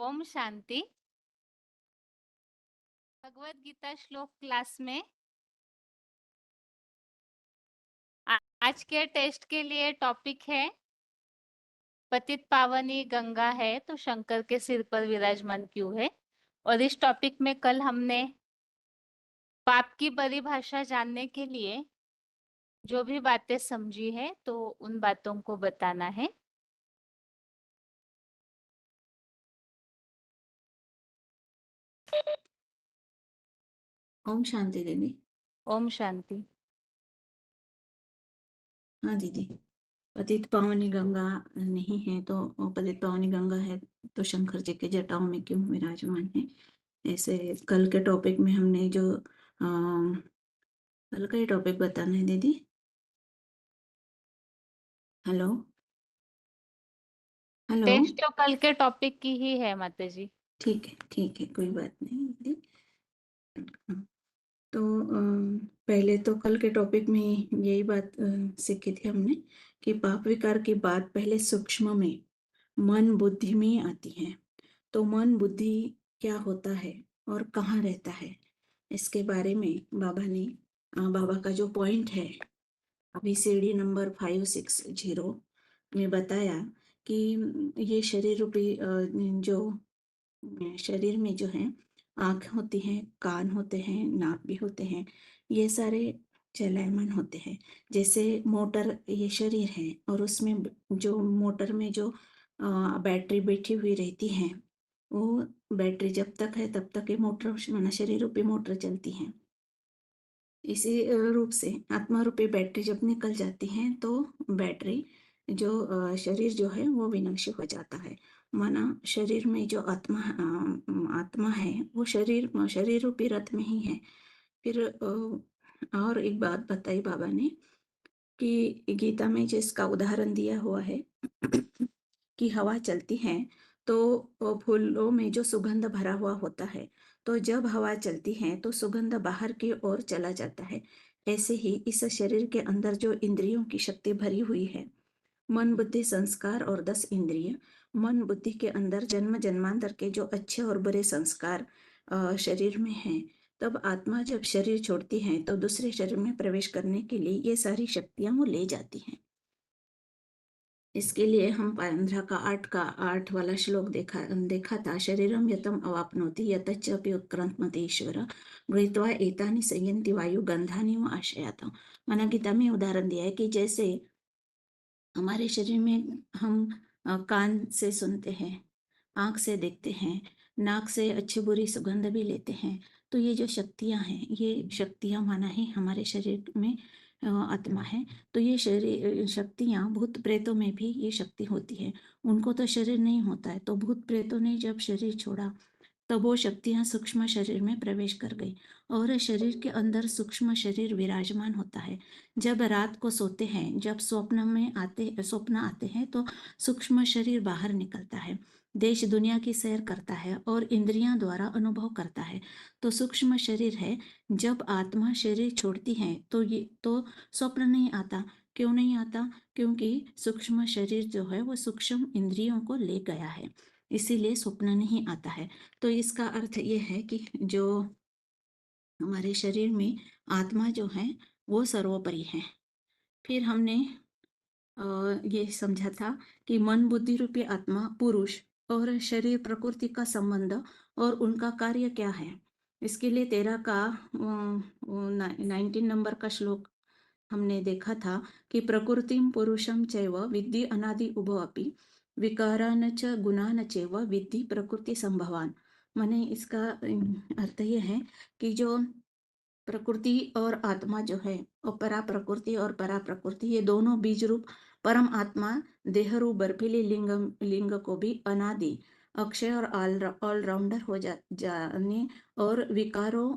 ओम शांति। भगवत गीता श्लोक क्लास में आज के टेस्ट के लिए टॉपिक है पतित पावनी गंगा है तो शंकर के सिर पर विराजमान क्यों है। और इस टॉपिक में कल हमने पाप की परिभाषा जानने के लिए जो भी बातें समझी है तो उन बातों को बताना है। ओम शांति दीदी। ओम शांति। हाँ दीदी, पतित पावनी गंगा नहीं है तो पतित पावनी गंगा है तो शंकर जी के जटाओं में क्यों विराजमान है। ऐसे कल के टॉपिक में हमने जो कल का ही टॉपिक बताना है दीदी। Hello hello. टेस्ट तो कल के टॉपिक की ही है माता जी। ठीक है, कोई बात नहीं दीदी। हाँ, तो पहले तो कल के टॉपिक में यही बात सीखी थी हमने कि पाप विकार की बात पहले सूक्ष्म में मन बुद्धि में आती है। तो मन बुद्धि क्या होता है और कहाँ रहता है, इसके बारे में बाबा का जो पॉइंट है अभी सीढ़ी नंबर 560 में बताया कि ये शरीर रूपी जो शरीर में जो है आँख होती है, कान होते हैं, नाक भी होते हैं, ये सारे चलायमान होते हैं। जैसे मोटर ये शरीर है और उसमें जो मोटर में जो बैटरी बैठी हुई रहती है, वो बैटरी जब तक है तब तक ये मोटर माना शरीर रूपी मोटर चलती है। इसी रूप से आत्मा रूपी बैटरी जब निकल जाती है तो बैटरी जो शरीर जो है वो विनाशी हो जाता है। माना शरीर में जो आत्मा है वो शरीर रूपी रथ में ही है। फिर और एक बात बताई बाबा ने कि गीता में जिसका उदाहरण दिया हुआ है कि हवा चलती है तो फूलों में जो सुगंध भरा हुआ होता है, तो जब हवा चलती है तो सुगंध बाहर की ओर चला जाता है। ऐसे ही इस शरीर के अंदर जो इंद्रियों की शक्ति भरी हुई है, मन बुद्धि संस्कार और 10 इंद्रिय, मन बुद्धि के अंदर जन्म जन्मांतर के जो अच्छे और बुरे संस्कार शरीर में हैं, तब आत्मा जब शरीर छोड़ती है तो दूसरे शरीर में प्रवेश करने के लिए ये सारी शक्तियां वो ले जाती हैं। इसके लिए हम 15 का 8 वाला श्लोक देखा था। शरीरम यतम अवाप्नोति यतच्चपि उत्क्रांतमति ईश्वर गृहीत्वा एतानि संयन्ति वायु गंधानि व आशयात। माना गीता में उदाहरण दिया है कि जैसे हमारे शरीर में हम कान से सुनते हैं, आँख से देखते हैं, नाक से अच्छी बुरी सुगंध भी लेते हैं। तो ये जो शक्तियाँ हैं, ये शक्तियाँ माना ही हमारे शरीर में आत्मा है। तो ये शरीर शक्तियाँ भूत प्रेतों में भी ये शक्ति होती है। उनको तो शरीर नहीं होता है, तो भूत प्रेतों ने जब शरीर छोड़ा तब वो शक्तियां सूक्ष्म शरीर में प्रवेश कर गई और शरीर के अंदर सूक्ष्म शरीर विराजमान होता है। जब रात को सोते हैं, जब स्वप्न आते हैं तो सूक्ष्म शरीर बाहर निकलता है, देश दुनिया की सैर करता है और इंद्रियां द्वारा अनुभव करता है। तो सूक्ष्म शरीर है। जब आत्मा शरीर छोड़ती है तो स्वप्न नहीं आता। क्यों नहीं आता? क्योंकि सूक्ष्म शरीर जो है वो सूक्ष्म इंद्रियों को ले गया है, इसीलिए स्वप्न नहीं आता है। तो इसका अर्थ ये है कि जो हमारे शरीर में आत्मा जो है वो सर्वोपरि है। फिर हमने ये समझा था कि मन बुद्धि रूपी आत्मा पुरुष और शरीर प्रकृति का संबंध और उनका कार्य क्या है। इसके लिए 13 का 19 नंबर का श्लोक हमने देखा था कि प्रकृतिम पुरुषम चैव विद्धि अनादि उभो अपि विकारान च गुणान चैव विद्धि प्रकृति संभवान। माने इसका अर्थ ये है कि जो प्रकृति और आत्मा जो है, और परा प्रकृति और परा प्रकृति, ये दोनों बीज रूप परम आत्मा देह रूप बर्फीली लिंग को भी अनादि अक्षय और ऑलराउंडर हो जाने और विकारों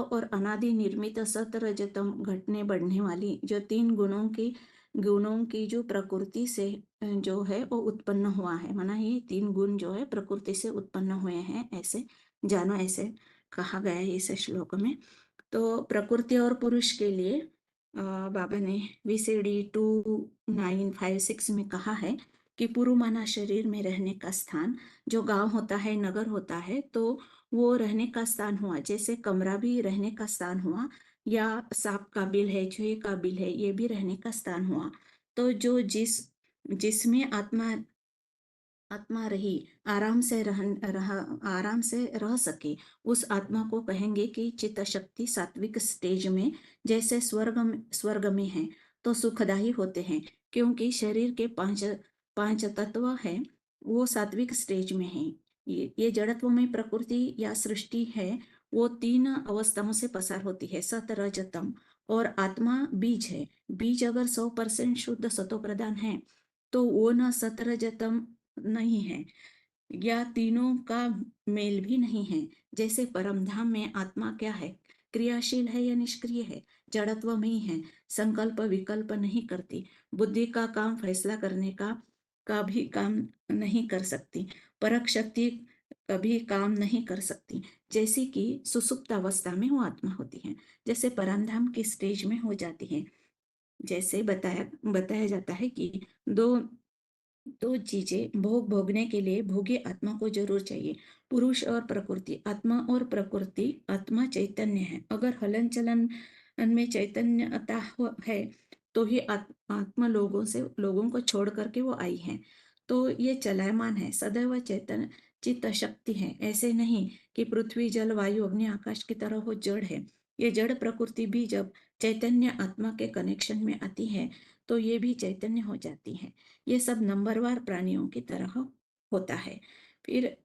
और अनादि निर्मित सतरजतम घटने बढ़ने वाली जो 3 गुणों की जो प्रकृति से जो है वो उत्पन्न हुआ है। माना ये 3 गुण जो है प्रकृति से उत्पन्न हुए हैं, ऐसे जानो, ऐसे कहा गया है इस श्लोक में। तो प्रकृति और पुरुष के लिए बाबा ने VCD 2956 में कहा है कि पुरुमाना शरीर में रहने का स्थान, जो गांव होता है, नगर होता है, तो वो रहने का स्थान हुआ। जैसे कमरा भी रहने का स्थान हुआ, या सांप का बिल है, चूहे का बिल है, ये भी रहने का स्थान हुआ। तो जो जिसमें आत्मा रही, आराम से रह सके, उस आत्मा को कहेंगे कि चित्त शक्ति सात्विक स्टेज में, जैसे स्वर्ग में है तो सुखदायी होते हैं, क्योंकि शरीर के पांच पांच तत्व है, वो सात्विक स्टेज में है। ये जड़त्व में प्रकृति या सृष्टि है, वो तीन अवस्थाओं से पसार होती है, सत रज तम। और आत्मा बीज है। बीज अगर 100% शुद्ध सतो प्रधान है, तो वो न सत रज तम नहीं है, या तीनों का मेल भी नहीं है। जैसे परमधाम में आत्मा क्या है, क्रियाशील है या निष्क्रिय है, जड़त्व में ही है, संकल्प विकल्प नहीं करती, बुद्धि का काम फैसला करने का भी काम नहीं कर सकती, परक शक्ति कभी काम नहीं कर सकती, जैसे कि सुसुप्त अवस्था में वो आत्मा होती है, जैसे परमधाम की स्टेज में हो जाती है। जैसे बताया जाता है कि दो दो चीजें भोगने के लिए भोगी आत्मा को जरूर चाहिए, पुरुष और प्रकृति। आत्मा और प्रकृति, आत्मा चैतन्य है, अगर हलन चलन में चैतन्यता है, तो ही आत्मा लोगों को छोड़ करके वो आई है। तो ये चलायमान है, सदैव चैतन्य चित्त शक्ति है। ऐसे नहीं कि पृथ्वी जल वायु अग्नि आकाश की तरह वो जड़ है। ये जड़ प्रकृति भी जब चैतन्य आत्मा के कनेक्शन में आती है, तो ये भी चैतन्य हो जाती है। ये सब नंबरवार प्राणियों की तरह होता है। फिर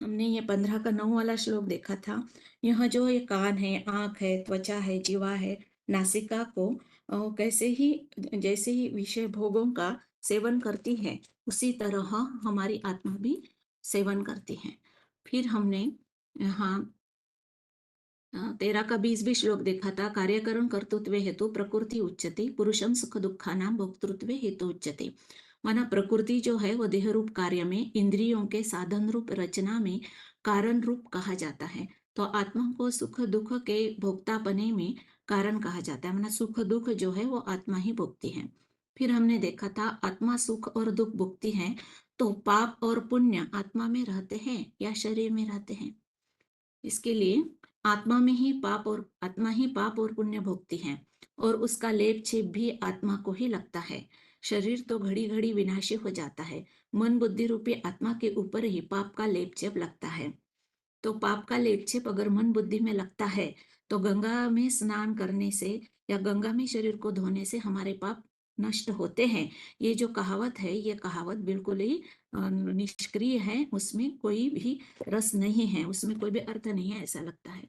हमने ये 15 का 9 वाला श्लोक देखा था। यह जो ये कान है, आंख है, त्वचा है, जीवा है, नासिका को कैसे ही जैसे ही विषय भोगों का सेवन करती है, उसी तरह हमारी आत्मा भी सेवन करती है। फिर हमने यहाँ 13 का 20 भी श्लोक देखा था। कार्यकरण कर्तृत्व हेतु प्रकृति उच्यते, पुरुषम सुख दुखानाम भोक्तृत्व हेतु उच्यते। माना प्रकृति जो है वो देह रूप कार्य में, इंद्रियों के साधन रूप रचना में कारण रूप कहा जाता है। तो आत्मा को सुख दुख के भोक्तापने में कारण कहा जाता है, माना सुख दुख जो है वो आत्मा ही भोगती है। फिर हमने देखा था आत्मा सुख और दुख भोगती है, तो पाप और पुण्य आत्मा में रहते हैं या शरीर में रहते हैं। इसके लिए आत्मा ही पाप और पुण्य भोगती है, और उसका लेप छेप भी आत्मा को ही लगता है। शरीर तो घड़ी घड़ी विनाशी हो जाता है, मन बुद्धि रूपी आत्मा के ऊपर ही पाप का लेप छेप लगता है। तो पाप का लेपछेप अगर मन बुद्धि में लगता है, तो गंगा में स्नान करने से या गंगा में शरीर को धोने से हमारे पाप नष्ट होते हैं। ये जो कहावत है, ये कहावत बिल्कुल ही निष्क्रिय है, उसमें कोई भी रस नहीं है, उसमें कोई भी अर्थ नहीं है, ऐसा लगता है।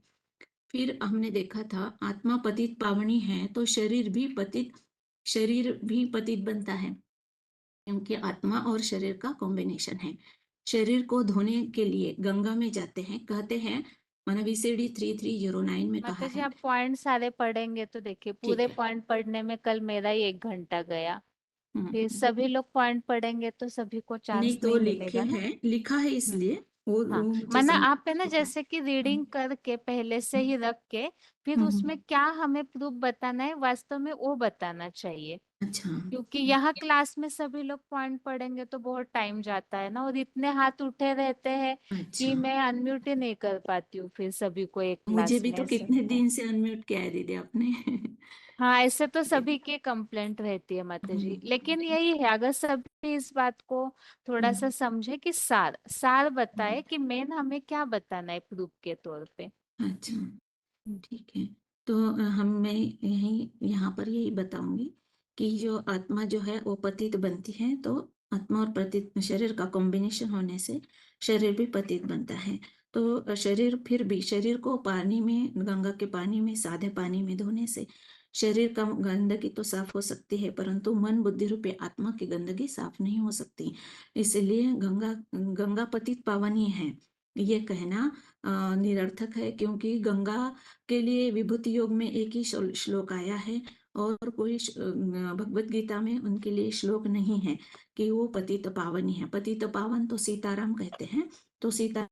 फिर हमने देखा था आत्मा पतित पावनी है, तो शरीर भी पतित बनता है, क्योंकि आत्मा और शरीर का कॉम्बिनेशन है। शरीर को धोने के लिए गंगा में जाते हैं, कहते हैं, माना VCD 3309 में कहा माता जी, है। आप पॉइंट सारे पढ़ेंगे तो देखिए, ठीक पूरे है। पॉइंट पढ़ने में कल मेरा ही 1 घंटा गया। फिर हम्म। सभी लोग पॉइंट पढ़ेंगे तो सभी को नहीं चांस तो नहीं लिखे मिलेगा ना। हैं, लिखा है हम्म। इसलिए वो हाँ, मुझे माना समझ आप है ना, होता है। जैसे कि रीडिंग करके पहले से ही रख के, फिर हम्म। उसमें क्या हमें प्रूफ बताना है वास्तव में, वो बताना चाहिए। अच्छा। क्योंकि यहाँ क्लास में सभी लोग पॉइंट पढ़ेंगे तो बहुत टाइम जाता है ना, और इतने हाथ उठे रहते हैं अच्छा, कि मैं अनम्यूट ही नहीं कर पाती हूँ फिर सभी को एक मुझे क्लास भी में तो ऐसे। कितने दिन से अनम्यूट किया है दीदी आपने। हाँ, ऐसे तो सभी की कंप्लेंट रहती है माता जी, हम्म। लेकिन यही है, अगर सभी इस बात को थोड़ा सा हम्म। समझे कि सार सार बताए कि मेन हमें क्या बताना है प्रूफ के तौर पे। अच्छा, ठीक है। तो मैं यहाँ पर यही बताऊंगी कि जो आत्मा जो है वो पतित बनती है, तो आत्मा और पतित शरीर का कॉम्बिनेशन होने से शरीर भी पतित बनता है। तो फिर भी शरीर को पानी में, गंगा के पानी में, सादे पानी में धोने से शरीर का गंदगी तो साफ हो सकती है, परंतु मन बुद्धि रूपी आत्मा की गंदगी साफ नहीं हो सकती। इसलिए गंगा गंगा पतित पावनी है, ये कहना निरर्थक है, क्योंकि गंगा के लिए विभूति योग में एक ही श्लोक आया है, और कोई भगवत गीता में उनके लिए श्लोक नहीं है कि वो पतित पावनी है। पतित पावन तो सीताराम कहते हैं, तो सीता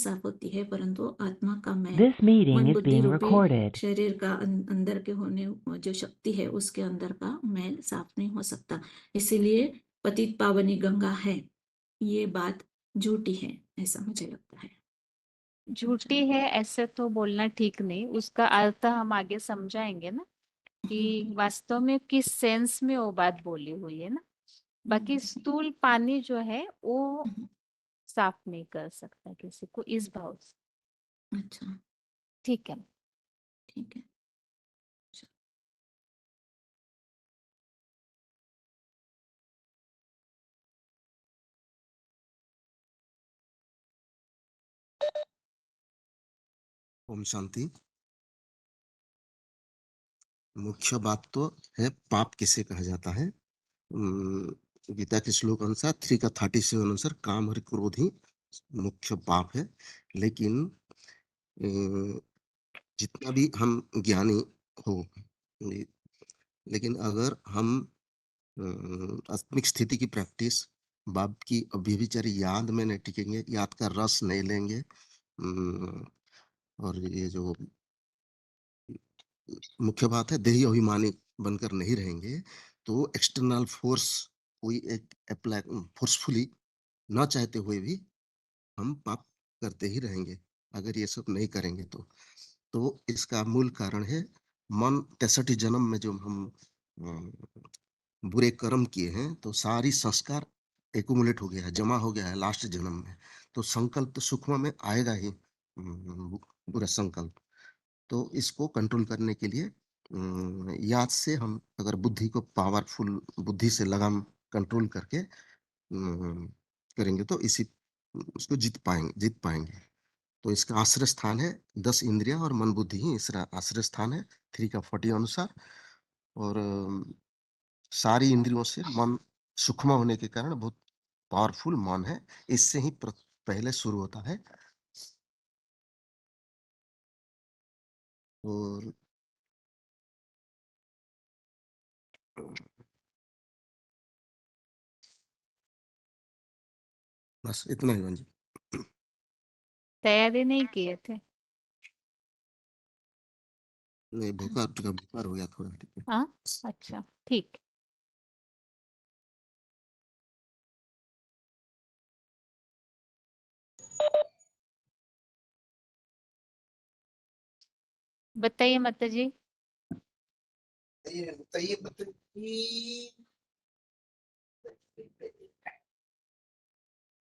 साफ होती है, परंतु आत्मा का मैल This meeting मन is बुद्धि being रूपी recorded. शरीर का अंदर के होने जो शक्ति है उसके अंदर का मैल साफ नहीं हो सकता। इसीलिए पतित पावनी गंगा है, ये बात झूठी है, ऐसा मुझे लगता है। झूठी है ऐसे तो बोलना ठीक नहीं, उसका अर्थ हम आगे समझाएंगे ना कि वास्तव में किस सेंस में वो बात बोली हुई है ना। बाकी स्थूल पानी जो है वो साफ नहीं कर सकता किसी को, इस भाव से। अच्छा, ठीक है। ठीक है। ओम शांति। मुख्य बात तो है पाप किसे कहा जाता है। गीता के श्लोक अनुसार 3 का 37 अनुसार काम और क्रोध ही मुख्य पाप है। लेकिन जितना भी हम ज्ञानी हो, लेकिन अगर हम आत्मिक स्थिति की प्रैक्टिस, बाप की अव्यभिचारी याद में नहीं टिकेंगे, याद का रस नहीं लेंगे, और ये जो मुख्य बात है देही अभिमानी बनकर नहीं रहेंगे, तो एक्सटर्नल फोर्स कोई एक अप्लाई फोर्सफुली ना चाहते हुए भी हम पाप करते ही रहेंगे अगर ये सब नहीं करेंगे तो इसका मूल कारण है मन। 63 जन्म में जो हम बुरे कर्म किए हैं तो सारी संस्कार एकुमुलेट हो गया है, जमा हो गया है लास्ट जन्म में। तो संकल्प तो सूक्ष्म में आएगा ही, बुरा संकल्प। तो इसको कंट्रोल करने के लिए याद से हम अगर बुद्धि को पावरफुल बुद्धि से लगाम कंट्रोल करके करेंगे तो इसी उसको जीत पाएंगे। तो इसका आश्रय स्थान है 10 इंद्रिया और मन बुद्धि ही इसका आश्रय स्थान है 3 का 40 अनुसार। और सारी इंद्रियों से मन सूक्ष्म होने के कारण बहुत पावरफुल मन है, इससे ही पहले शुरू होता है। और बस इतना ही जी। तैयारी नहीं किए थे? नहीं, बुखार हो गया थोड़ा। हाँ, अच्छा, ठीक। बताइए माता जी।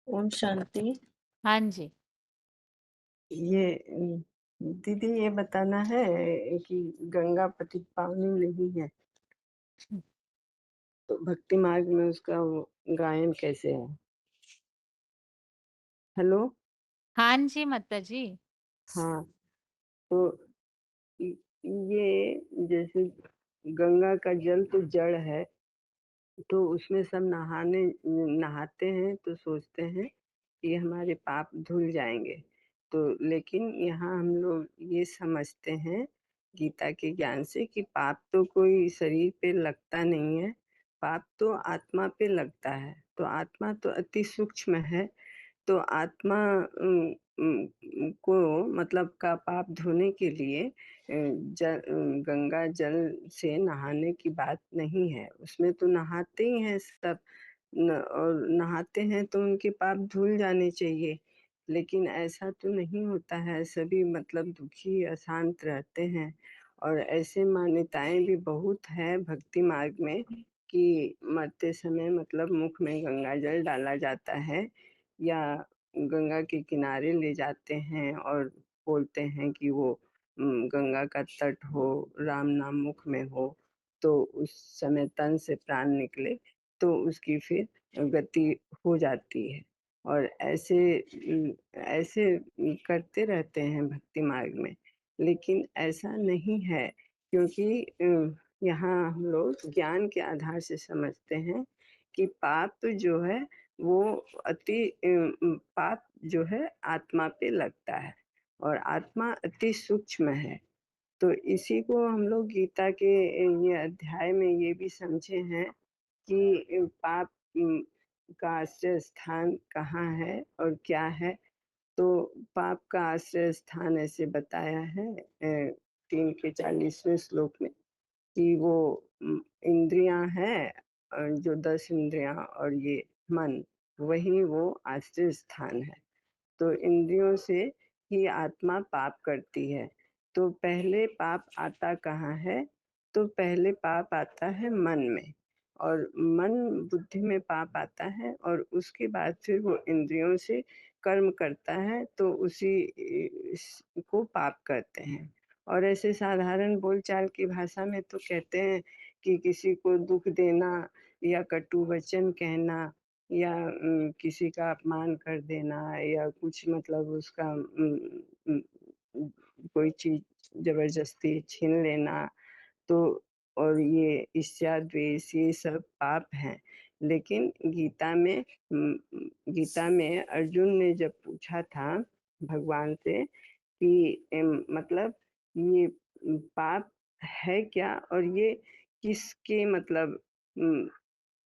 ओम शांति। हाँ जी। ये दीदी ये बताना है कि गंगा पतित पावनी नहीं है, तो भक्ति मार्ग में उसका वो गायन कैसे है? हेलो। हाँ जी माता जी। हाँ, तो ये जैसे गंगा का जल तो जड़ है, तो उसमें सब नहाते हैं तो सोचते हैं कि हमारे पाप धुल जाएंगे। तो लेकिन यहाँ हम लोग ये समझते हैं गीता के ज्ञान से कि पाप तो कोई शरीर पे लगता नहीं है, पाप तो आत्मा पे लगता है। तो आत्मा तो अति सूक्ष्म है, तो आत्मा को मतलब का पाप धोने के लिए गंगा जल से नहाने की बात नहीं है। उसमें तो नहाते ही हैं सब और नहाते हैं तो उनके पाप धुल जाने चाहिए। लेकिन ऐसा तो नहीं होता है, सभी मतलब दुखी अशांत रहते हैं। और ऐसे मान्यताएं भी बहुत है भक्ति मार्ग में कि मरते समय मतलब मुख में गंगा जल डाला जाता है या गंगा के किनारे ले जाते हैं और बोलते हैं कि वो गंगा का तट हो, राम नाम मुख में हो, तो उस समय तन से प्राण निकले तो उसकी फिर गति हो जाती है। और ऐसे करते रहते हैं भक्ति मार्ग में, लेकिन ऐसा नहीं है क्योंकि यहाँ हम लोग ज्ञान के आधार से समझते हैं कि पाप जो है वो पाप जो है आत्मा पे लगता है और आत्मा अति सूक्ष्म है। तो इसी को हम लोग गीता के ये अध्याय में ये भी समझे हैं कि पाप का आश्रय स्थान कहाँ है और क्या है। तो पाप का आश्रय स्थान ऐसे बताया है 3 के 40वें श्लोक में कि वो इंद्रियाँ हैं जो 10 इंद्रियाँ और ये मन, वही वो आश्रय स्थान है। तो इंद्रियों से ही आत्मा पाप करती है। तो पहले पाप आता कहाँ है? तो पहले पाप आता है मन में और मन बुद्धि में पाप आता है और उसके बाद फिर वो इंद्रियों से कर्म करता है तो उसी को पाप कहते हैं। और ऐसे साधारण बोलचाल की भाषा में तो कहते हैं कि किसी को दुःख देना या कटु वचन कहना या किसी का अपमान कर देना या कुछ मतलब उसका उम, कोई चीज़ ज़बरदस्ती छीन लेना, तो और ये ईर्ष्या, द्वेष ये सब पाप हैं। लेकिन गीता में अर्जुन ने जब पूछा था भगवान से कि मतलब ये पाप है क्या? और ये किसके मतलब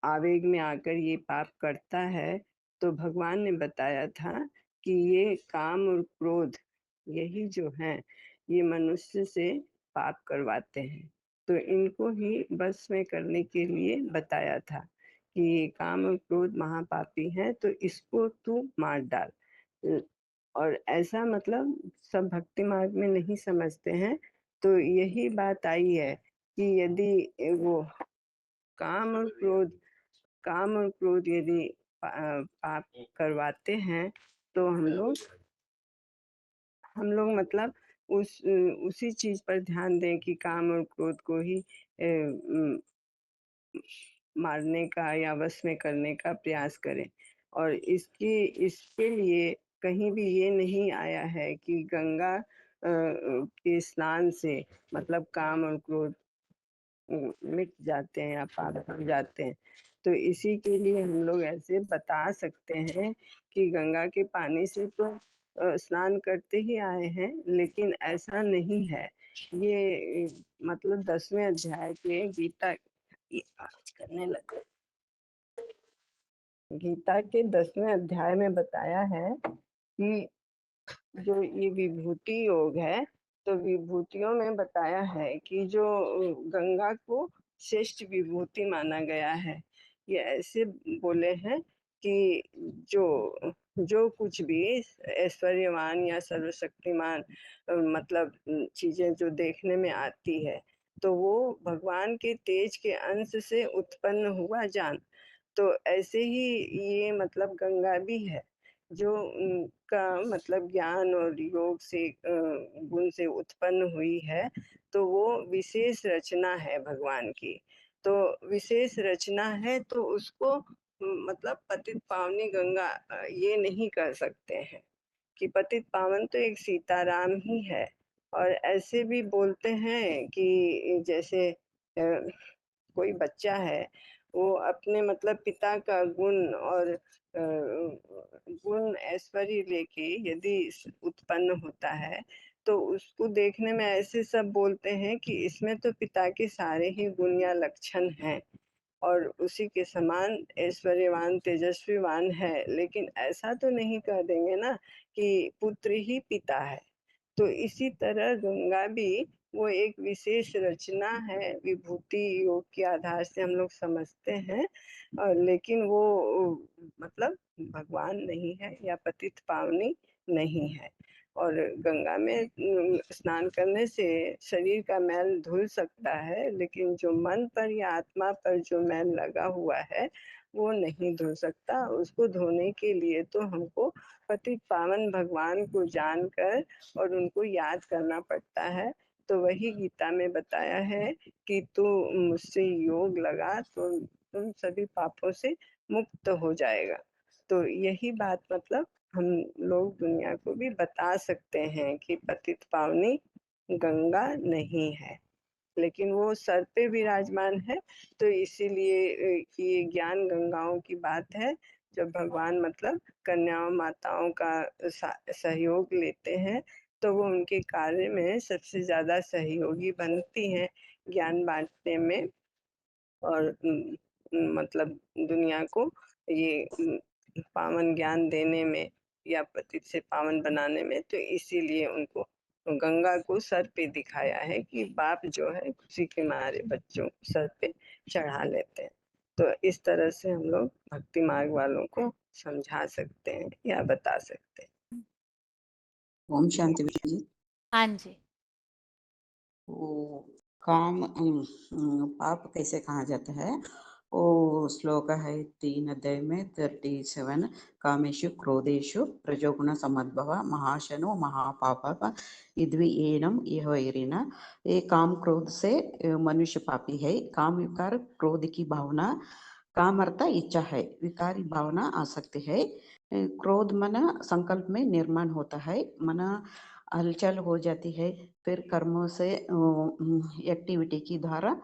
आवेग में आकर ये पाप करता है, तो भगवान ने बताया था कि ये काम और क्रोध यही जो हैं, ये मनुष्य से पाप करवाते हैं। तो इनको ही बस में करने के लिए बताया था कि ये काम और क्रोध महापापी हैं, तो इसको तू मार डाल। अ, और ऐसा मतलब सब भक्ति मार्ग में नहीं समझते हैं, तो यही बात आई है कि यदि वो काम और क्रोध काम और क्रोध यदि पाप करवाते हैं, तो हम लोग उसी चीज़ पर ध्यान दें कि काम और क्रोध को ही मारने का या वश में करने का प्रयास करें। और इसके लिए कहीं भी ये नहीं आया है कि गंगा के स्नान से मतलब काम और क्रोध मिट जाते हैं या पाप धुल जाते हैं। तो इसी के लिए हम लोग ऐसे बता सकते हैं कि गंगा के पानी से तो स्नान करते ही आए हैं, लेकिन ऐसा नहीं है। ये मतलब 10वें अध्याय के ये आवाज़ करने लगा। गीता के 10वें अध्याय में बताया है कि जो ये विभूति योग है, तो विभूतियों में बताया है कि जो गंगा को श्रेष्ठ विभूति माना गया है। ये ऐसे बोले हैं कि जो जो कुछ भी ऐश्वर्यवान या सर्वशक्तिमान मतलब चीज़ें जो देखने में आती है, तो वो भगवान के तेज के अंश से उत्पन्न हुआ जान। तो ऐसे ही ये मतलब गंगा भी है, जो का मतलब ज्ञान और योग से गुण से उत्पन्न हुई है, तो वो विशेष रचना है भगवान की। तो विशेष रचना है तो उसको मतलब पतित पावनी गंगा ये नहीं कह सकते हैं कि पतित पावन तो एक सीताराम ही है। और ऐसे भी बोलते हैं कि जैसे कोई बच्चा है, वो अपने मतलब पिता का गुण और गुण ऐश्वर्य लेके यदि उत्पन्न होता है, तो उसको देखने में ऐसे सब बोलते हैं कि इसमें तो पिता के सारे ही गुण या लक्षण हैं और उसी के समान ऐश्वर्यवान, तेजस्वीवान है। लेकिन ऐसा तो नहीं कह देंगे ना कि पुत्र ही पिता है। तो इसी तरह गंगा भी वो एक विशेष रचना है, विभूति योग के आधार से हम लोग समझते हैं। लेकिन वो मतलब भगवान नहीं है या पतित पावनी नहीं है। और गंगा में स्नान करने से शरीर का मैल धुल सकता है, लेकिन जो मन पर या आत्मा पर जो मैल लगा हुआ है, वो नहीं धुल सकता। उसको धोने के लिए तो हमको पतित पावन भगवान को जानकर और उनको याद करना पड़ता है। तो वही गीता में बताया है कि तू मुझसे योग लगा तो तुम सभी पापों से मुक्त हो जाएगा। तो यही बात मतलब हम लोग दुनिया को भी बता सकते हैं कि पतित पावनी गंगा नहीं है, लेकिन वो सर पे विराजमान है। तो इसीलिए ये ज्ञान गंगाओं की बात है। जब भगवान मतलब कन्याओं माताओं का सहयोग लेते हैं, तो वो उनके कार्य में सबसे ज़्यादा सहयोगी बनती हैं ज्ञान बाँटने में और मतलब दुनिया को ये पावन ज्ञान देने में। या पतित से पावन बनाने में, तो इसीलिए उनको गंगा को सर पे दिखाया है कि बाप जो है खुशी के मारे बच्चों को सर पे चढ़ा लेते हैं। तो इस तरह से हम लोग भक्ति मार्ग वालों को समझा सकते हैं या बता सकते हैं। ओम शांति बहन जी। हाँ जी। वो काम पाप कैसे कहा जाता है, वो श्लोक है 3 अध्याय में 37। कामेषु क्रोधेषु प्रजोगुण समद्भव महाशनो महापाप इद्विएनम इह वैरिण। ये काम क्रोध से मनुष्य पापी है। काम विकार क्रोध की भावना, काम अर्थ इच्छा है, विकारी भावना आसक्ति है। क्रोध मन संकल्प में निर्माण होता है, मन हलचल हो जाती है, फिर कर्मों से एक्टिविटी की द्वारा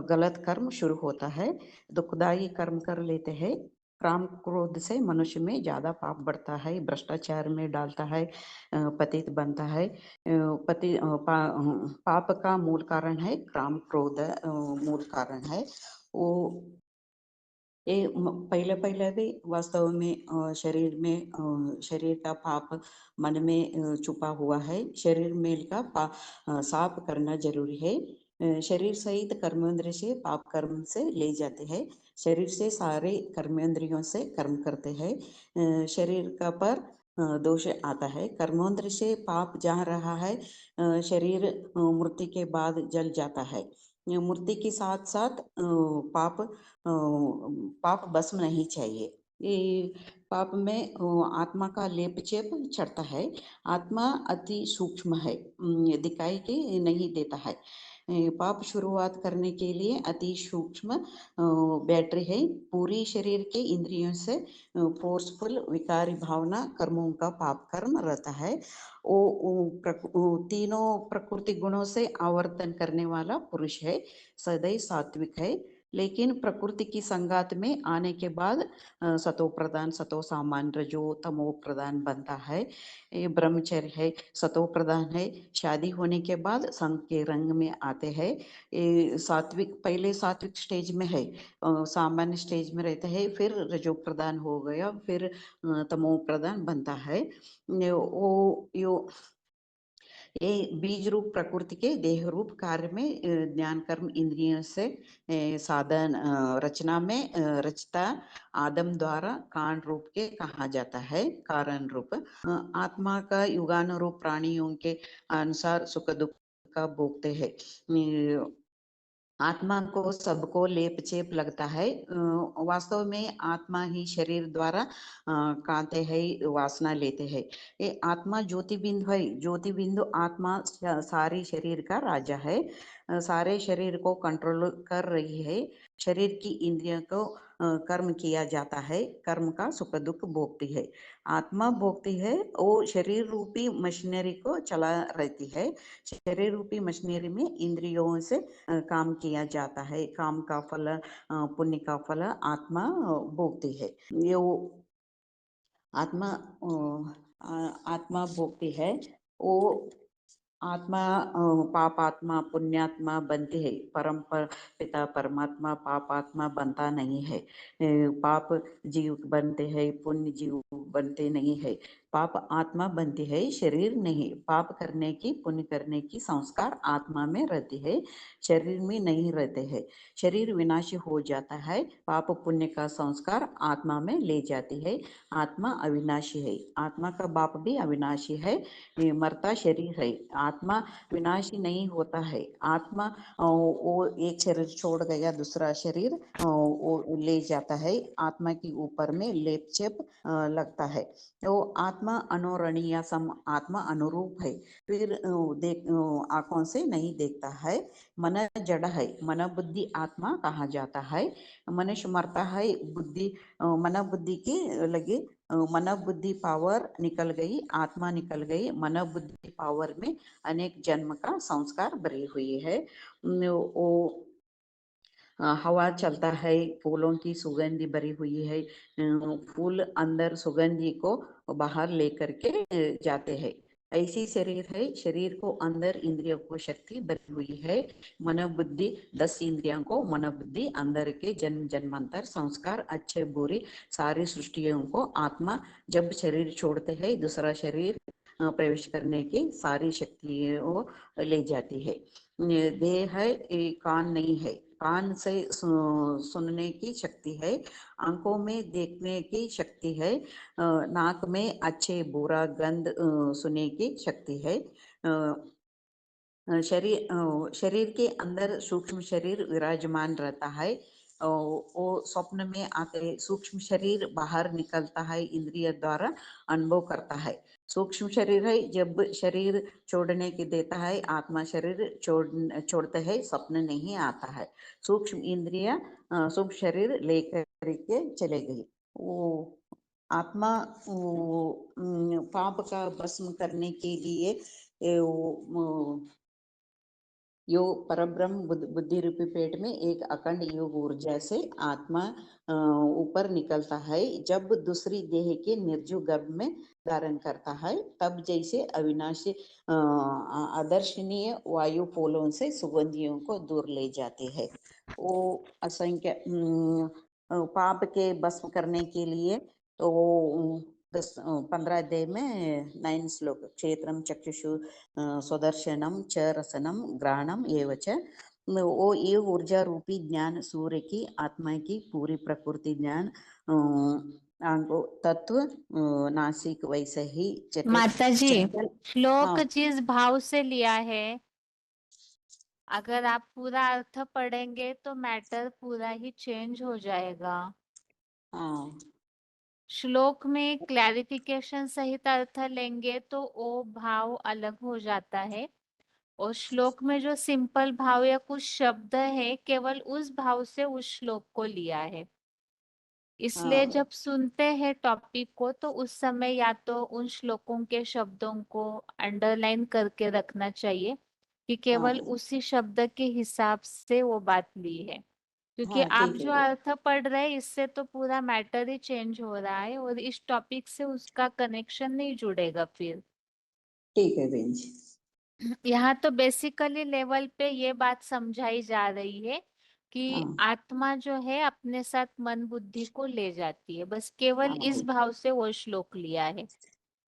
गलत कर्म शुरू होता है, दुखदायी कर्म कर लेते हैं। काम क्रोध से मनुष्य में ज्यादा पाप बढ़ता है, भ्रष्टाचार में डालता है, पतित बनता है। पाप का मूल कारण है काम क्रोध, मूल कारण है वो। ये पहले पहले भी वास्तव में शरीर का पाप मन में छुपा हुआ है। शरीर मेल का साफ करना जरूरी है। शरीर सहित कर्मेंद्रिय से पाप कर्म से ले जाते हैं। शरीर से सारे कर्मेंद्रियों से कर्म करते हैं। शरीर का पर दोष आता है। कर्मेंद्र से पाप जा रहा है, शरीर मृत्यु के बाद जल जाता है। मृत्यु के साथ साथ पाप भस्म नहीं चाहिए। ये पाप में आत्मा का लेप चेप चढ़ता है। आत्मा अति सूक्ष्म है, दिखाई के नहीं देता है। पाप शुरुआत करने के लिए अति सूक्ष्म बैटरी है। पूरी शरीर के इंद्रियों से फोर्सफुल विकारी भावना कर्मों का पाप कर्म रहता है। वो तीनों प्रकृति गुणों से आवर्तन करने वाला पुरुष है, सदैव सात्विक है। लेकिन प्रकृति की संगात में आने के बाद सतो प्रधान, सतो सामान्य, रजो तमो प्रधान बनता है। ये ब्रह्मचर्य है, सतो प्रधान है। शादी होने के बाद संग के रंग में आते हैं। ये सात्विक, पहले सात्विक स्टेज में है, सामान्य स्टेज में रहते हैं, फिर रजो प्रधान हो गया, फिर तमो प्रधान बनता है। ये बीज रूप प्रकृति के देह रूप कार्य में ज्ञान कर्म इंद्रियों से साधन रचना में रचता आदम द्वारा कांड रूप के कहा जाता है, कारण रूप। आत्मा का युगानुरूप प्राणियों के अनुसार सुख दुख का भोगते हैं। आत्मा को सबको लेप चेप लगता है। वास्तव में आत्मा ही शरीर द्वारा कांते हैं, वासना लेते हैं। ये आत्मा ज्योति बिंदु है। ज्योति बिंदु आत्मा सारे शरीर का राजा है, सारे शरीर को कंट्रोल कर रही है। शरीर की इंद्रियों को कर्म किया जाता है, कर्म का सुख दुख भोगती है। आत्मा भोगती है, वो शरीर रूपी मशीनरी को चला रहती है। शरीर रूपी मशीनरी में इंद्रियों से काम किया जाता है। काम का फल, पुण्य का फल आत्मा भोगती है। ये वो आत्मा भोगती है। वो आत्मा पापात्मा पुण्यात्मा बनती है। पिता परमात्मा पापात्मा बनता नहीं है। पाप जीव बनते हैं, पुण्य जीव बनते नहीं है। पाप आत्मा बनती है, शरीर नहीं। पाप करने की पुण्य करने की संस्कार आत्मा में रहती है, शरीर में नहीं रहते हैं। शरीर विनाशी हो जाता है, पाप पुण्य का संस्कार आत्मा में ले जाती है। आत्मा अविनाशी है, आत्मा का बाप भी अविनाशी है। मरता शरीर है, आत्मा विनाशी नहीं होता है। आत्मा वो एक शरीर छोड़ गया, दूसरा शरीर वो ले जाता है। आत्मा के ऊपर में लेप चेप लगता है। वो आत्मा अनुरणीय सम, आत्मा अनुरूप है। फिर आंखों से नहीं देखता है। मन जड़ है, मन बुद्धि आत्मा कहा जाता है। मनुष्य मरता है, बुद्धि मन बुद्धि के लगे, मन बुद्धि पावर निकल गई, आत्मा निकल गई। मन बुद्धि पावर में अनेक जन्म का संस्कार भरी हुई है। वो हवा चलता है, फूलों की सुगंधी भरी हुई है। फूल अंदर सुगंधी को बाहर लेकर के जाते हैं। ऐसी शरीर है, शरीर को अंदर इंद्रियों को शक्ति बनी हुई है। मनोबुद्धि 10 इंद्रियों को मनोबुद्धि अंदर के जन्म जन्मांतर संस्कार अच्छे बुरे सारी सृष्टियों को आत्मा जब शरीर छोड़ते हैं दूसरा शरीर प्रवेश करने की सारी शक्तियों ले जाती है। देह है, ये कान नहीं है, कान से सुनने की शक्ति है, आंखों में देखने की शक्ति है, नाक में अच्छे बुरा गंध सुनने की शक्ति है। शरीर के अंदर सूक्ष्म शरीर विराजमान रहता है। वो स्वप्न में आते सूक्ष्म शरीर बाहर निकलता है, इंद्रिय द्वारा अनुभव करता है। सूक्ष्म शरीर है, जब शरीर छोड़ने की देता है आत्मा शरीर छोड़ते है, स्वप्न नहीं आता है। सूक्ष्म इंद्रिया सूक्ष्म शरीर लेकर के चले गई। वो आत्मा पाप का भस्म करने के लिए यो परब्रह्म बुद्धि रूपी पेट में एक अखंड योग ऊर्जा से आत्मा ऊपर निकलता है। जब दूसरी देह के निर्जीव गर्भ में धारण करता है, तब जैसे अविनाशी आदर्शनीय वायु पोलों से सुगंधियों को दूर ले जाते हैं। वो असंख्य पाप के भस्म करने के लिए तो 15 अध्याय में 9 श्लोक क्षेत्रम चक्षुषु स्वदर्शनम च रसनम ग्रहणम एवं च। वो ये ऊर्जा रूपी ज्ञान सूर्य की आत्मा की पूरी प्रकृति ज्ञान तत्व नासिक वैसे ही माता जी, चंचल। श्लोक हाँ जिस भाव से लिया है, अगर आप पूरा अर्थ पढ़ेंगे तो मैटर पूरा ही चेंज हो जाएगा। हाँ श्लोक में क्लैरिफिकेशन सहित अर्थ लेंगे तो वो भाव अलग हो जाता है, और श्लोक में जो सिंपल भाव या कुछ शब्द है केवल उस भाव से उस श्लोक को लिया है। इसलिए हाँ जब सुनते हैं टॉपिक को तो उस समय या तो उन श्लोकों के शब्दों को अंडरलाइन करके रखना चाहिए कि केवल हाँ उसी शब्द के हिसाब से वो बात ली है, क्योंकि हाँ आप ठीक जो है, अर्थ पढ़ रहे हैं इससे तो पूरा मैटर ही चेंज हो रहा है और इस टॉपिक से उसका कनेक्शन नहीं जुड़ेगा फिर। ठीक है बहन जी। यहाँ तो बेसिकली लेवल पे ये बात समझाई जा रही है कि हाँ आत्मा जो है अपने साथ मन बुद्धि को ले जाती है, बस केवल इस हाँ भाव से वो श्लोक लिया है।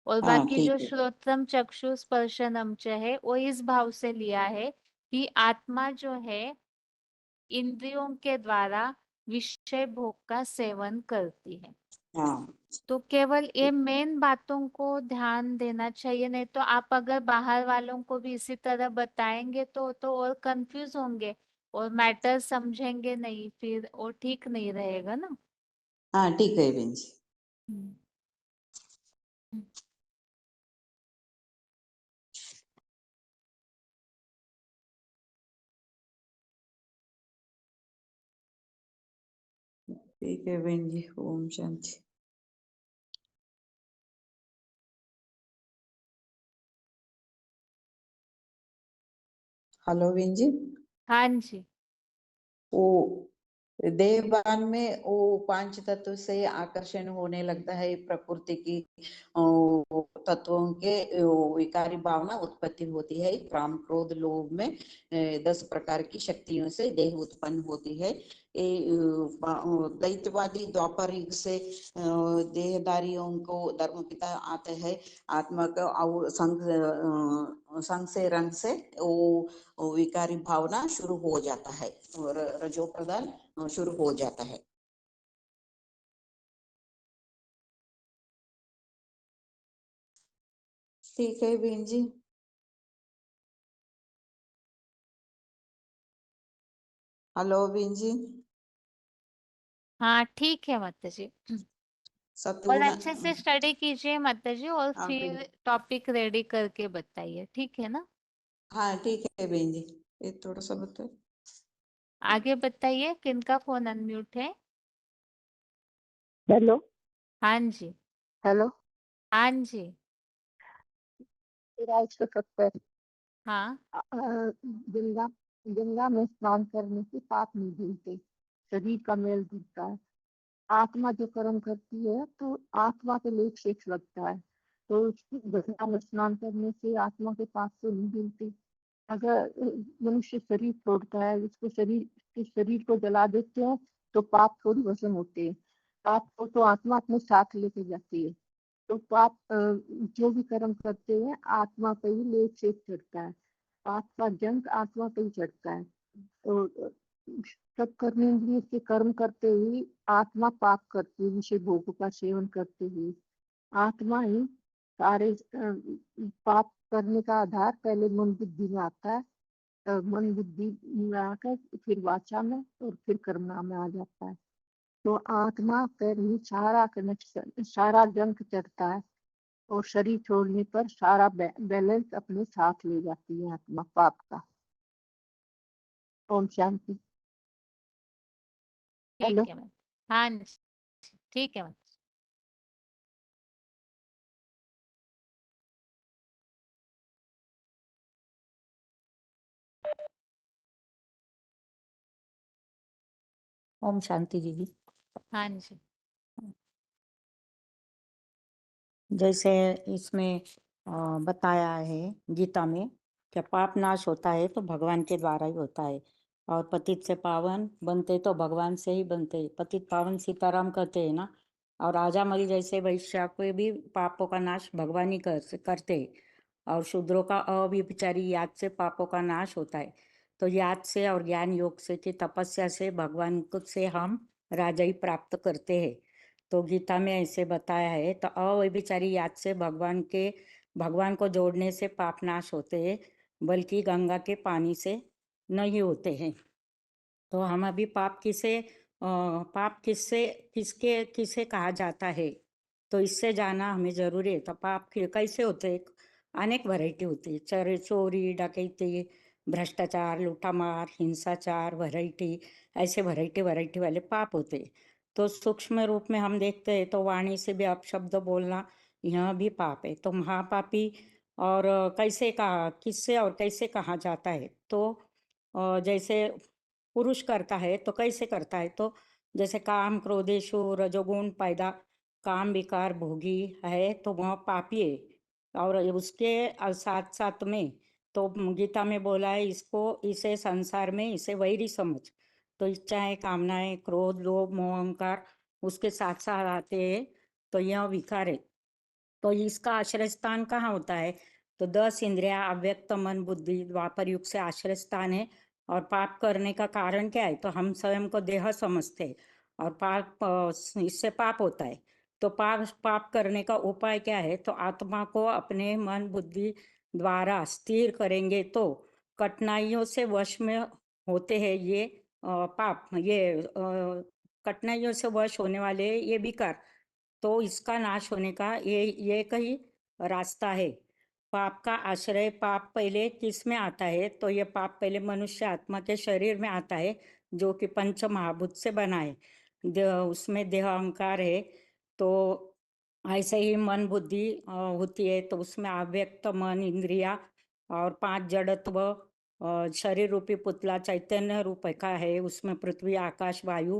और हाँ बाकी जो ठीक है। श्रोत्रम चक्षु स्पर्शनम च है वो इस भाव से लिया है कि आत्मा जो है इंद्रियों के द्वारा विषय भोग का सेवन करती है। हाँ तो केवल ये मेन बातों को ध्यान देना चाहिए, नहीं तो आप अगर बाहर वालों को भी इसी तरह बताएंगे तो और कंफ्यूज होंगे और मैटर समझेंगे नहीं, फिर वो ठीक नहीं रहेगा ना। हाँ ठीक है बहन जी। हम्म। हम्म। ठीक है बहन जी, ओम शांति। हेलो बहन जी। हाँ जी। वो देवभान में वो 5 तत्व से आकर्षण होने लगता है, प्रकृति की तत्वों के विकारी भावना उत्पत्ति होती है। काम क्रोध लोभ में 10 प्रकार की शक्तियों से देह उत्पन्न होती है। दैत्यवादी द्वापर युग से देहधारियों को धर्मपिता आते हैं, आत्मा का और संग से रंग से वो विकारी भावना शुरू हो जाता है और रजो प्रदान शुरू हो जाता है। ठीक है बहन जी। हेलो बहन जी। हाँ ठीक है माता जी। और सतगुण। अच्छे से स्टडी कीजिए माता जी और हाँ बहन। फिर टॉपिक रेडी करके बताइए, ठीक है ना। हाँ ठीक है बहन जी, ये थोड़ा सा बताओ। आगे बताइए, किनका फोन अनम्यूट है। हेलो हाँ जी। हेलो। हाँ जी। मेरा 170। हाँ। गंगा गंगा में स्नान करने से पाप नहीं धुलते, शरीर का मेल धुलता है। आत्मा जो कर्म करती है तो आत्मा के लिए सेक्स लगता है। तो गंगा में स्नान करने से आत्मा के पाप तो नहीं धुलते। अगर मनुष्य शरीर छोड़ता है, उसको शरीर को जला देते हैं तो पाप थोड़ी भस्म होते हैं। पाप को तो आत्मा अपने साथ लेके जाती है। तो पाप जो भी कर्म करते हैं आत्मा पे ही लेप से चढ़ता है। पाप का जंग आत्मा पे ही चढ़ता है। तो सब कर्मेंद्रिय के कर्म करते हुए आत्मा पाप करती है, विषय भोगों का सेवन करते हुए आत्मा ही सारे पाप करने का आधार पहले मन बुद्धि में आता है। मन बुद्धि में आकर फिर वाचा में और फिर कर्मणा में आ जाता है। तो आत्मा पर ही सारा कनेक्शन, सारा जंग चढ़ता है और शरीर छोड़ने पर सारा बैलेंस अपने साथ ले जाती है आत्मा पाप का। ओम शांति। हेलो। ठीक है मैम। हाँ जी, ठीक है मैम। ओम शांति दीदी। हाँ जी। जैसे इसमें बताया है गीता में कि पाप नाश होता है तो भगवान के द्वारा ही होता है, और पतित से पावन बनते तो भगवान से ही बनते। पतित पावन सीताराम कहते हैं ना, और राजा मरी जैसे वैश्या को भी पापों का नाश भगवान ही करते हैं, और शूद्रों का अव्यभिचारी याद से पापों का नाश होता है। तो याद से और ज्ञान योग से की तपस्या से भगवान को से हम राजा ही प्राप्त करते हैं। तो गीता में ऐसे बताया है। तो अव्यभिचारी याद से भगवान को जोड़ने से पाप नाश होते हैं, बल्कि गंगा के पानी से नहीं होते हैं। तो हम अभी पाप किसे कहा जाता है, तो इससे जाना हमें जरूरी है। तो पाप कैसे होते हैं? अनेक वैरायटी होती है। चोरी, डकैती, भ्रष्टाचार, लूटामार, हिंसाचार, वैरायटी, ऐसे वैरायटी वाले पाप होते हैं। तो सूक्ष्म रूप में हम देखते हैं तो वाणी से भी अपशब्द बोलना, यह भी पाप है। तो महापापी और किससे और कैसे कहा जाता है? तो जैसे पुरुष करता है तो कैसे करता है? तो जैसे काम क्रोधेशु रजोगुण पैदा काम विकार भोगी है तो वह पापी है। और उसके साथ साथ में तो गीता में बोला है इसे संसार में इसे वैरी समझ। तो इच्छाएं, कामनाएं, क्रोध, लोभ, मोह, अहंकार उसके साथ साथ आते हैं, तो यह विकार है। तो इसका आश्रय स्थान कहाँ होता है? तो 10 इंद्रिया, अव्यक्त मन, बुद्धि द्वापर युग से आश्रय स्थान है। और पाप करने का कारण क्या है? तो हम स्वयं को देह समझते हैं, और इससे पाप होता है। तो पाप करने का उपाय क्या है? तो आत्मा को अपने मन बुद्धि द्वारा स्थिर करेंगे तो कठिनाइयों से वश में होते हैं ये पाप, कठिनाइयों से वश होने वाले ये विकार। तो इसका नाश होने का ये एक ही रास्ता है। पाप का आश्रय, पाप पहले किस में आता है? तो ये पाप पहले मनुष्य आत्मा के शरीर में आता है, जो कि पंच महाभूत से बना है। उसमें देह अहंकार है। तो ऐसे ही मन बुद्धि होती है, तो उसमें अव्यक्त मन, इंद्रिया और 5 जड़त्व, शरीर रूपी पुतला चैतन्य रूप का है। उसमें पृथ्वी, आकाश, वायु,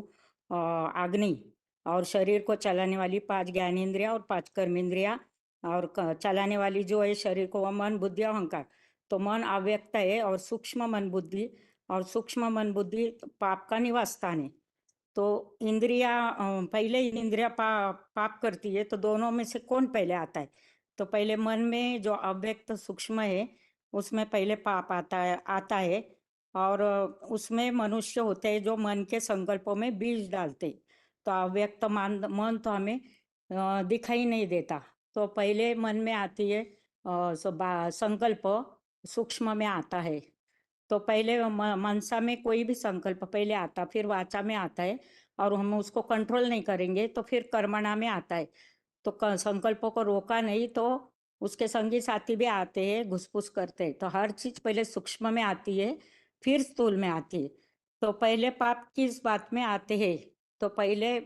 अग्नि, और शरीर को चलाने वाली 5 ज्ञानेंद्रिया और 5 कर्मेंद्रिया, और चलाने वाली जो है शरीर को, वह मन बुद्धि अहंकार। तो मन अव्यक्त है, और सूक्ष्म मन बुद्धि, और सूक्ष्म मन बुद्धि पाप का निवास स्थान है। तो इंद्रिया पहले इंद्रिया पाप करती है, तो दोनों में से कौन पहले आता है? तो पहले मन में जो अव्यक्त सूक्ष्म है उसमें पहले पाप आता है। और उसमें मनुष्य होते हैं जो मन के संकल्पों में बीज डालते। तो अव्यक्त मन तो हमें दिखाई नहीं देता। तो पहले मन में आती है संकल्प, सूक्ष्म में आता है। तो पहले मनसा में कोई भी संकल्प पहले आता, फिर वाचा में आता है, और हम उसको कंट्रोल नहीं करेंगे तो फिर कर्मणा में आता है। तो संकल्पों को रोका नहीं तो उसके संगी साथी भी आते हैं, घुसपुस करते हैं। तो हर चीज पहले सूक्ष्म में आती है, फिर स्थूल में आती है। तो पहले पाप किस बात में आते हैं? तो पहले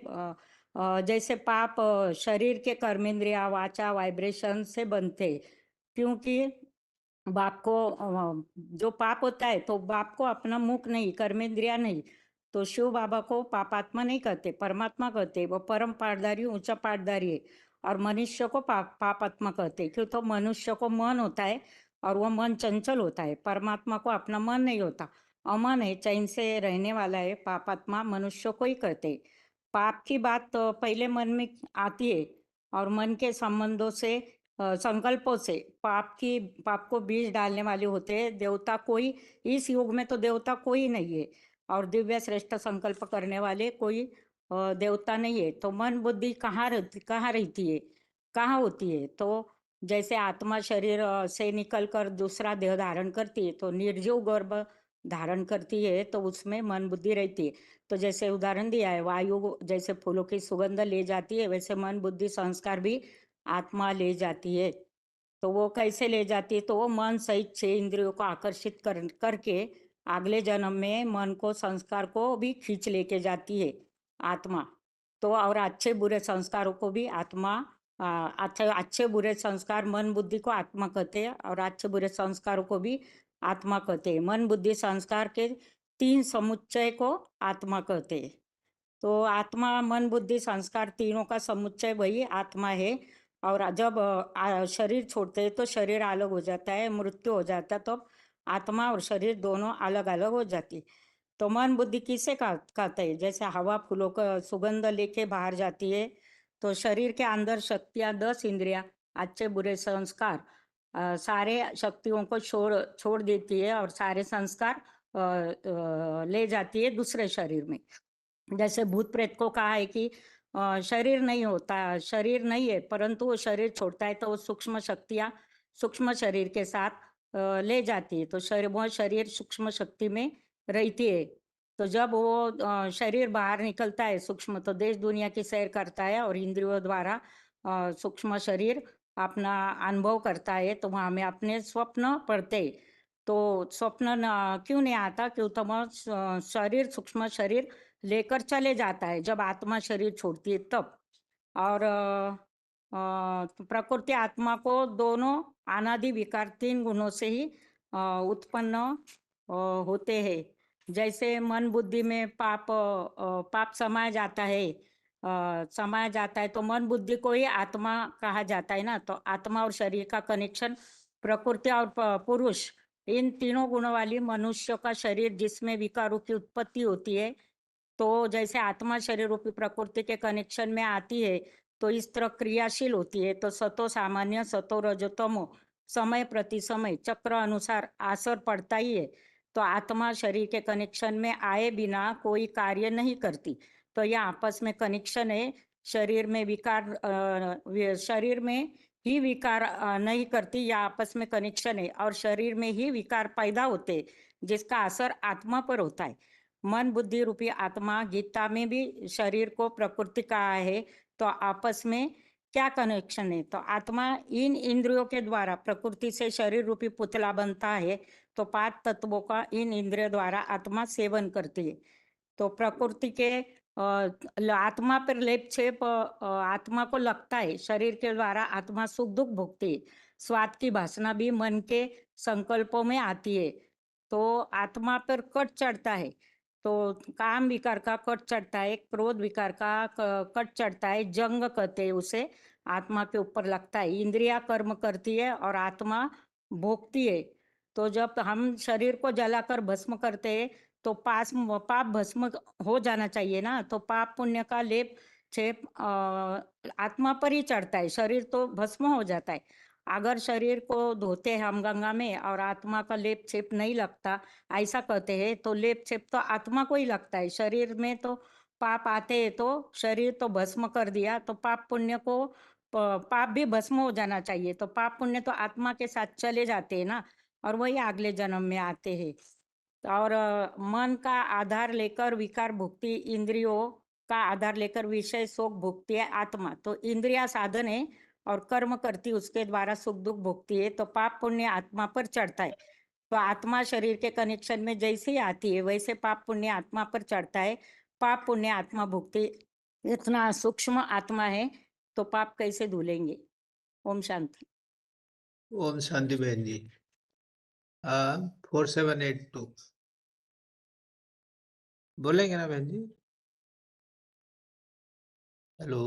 जैसे पाप शरीर के कर्मेंद्रिया, वाचा, वाइब्रेशन से बनते हैं। क्योंकि बाप को जो पाप होता है तो बाप को अपना मुख नहीं, कर्मेंद्रिया नहीं। तो शिव बाबा को पापात्मा नहीं कहते, परमात्मा कहते। वो परम पाठधारी, ऊंचा पाठधारी है। और मनुष्य को पाप आत्मा कहते हैं। क्यों? तो मनुष्य को मन होता है और वो मन चंचल होता है। परमात्मा को अपना मन नहीं होता, अमन है, चैन से रहने वाला है। पापात्मा मनुष्य को ही कहते हैं। पाप की बात तो पहले मन में आती है और मन के संबंधों से संकल्पों से पाप को बीज डालने वाले होते हैं। देवता कोई इस युग में तो देवता कोई नहीं है और दिव्य श्रेष्ठ संकल्प करने वाले कोई देवता नहीं है। तो मन बुद्धि कहाँ रहती है, कहाँ होती है? तो जैसे आत्मा शरीर से निकलकर दूसरा देह धारण करती है तो निर्जीव गर्भ धारण करती है, तो उसमें मन बुद्धि रहती है। तो जैसे उदाहरण दिया है, वायु जैसे फूलों की सुगंध ले जाती है, वैसे मन बुद्धि संस्कार भी आत्मा ले जाती है। तो वो कैसे ले जाती है? तो वो मन सहित 6 इंद्रियों को आकर्षित करके अगले जन्म में मन को, संस्कार को भी खींच लेके जाती है आत्मा। तो और अच्छे बुरे संस्कारों को भी आत्मा अच्छे बुरे संस्कार, मन बुद्धि को आत्मा कहते हैं और अच्छे बुरे संस्कारों को भी आत्मा कहते हैं। मन बुद्धि संस्कार के 3 समुच्चय को आत्मा कहते हैं। तो आत्मा, मन बुद्धि संस्कार तीनों का समुच्चय वही आत्मा है। और जब शरीर छोड़ते हैं तो शरीर अलग हो जाता है, मृत्यु हो जाता है, तो आत्मा और शरीर दोनों अलग अलग हो जाती। तो मन बुद्धि किसे कहते हैं? जैसे हवा फूलों का सुगंध लेके बाहर जाती है, तो शरीर के अंदर शक्तियां 10 इंद्रियां, अच्छे बुरे संस्कार, सारे शक्तियों को छोड़ देती है और सारे संस्कार ले जाती है दूसरे शरीर में। जैसे भूत प्रेत को कहा है कि शरीर नहीं होता, शरीर नहीं है, परंतु वो शरीर छोड़ता है तो वो सूक्ष्म शक्तियां सूक्ष्म शरीर के साथ ले जाती है। तो वो शरीर सूक्ष्म शक्ति में रहती है। तो जब वो शरीर बाहर निकलता है सूक्ष्म, तो देश दुनिया की सैर करता है और इंद्रियों द्वारा सूक्ष्म शरीर अपना अनुभव करता है। तो वहाँ में अपने स्वप्न पढ़ते हैं। तो स्वप्न क्यों नहीं आता? क्यों? तो शरीर, सूक्ष्म शरीर लेकर चले जाता है जब आत्मा शरीर छोड़ती है तब। और तो प्रकृति आत्मा को दोनों अनादि विकार 3 गुणों से ही उत्पन्न होते हैं। जैसे मन बुद्धि में पाप समाया जाता है, तो मन बुद्धि को ही आत्मा कहा जाता है ना। तो आत्मा और शरीर का कनेक्शन प्रकृति और पुरुष, इन तीनों गुणों वाली मनुष्य का शरीर जिसमें विकारों की उत्पत्ति होती है, तो जैसे आत्मा शरीर रूपी प्रकृति के कनेक्शन में आती है तो इस तरह क्रियाशील होती है। तो सतो सामान्य, सतो रजतमो, समय प्रति समय चक्र अनुसार असर पड़ता ही है। तो आत्मा शरीर के कनेक्शन में आए बिना कोई कार्य नहीं करती। तो यह आपस में कनेक्शन है। शरीर में ही विकार नहीं करती, या आपस में कनेक्शन है और शरीर में ही विकार पैदा होते जिसका असर आत्मा पर होता है। मन बुद्धि रूपी आत्मा, गीता में भी शरीर को प्रकृति कहा है। तो आपस में क्या कनेक्शन है? तो आत्मा इन इंद्रियों के द्वारा प्रकृति से शरीर रूपी पुतला बनता है। तो 5 तत्वों का इन इंद्रियों द्वारा आत्मा सेवन करती है। तो प्रकृति के आत्मा पर लेप छेप आत्मा को लगता है। शरीर के द्वारा आत्मा सुख दुख भोगती है। स्वाद की वासना भी मन के संकल्पों में आती है। तो आत्मा पर कट चढ़ता है। तो काम विकार का कट चढ़ता है, क्रोध विकार का कट चढ़ता है, जंग कहते हैं उसे, आत्मा के ऊपर लगता है। इंद्रिया कर्म करती है और आत्मा भोगती है। तो जब हम शरीर को जलाकर भस्म करते हैं तो पाप भस्म हो जाना चाहिए ना। तो पाप पुण्य का लेप छेप आत्मा पर ही चढ़ता है, शरीर तो भस्म हो जाता है। अगर शरीर को धोते हैं हम गंगा में और आत्मा का लेप छेप नहीं लगता, ऐसा कहते हैं, तो लेप छेप तो आत्मा को ही लगता है। शरीर में तो पाप आते हैं तो शरीर तो भस्म कर दिया, तो पाप पुण्य को पाप भी भस्म हो जाना चाहिए। तो पाप पुण्य तो आत्मा के साथ चले जाते हैं ना, और वही अगले जन्म में आते हैं। और मन का आधार लेकर विकार भुगती, इंद्रियों का आधार लेकर विषय सुख भुगती है आत्मा। तो इंद्रिया साधन है और कर्म करती, उसके द्वारा सुख दुख भोगती है। तो पाप पुण्य आत्मा पर चढ़ता है। तो आत्मा शरीर के कनेक्शन में जैसे ही आती है वैसे पाप पुण्य आत्मा पर चढ़ता है। पाप पुण्य आत्मा भुगती, इतना सूक्ष्म आत्मा है तो पाप कैसे धुलेंगे? ओम शांति। ओम शांति बहन जी। 4782 बोलेंगे ना बहन जी? हेलो।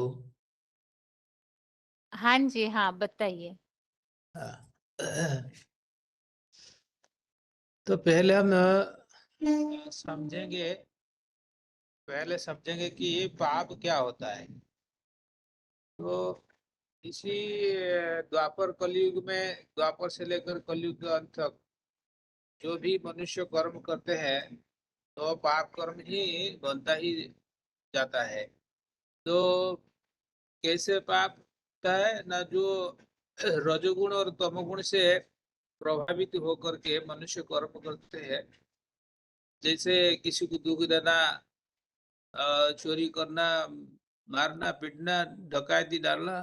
हाँ जी, हाँ बताइए। हाँ। तो पहले हम समझेंगे कि ये पाप क्या होता है। तो इसी द्वापर कलयुग में, द्वापर से लेकर कलयुग के अंत तक जो भी मनुष्य कर्म करते हैं तो पाप कर्म ही बनता ही जाता है। तो कैसे पाप होता है ना, जो रजोगुण और तमोगुण से प्रभावित होकर के मनुष्य कर्म करते हैं, जैसे किसी को दुख देना, चोरी करना, मारना पीटना, डकैती डालना,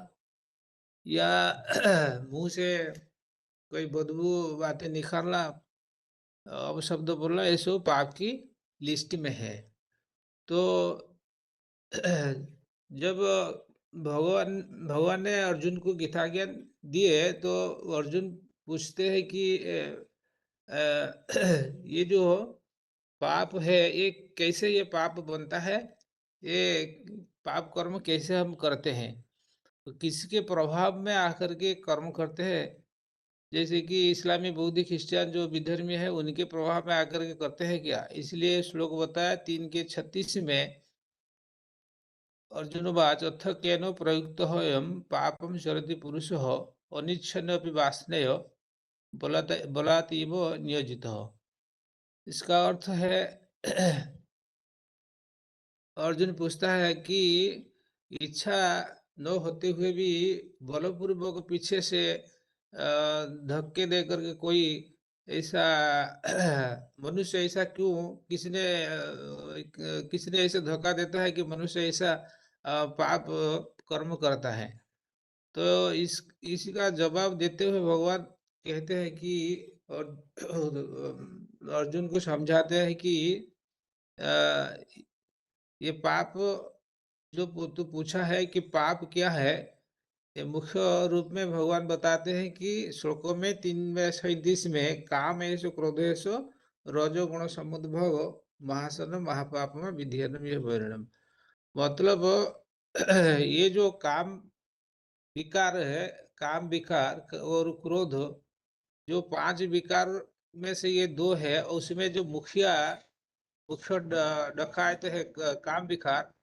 या मुंह से कोई बदबू बातें निकालना, अब शब्द बोलना, ये सब पाप की लिस्ट में है। तो जब भगवान भगवान ने अर्जुन को गीता ज्ञान दिए तो अर्जुन पूछते हैं कि ये जो पाप है ये कैसे, ये पाप बनता है, ये पाप कर्म कैसे हम करते हैं, तो किसके प्रभाव में आकर के कर्म करते हैं। जैसे कि इस्लामी, बौद्ध, क्रिश्चियन जो विधर्मी है उनके प्रभाव में आकर के करते हैं क्या। इसलिए श्लोक बताया 3:36 में, अर्जुनवाच अथ केनो प्रयुक्त पापम चरति पुरुष अनिच्छन्नपि वासनेय बलातीव नियोजित। इसका अर्थ है अर्जुन पूछता है कि इच्छा न होते हुए भी बलपूर्वक पीछे से धक्के दे करके कोई ऐसा मनुष्य ऐसा क्यों, किसने ऐसा धोखा देता है कि मनुष्य ऐसा पाप कर्म करता है। तो इसका जवाब देते हुए भगवान कहते हैं कि, और अर्जुन को समझाते हैं कि ये पाप जो तू पूछा है कि पाप क्या है, ये मुख्य रूप में भगवान बताते हैं कि श्लोकों में 3:37 में, काम ऐसो क्रोध ऐसो रजोगुण समुद्भव महासन महापाप में विधियनम ये वर्णम। मतलब ये जो काम विकार है, काम विकार और क्रोध, जो 5 विकार में से ये 2 है, उसमें जो मुख्य डकायत है काम विकार,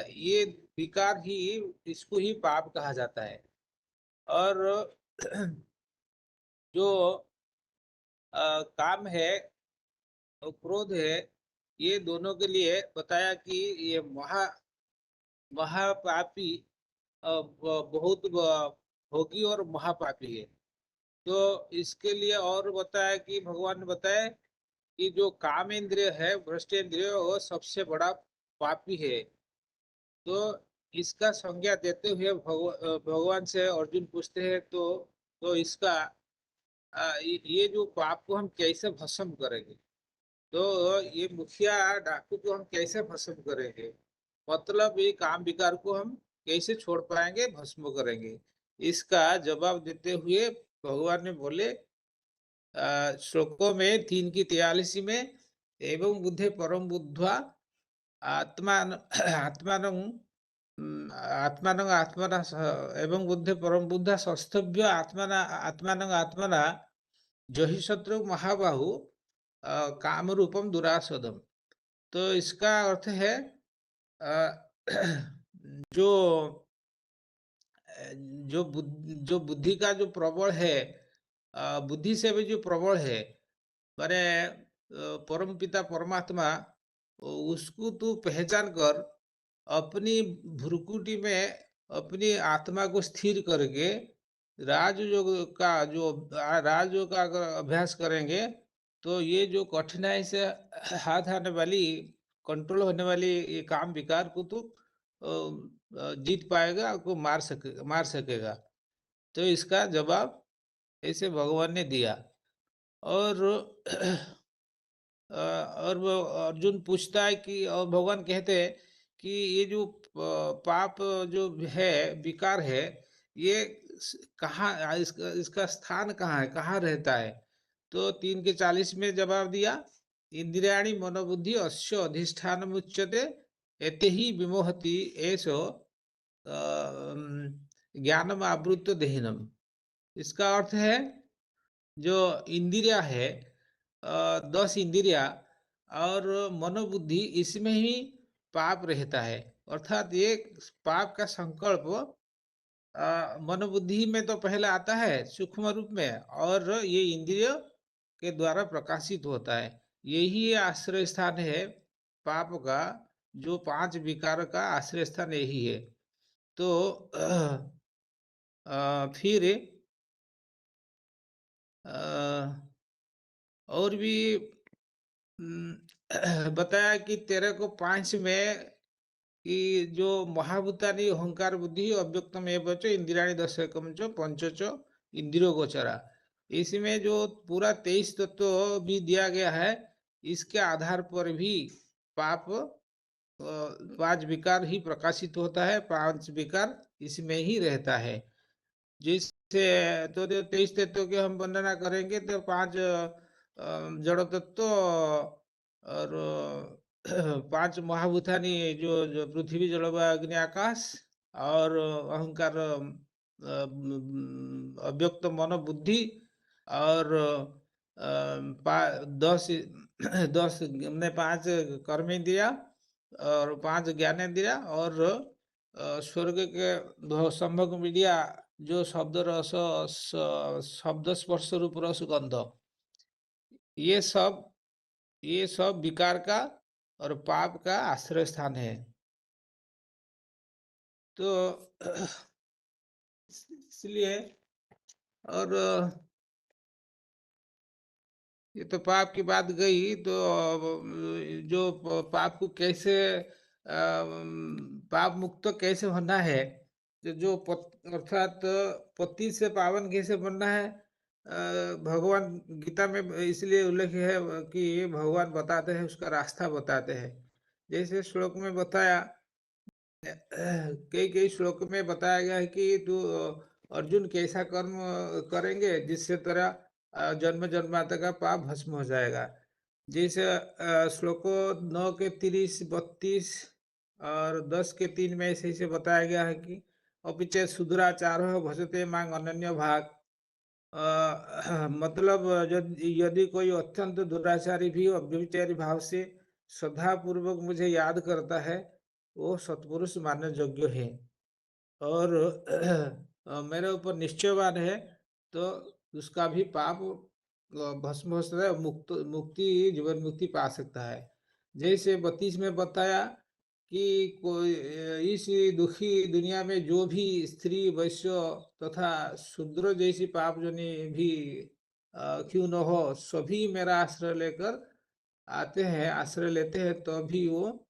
ये विकार ही, इसको ही पाप कहा जाता है। और जो काम है और क्रोध है, ये दोनों के लिए बताया कि ये महापापी, बहुत भोगी और महापापी है। तो इसके लिए और बताया कि भगवान ने बताया कि जो काम इंद्रिय है, भ्रष्ट इंद्रिय, वो सबसे बड़ा पापी है। तो इसका संज्ञा देते हुए भगवान से अर्जुन पूछते हैं, तो इसका ये जो पाप को हम कैसे भस्म करेंगे, तो ये मुखिया डाकू को हम कैसे भस्म करेंगे, मतलब ये काम विकार को हम कैसे छोड़ पाएंगे, भस्म करेंगे। इसका जवाब देते हुए भगवान ने बोले श्लोकों में 3:43 में, एवं बुद्धे परम बुद्ध्वा आत्मान आत्मान आत्मान आत्मना एवं बुद्धे परम बुद्धा संस्थभ्य आत्मना आत्मान आत्मना जहि शत्रु महाबाहु काम रूपम दुरासदम। तो इसका अर्थ है जो जो बुद्धि का जो प्रबल है, बुद्धि से भी जो प्रबल है, माने परम पिता परमात्मा, उसको तू पहचान कर अपनी भ्रुकुटी में अपनी आत्मा को स्थिर करके राजयोग का अगर अभ्यास करेंगे तो ये जो कठिनाई से हाथ आने वाली, कंट्रोल होने वाली ये काम विकार को तो जीत पाएगा, को मार सकेगा। तो इसका जवाब ऐसे भगवान ने दिया। और और वो अर्जुन पूछता है कि, और भगवान कहते हैं कि ये जो पाप जो है, विकार है, ये कहाँ, इसका स्थान कहाँ है, कहाँ रहता है। तो 3:40 में जवाब दिया, इंद्रियाणि मनोबुद्धि अस्य अधिष्ठानमुच्यते एते ही विमोहति एषो ज्ञानम आवृत्त देहिनम। इसका अर्थ है जो इंद्रिया है, 10 इंद्रिया और मनोबुद्धि, इसमें ही पाप रहता है। अर्थात ये पाप का संकल्प मनोबुद्धि में तो पहले आता है सूक्ष्म रूप में, और ये इंद्रिय के द्वारा प्रकाशित होता है। यही आश्रय स्थान है पाप का, जो 5 विकार का आश्रय स्थान यही है। तो फिर और भी बताया कि तेरे को 5 में कि जो महाभूतानि अहंकार बुद्धि अव्यक्तम एवं च इंद्रियाणि दशकम च पंचच इंद्रियो गोचरा, इसमें जो पूरा 23 तत्व भी दिया गया है, इसके आधार पर भी पाप 5 विकार ही प्रकाशित होता है, 5 विकार इसमें ही रहता है। जिससे तो 23 तत्व के हम वर्णना करेंगे तो 5 जड़ तत्व और 5 महाभूतानि जो पृथ्वी जल वायु अग्नि आकाश और अहंकार अव्यक्त मन बुद्धि और 10 में 5 कर्मेंद्रिया और 5 ज्ञानेंद्रिया और स्वर्ग के संभोग मीडिया जो शब्द रस, शब्द स्पर्श रूप रस गंध, ये सब विकार का और पाप का आश्रय स्थान है। तो इसलिए और ये तो पाप की बात गई, तो जो पाप को कैसे पाप मुक्त कैसे होना है, जो अर्थात पति से पावन कैसे बनना है, भगवान गीता में इसलिए उल्लेख है कि भगवान बताते हैं, उसका रास्ता बताते हैं। जैसे श्लोक में बताया, कई श्लोक में बताया गया है कि तू अर्जुन कैसा कर्म करेंगे जिससे तेरा जन्म जन्मांतर का पाप भस्म हो जाएगा। जैसे श्लोको 9 के 30, 32 और 10 के 3 में ऐसे बताया गया है कि अपिचे सुदुराचार भजते मांग अनन्य भाग। मतलब यदि कोई अत्यंत दुराचारी भी अव्यभिचारी भाव से श्रद्धा पूर्वक मुझे याद करता है, वो सत्पुरुष मानने योग्य है और मेरे ऊपर निश्चयवान है, तो उसका भी पाप भस्म हो सकता है, मुक्ति जीवन मुक्ति पा सकता है। जैसे 32 में बताया कि कोई इस दुखी दुनिया में जो भी स्त्री वैश्य तथा शूद्र जैसी पाप जनी भी क्यों न हो, सभी मेरा आश्रय लेकर आते हैं, आश्रय लेते हैं, तो भी वो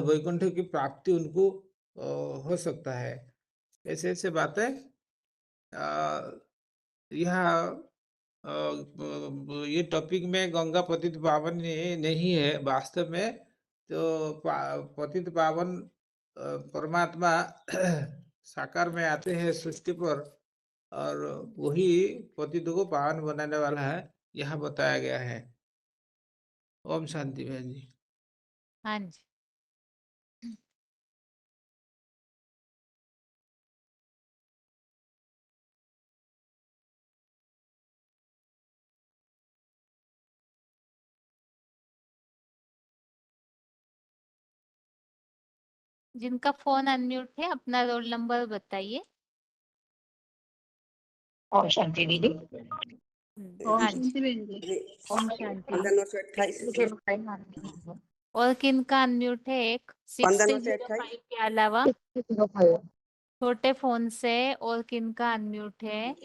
वैकुंठ की प्राप्ति उनको हो सकता है। ऐसे ऐसे बातें यह ये टॉपिक में गंगा पतित पावन नहीं है वास्तव में। तो पतित पावन परमात्मा साकार में आते हैं सृष्टि पर, और वही पतित को पावन बनाने वाला है, यह बताया गया है। ओम शांति बहन जी। हाँ जी। जिनका फोन अनम्यूट है अपना रोल नंबर बताइए। ओम शांति दीदी। ओम हाँ जी। शांति बहन जी। ओम शांति। 1528 और किनका अनम्यूट है? एक 605 के अलावा छोटे फोन से और किनका अनम्यूट है?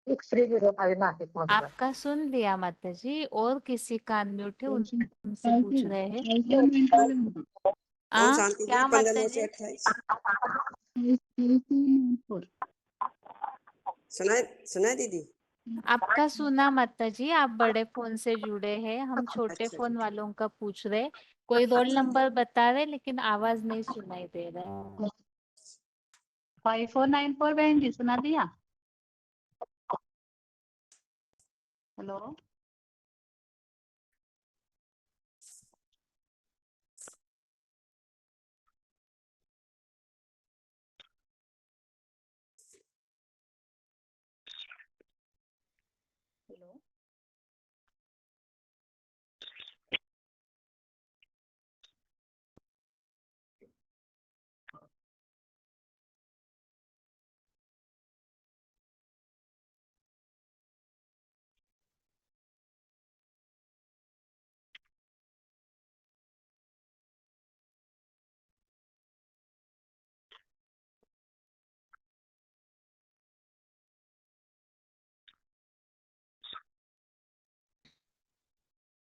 6305 आपका सुन लिया माता जी, और किसी का अनम्यूट है उनसे पूछ रहे हैं। क्या माता जी? 1528 सुना दीदी? आपका सुना माता जी, आप बड़े फोन से जुड़े हैं, हम छोटे अच्छा फोन जी। वालों का पूछ रहे। कोई रोल नंबर बता रहे लेकिन आवाज नहीं सुनाई दे रहा है। 5494 बहन जी सुना दिया? हेलो।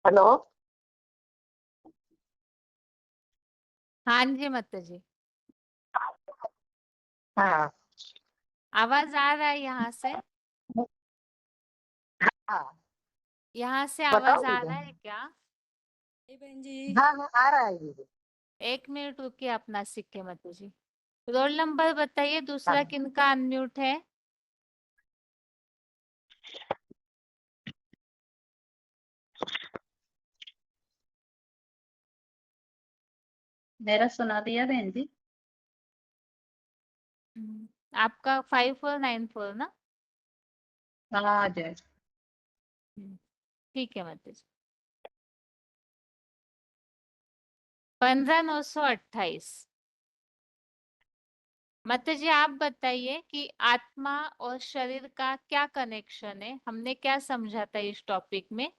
हेलो। हाँ जी माता जी, हाँ आवाज आ रहा है यहाँ से? हाँ यहाँ से बताओ आवाज आ दीदी। रहा है क्या? बहन जी। हाँ हाँ आ रहा है दीदी। 1 मिनट रुकिए, अपना सीखे माता जी। रोल नंबर बताइए, दूसरा हाँ। किनका अनम्यूट है? मेरा सुना दिया बहन जी। आपका 5494 ना? हाँ जय। ठीक है माता जी। 15928। माता जी आप बताइए कि आत्मा और शरीर का क्या कनेक्शन है, हमने क्या समझा था इस टॉपिक में?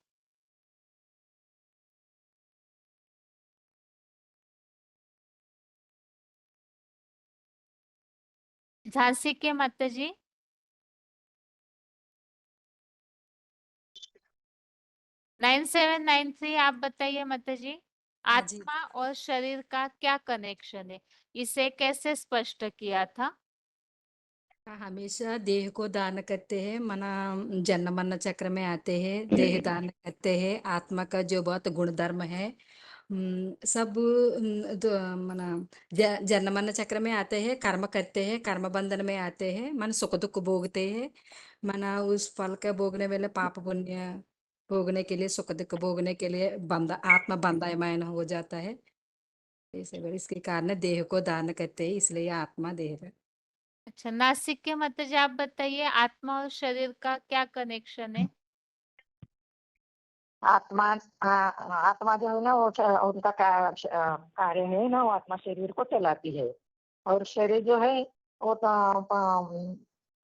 झांसी के माता जी। 9793 आप बताइए माता जी, हाँ जी। आत्मा और शरीर का क्या कनेक्शन है, इसे कैसे स्पष्ट किया था? हमेशा देह को दान करते हैं, मना जन्म मरण चक्र में आते हैं, देह दान करते हैं, आत्मा का जो बहुत गुणधर्म है सब मना जन्म मरण चक्र में आते हैं, कर्म करते हैं, कर्म बंधन में आते हैं, मन सुख दुख भोगते हैं, मना उस फल का भोगने वाले पाप पुण्य भोगने के लिए, सुख दुख भोगने के लिए बंधा आत्मा बंधायमान हो जाता है। इसके कारण देह को दान करते हैं, इसलिए आत्मा देह है। अच्छा, नासिक के माता जी आप बताइए, आत्मा और शरीर का क्या कनेक्शन है? आत्मा आत्मा जो है ना वो उनका कार्य है ना, वो आत्मा शरीर को चलाती है। और शरीर जो है वो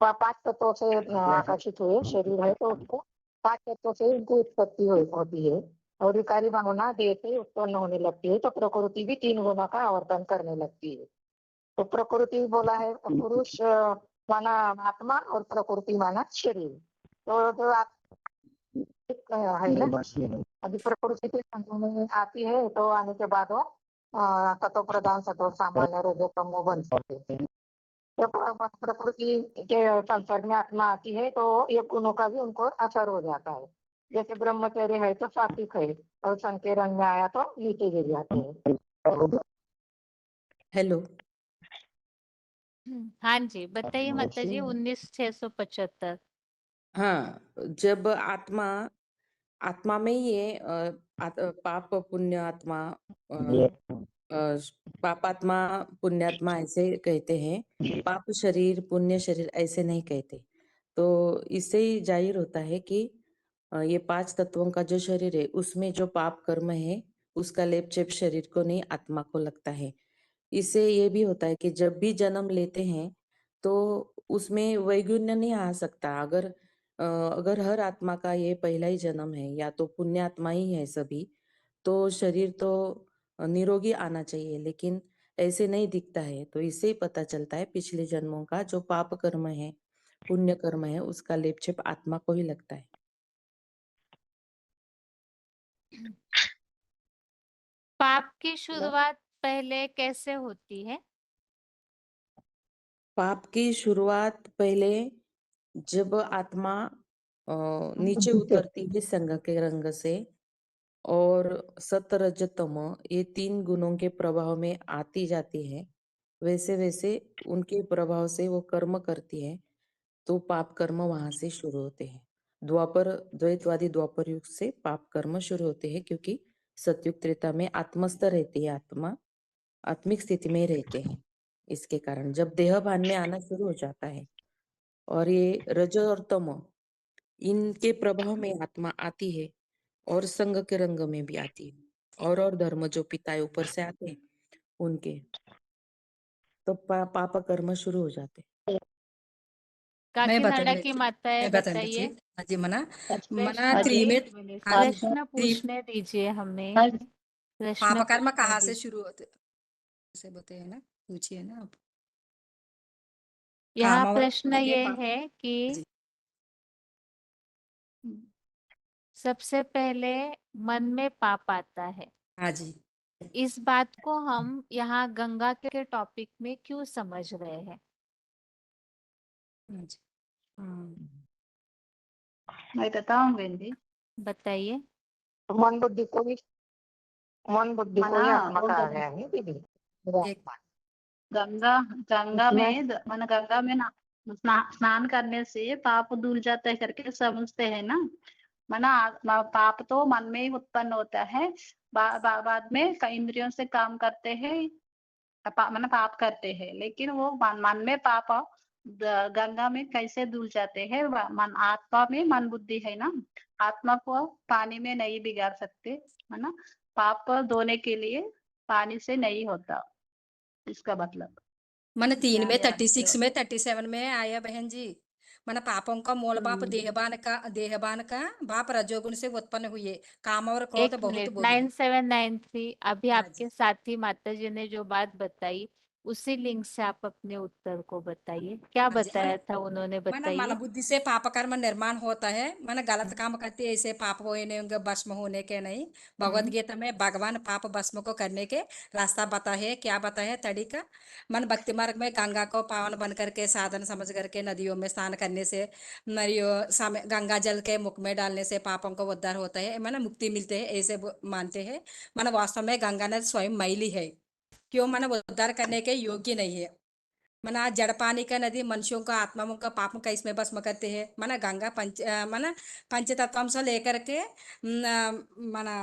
5 तत्वों से आकर्षित हुए शरीर है, तो उसको 5 तत्वों से उनकी उत्पत्ति होती है। और विकारी भावना देह से उत्पन्न होने लगती है, तो प्रकृति भी 3 गुणों का आवर्तन करने लगती है। तो प्रकृति बोला है पुरुष माना आत्मा और प्रकृति माना शरीर। तो जो है ना, अभी प्रकृति के संग में आती है तो आने के बाद वो सतो प्रधान सतो सामान्य रजो तमो बन सकते हैं। तो प्रकृति के संसर्ग में आत्मा आती है तो ये गुणों का भी उनको असर हो जाता है। जैसे ब्रह्मचर्य है तो सात्विक है, और संकीर्ण में आया तो नीचे गिर जाते हैं। हेलो। हाँ जी बताइए माता जी, 19675। हाँ, जब आत्मा आत्मा में ही है पाप पुण्य आत्मा पापात्मा पुण्यात्मा ऐसे कहते हैं, पाप शरीर पुण्य शरीर ऐसे नहीं कहते। तो इससे ही जाहिर होता है कि ये 5 तत्वों का जो शरीर है उसमें जो पाप कर्म है उसका लेप चेप शरीर को नहीं, आत्मा को लगता है। इससे ये भी होता है कि जब भी जन्म लेते हैं तो उसमें वैगुण्य नहीं आ सकता। अगर हर आत्मा का ये पहला ही जन्म है या तो पुण्यात्मा ही है सभी, तो शरीर तो निरोगी आना चाहिए, लेकिन ऐसे नहीं दिखता है। तो इससे ही पता चलता है पिछले जन्मों का जो पाप कर्म है पुण्य कर्म है उसका लेपचेप आत्मा को ही लगता है। पाप की शुरुआत पहले कैसे होती है? पाप की शुरुआत पहले जब आत्मा नीचे उतरती है संग के रंग से, और सत रज तम ये 3 गुणों के प्रभाव में आती जाती है, वैसे वैसे उनके प्रभाव से वो कर्म करती है, तो पाप कर्म वहां से शुरू होते हैं। द्वैतवादी द्वापर युग से पाप कर्म शुरू होते हैं, क्योंकि सतयुग त्रेता में आत्मस्थ रहती है, आत्मा आत्मिक स्थिति में रहते हैं। इसके कारण जब देहभान में आना शुरू हो जाता है और ये रज और तम इनके प्रभाव में आत्मा आती है, और संग के रंग में भी आती है, और धर्म जो पिता ऊपर से आते हैं उनके, तो पाप कर्म शुरू हो जाते हैं। काकीनाडा की माता है, मैं बताने बताइए। हाँ जी। मना प्रश्न त्रिमेद प्रश्न पूछने दीजिए हमें। प्रश्न पाप कर्म पूछने कहाँ से दीजिए। शुरू होते ऐसे बोलते हैं ना, पूछिए ना आप। यहाँ काम प्रश्न ये है कि जी। सबसे पहले मन में पाप आता है। हाँ जी। इस बात को हम यहाँ गंगा के टॉपिक में क्यों समझ रहे हैं? हाँ जी। हाँ। मैं बताऊं बहन जी। बताइए। मन बुद्धि को भी मना आत्मा वो कहा गया है दीदी। एक गंगा गंगा उसमें में मन गंगा में स्नान करने से पाप धुल जाता है करके समझते हैं ना। पाप तो मन में ही उत्पन्न होता है। बाद में इंद्रियों से काम करते हैं। पाप करते हैं, लेकिन वो मन में पाप गंगा में कैसे धुल जाते हैं? मन आत्मा में मन बुद्धि है ना। आत्मा को पानी में नहीं बिगाड़ सकते, है ना। पाप धोने के लिए पानी से नहीं होता, इसका मतलब। मन 3 में ध्यान ये 36 रखियो। में 37 में आया बहन जी। मन पापों का मूल बाप देहबान का बाप रजोगुण से उत्पन्न हुए। काम और क्रोध एक बहुत मिनट, बुरे हैं। 9793 अभी हाँ आपके जी। साथी माता जी ने जो बात बताई, उसी लिंक से आप अपने उत्तर को बताइए। क्या हाँ जी। बताया था उन्होंने, मन बताइए। बुद्धि से पाप कर्म निर्माण होता है। मन गलत काम करते ऐसे पाप होने भस्म होने के नहीं। भगवत गीता में भगवान पाप भस्म को करने के रास्ता बता है। क्या बता है तरीका? मन भक्ति मार्ग में गंगा को पावन बन करके साधन समझ करके नदियों में स्नान करने से, गंगा जल के मुख में डालने से पापों को उद्धार होता है, मन मुक्ति मिलते है, ऐसे मानते हैं। मन वास्तव में गंगा नदी स्वयं मैली है। क्यों? मन उद्धार करने के योग्य नहीं है। मना जड़ पानी का नदी मनुष्यों का आत्माओं का पाप का इसमें भस्म करते हैं। मना गंगा पंचतत्वों से लेकर के मना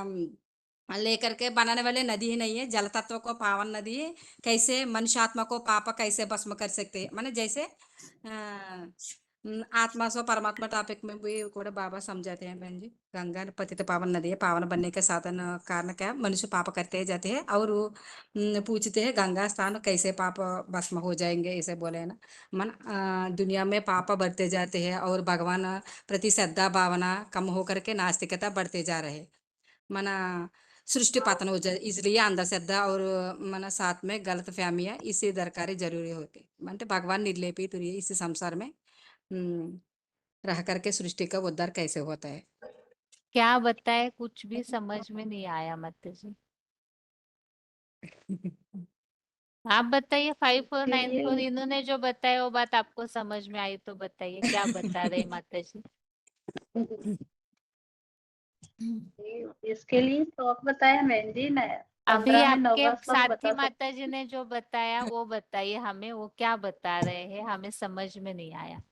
लेकर के बनाने वाले नदी ही नहीं है। जल तत्व को पावन नदी है। कैसे मनुष्य आत्मा को पाप कैसे भस्म कर सकते हैं? माने जैसे आत्मा सो परमात्मा टॉपिक में भी கூட बाबा समझाते हैं बहन जी। गंगा पतित पावन नदी है। पावन बनने के साधन कारण क्या? मनुष्य पाप करते जाते हैं और वो पूछते हैं गंगा स्थान कैसे पाप भस्म हो जाएंगे, ऐसे बोले है ना। दुनिया में पाप बढ़ते जाते हैं और भगवान प्रति श्रद्धा भावना कम होकर के नास्तिकता बढ़ते जा रहे हैं। मना सृष्टि पतन हो जाए, इसलिए अंधश्रद्धा और मन साथ में गलत फहमियां इसी दरकारी जरूरी होती। అంటే भगवान निर्लेपी तुरी इस संसार में रह करके सृष्टि का उद्धार कैसे होता है? क्या बताए, कुछ भी समझ में नहीं आया माता जी। आप बताइए। 5494 इन्होंने जो बताया वो बात आपको समझ में आई तो बताइए, क्या बता रहे माता जी। इसके लिए श्लोक बताया बहन जी ने। अभी 15 में आपके 9वां श्लोक साथी बता सकते। माता जी ने जो बताया वो बताइए हमें, वो क्या बता रहे हैं, हमें समझ में नहीं आया।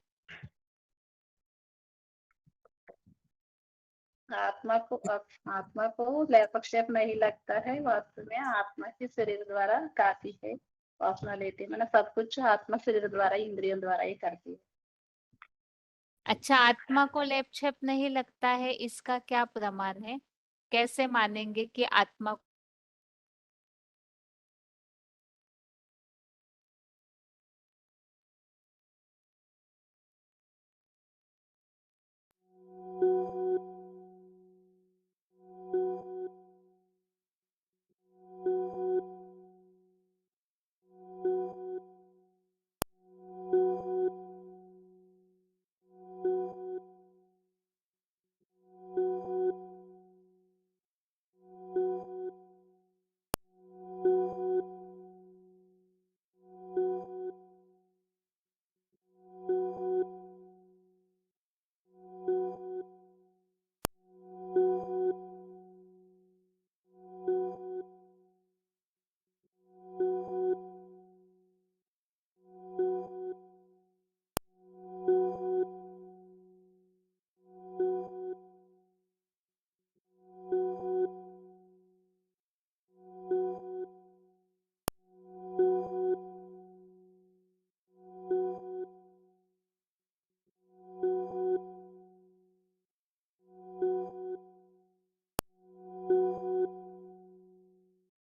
आत्मा को लयपक्षेप नहीं लगता है। वास्तव में आत्मा के शरीर द्वारा काफी है। वासना लेते मतलब सब कुछ आत्मा शरीर द्वारा इंद्रियों द्वारा ही करती है। अच्छा, आत्मा को लेप छेप नहीं लगता है, इसका क्या प्रमाण है? कैसे मानेंगे कि आत्मा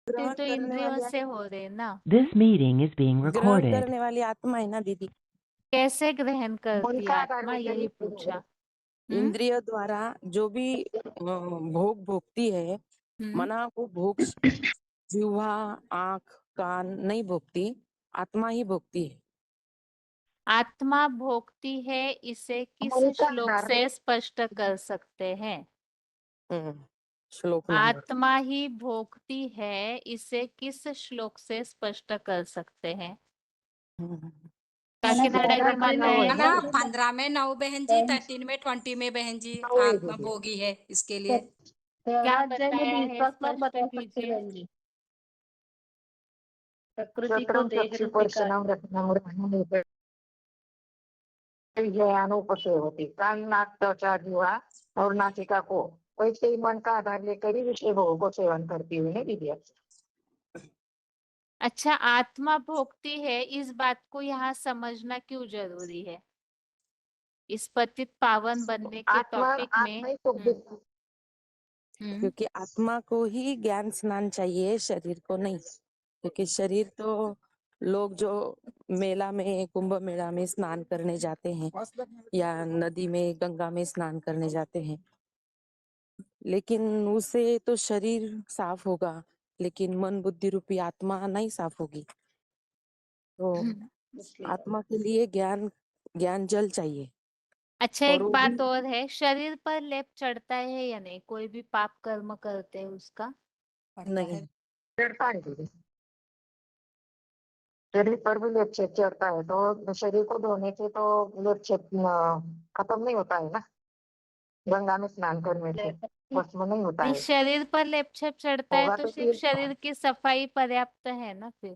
ग्रहण तो करने इंद्रियों वाली से हो रहे ना। This meeting is being ग्रहण recorded. करने वाली आत्मा है ना दीदी। कैसे ग्रहण करती है उनका आधार आत्मा, यही वैज्ञानिक पूछा। इंद्रिय द्वारा जो भी भोग भोगती है, हम्म। मना को भोग जिह्वा आंख कान नहीं भोगती, आत्मा ही भोगती है। आत्मा भोगती है, इसे किस उनका श्लोक आधार से स्पष्ट कर सकते हैं? श्लोक नंबर आत्मा ही भोगती है, इसे किस श्लोक से स्पष्ट कर सकते हैं? काकीनाडा जी बताए। ना 15 में 9 बहन जी, 13 में 20 में बहन जी, आत्मा भोगी है इसके लिए। क्या बताया है, स्पष्ट बता सकते कीजिए। हैं जी। प्रकृति को देह रूपी कार्य ज्ञानोपसे होती कान नाक त्वचा जीवा और नासिका को वैसे ही मन का आधार लेकर ही विषय भोगों को सेवन करती हुई है विद्या। अच्छा, आत्मा भोगती है, इस बात को यहाँ समझना क्यों जरूरी है? इस पतित पावन बनने के आत्मा टॉपिक में। आत्मा ही सुख दुख क्योंकि आत्मा को ही ज्ञान स्नान चाहिए, शरीर को नहीं। क्योंकि शरीर तो लोग जो मेला में, कुंभ मेला में स्नान करने जाते हैं या नदी में, गंगा में स्नान करने जाते हैं, लेकिन उससे तो शरीर साफ होगा, लेकिन मन बुद्धि रूपी आत्मा नहीं साफ होगी। तो आत्मा के लिए ज्ञान जल चाहिए। अच्छा, और एक वो बात भी और है, शरीर पर लेप चढ़ता है या नहीं? कोई भी पाप कर्म करते हैं उसका नहीं। चढ़ता है दीदी। शरीर पर भी लेपचेप चढ़ता है तो शरीर को धोने से तो लेपचेप खत्म नहीं होता है ना, गंगा में स्नान करने से भस्म नहीं होता नहीं, है। शरीर पर लेपचेप चढ़ता है होगा तो तो सिर्फ फिर शरीर की सफाई पर्याप्त है ना फिर?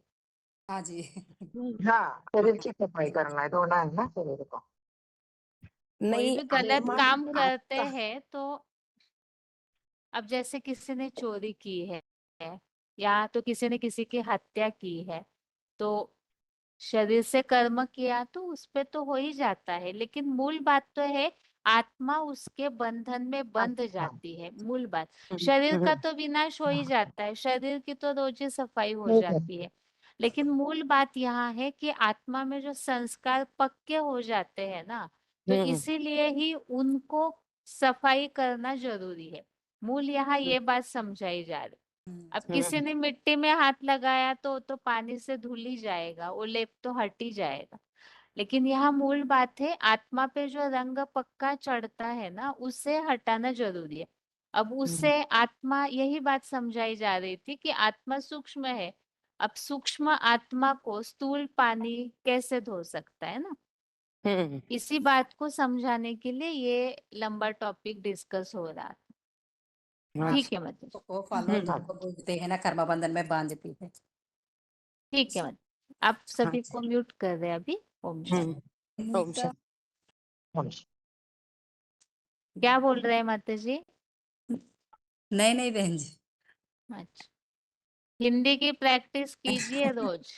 हाँ जी। हाँ, शरीर की सफाई करना है, धोना है ना शरीर को। कोई नहीं, भी गलत आत्मा काम करते आत्मा हैं तो अब जैसे किसी ने चोरी की है या तो किसी ने किसी की हत्या की है, तो शरीर से कर्म किया तो उस पे तो हो ही जाता है, लेकिन मूल बात तो है आत्मा उसके बंधन में बंध जाती है। मूल बात, शरीर का तो विनाश हो ही जाता है, शरीर की तो रोज ही सफाई हो जाती है, लेकिन मूल बात यहाँ है कि आत्मा में जो संस्कार पक्के हो जाते हैं ना, तो इसीलिए ही उनको सफाई करना जरूरी है। मूल यहाँ ये बात समझाई जा रही। अब किसी ने मिट्टी में हाथ लगाया तो पानी से धुल ही जाएगा, वो लेप तो हट ही जाएगा, लेकिन यहाँ मूल बात है आत्मा पे जो रंग पक्का चढ़ता है ना, उसे हटाना जरूरी है। अब उससे आत्मा, यही बात समझाई जा रही थी कि आत्मा सूक्ष्म है। अब सूक्ष्म आत्मा को स्थूल पानी कैसे धो सकता है ना, इसी बात को समझाने के लिए ये लंबा टॉपिक डिस्कस हो रहा था। ठीक है मतलब, वो फॉलो जिनको बोलते हैं ना, कर्म बंधन में बांधती है। ठीक है मतलब, आप सभी को म्यूट कर रहे हैं अभी। ओम शांति। ओम शांति। क्या बोल रहे हैं माता जी? नहीं बहन जी। अच्छा, हिंदी की प्रैक्टिस कीजिए रोज।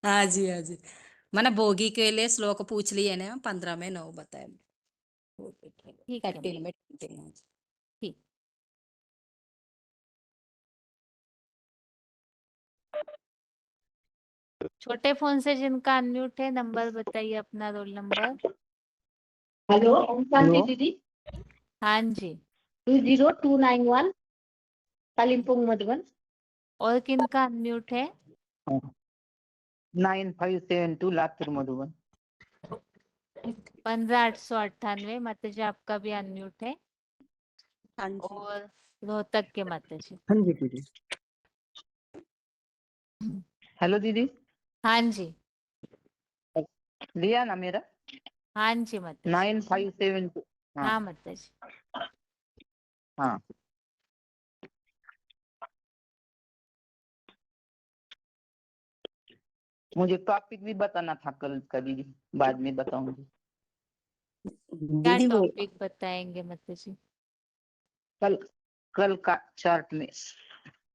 हाँ जी, हाँ जी। मैंने भोगी के लिए श्लोक पूछ लिए ना, 15 में 9 बताए। ठीक है 13 में 20 में। ठीक। छोटे फोन से जिनका अनम्यूट है, नंबर बताइए अपना, roll number. Hello Om Shanti दीदी। हाँ जी। 20291 कालिम्पोंग मधुबन। और किनका अनम्यूट है? 9572 लातूर मधुबन। 15898 माता जी, आपका भी अनम्यूट है। और रोहतक के माता जी। हाँ जी दीदी। हेलो दीदी। हाँ जी। लिया ना मेरा? हाँ जी माता जी। 9572। हाँ माता जी। हाँ, मुझे टॉपिक भी बताना था कल का दीदी, बाद में बताऊंगी। क्या टॉपिक बताएंगे माता जी? कल का चार्ट में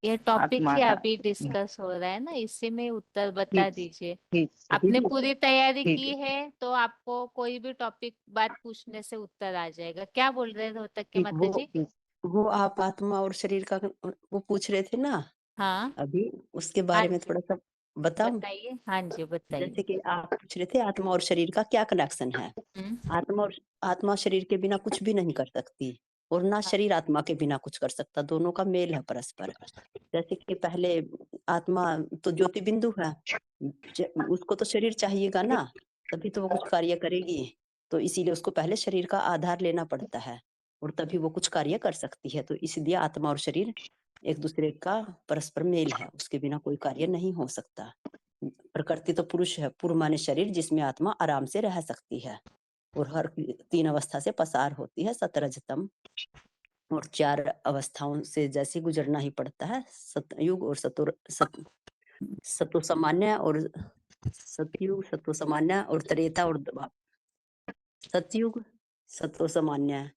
ये टॉपिक आत्मा ही का। अभी डिस्कस हो रहा है ना, इसी में उत्तर बता ठीक दीजिए। ठीक आपने ठीक पूरी तैयारी ठीक की है तो आपको कोई भी टॉपिक बात पूछने से उत्तर आ जाएगा। क्या बोल रहे थे रोहतक के माता जी? वो आप आत्मा और शरीर का वो पूछ रहे थे ना हाँ अभी, उसके हाँ बारे में जी, थोड़ा सा बताऊं। बताइए। हाँ जी बताइए। जैसे कि आप पूछ रहे थे आत्मा और शरीर का क्या कनेक्शन है। आत्मा शरीर के बिना कुछ भी नहीं कर सकती, और ना शरीर आत्मा के बिना कुछ कर सकता। दोनों का मेल है परस्पर। जैसे कि पहले आत्मा तो ज्योति बिंदु है, उसको तो शरीर चाहिएगा ना, तभी तो वो कुछ कार्य करेगी। तो इसीलिए उसको पहले शरीर का आधार लेना पड़ता है। और तभी वो कुछ कार्य कर सकती है। तो इसलिए आत्मा और शरीर एक दूसरे का परस्पर मेल है, उसके बिना कोई कार्य नहीं हो सकता। प्रकृति तो पुरुष है, पुर माने शरीर, जिसमें आत्मा आराम से रह सकती है और हर 3 अवस्था से पसार होती है, सतरजतम, और 4 अवस्थाओं से जैसे गुजरना ही पड़ता है, सतयुग और सतो सामान्य और सतयुग, सतो सामान्य और त्रेता और सतयुग, सतो सामान्य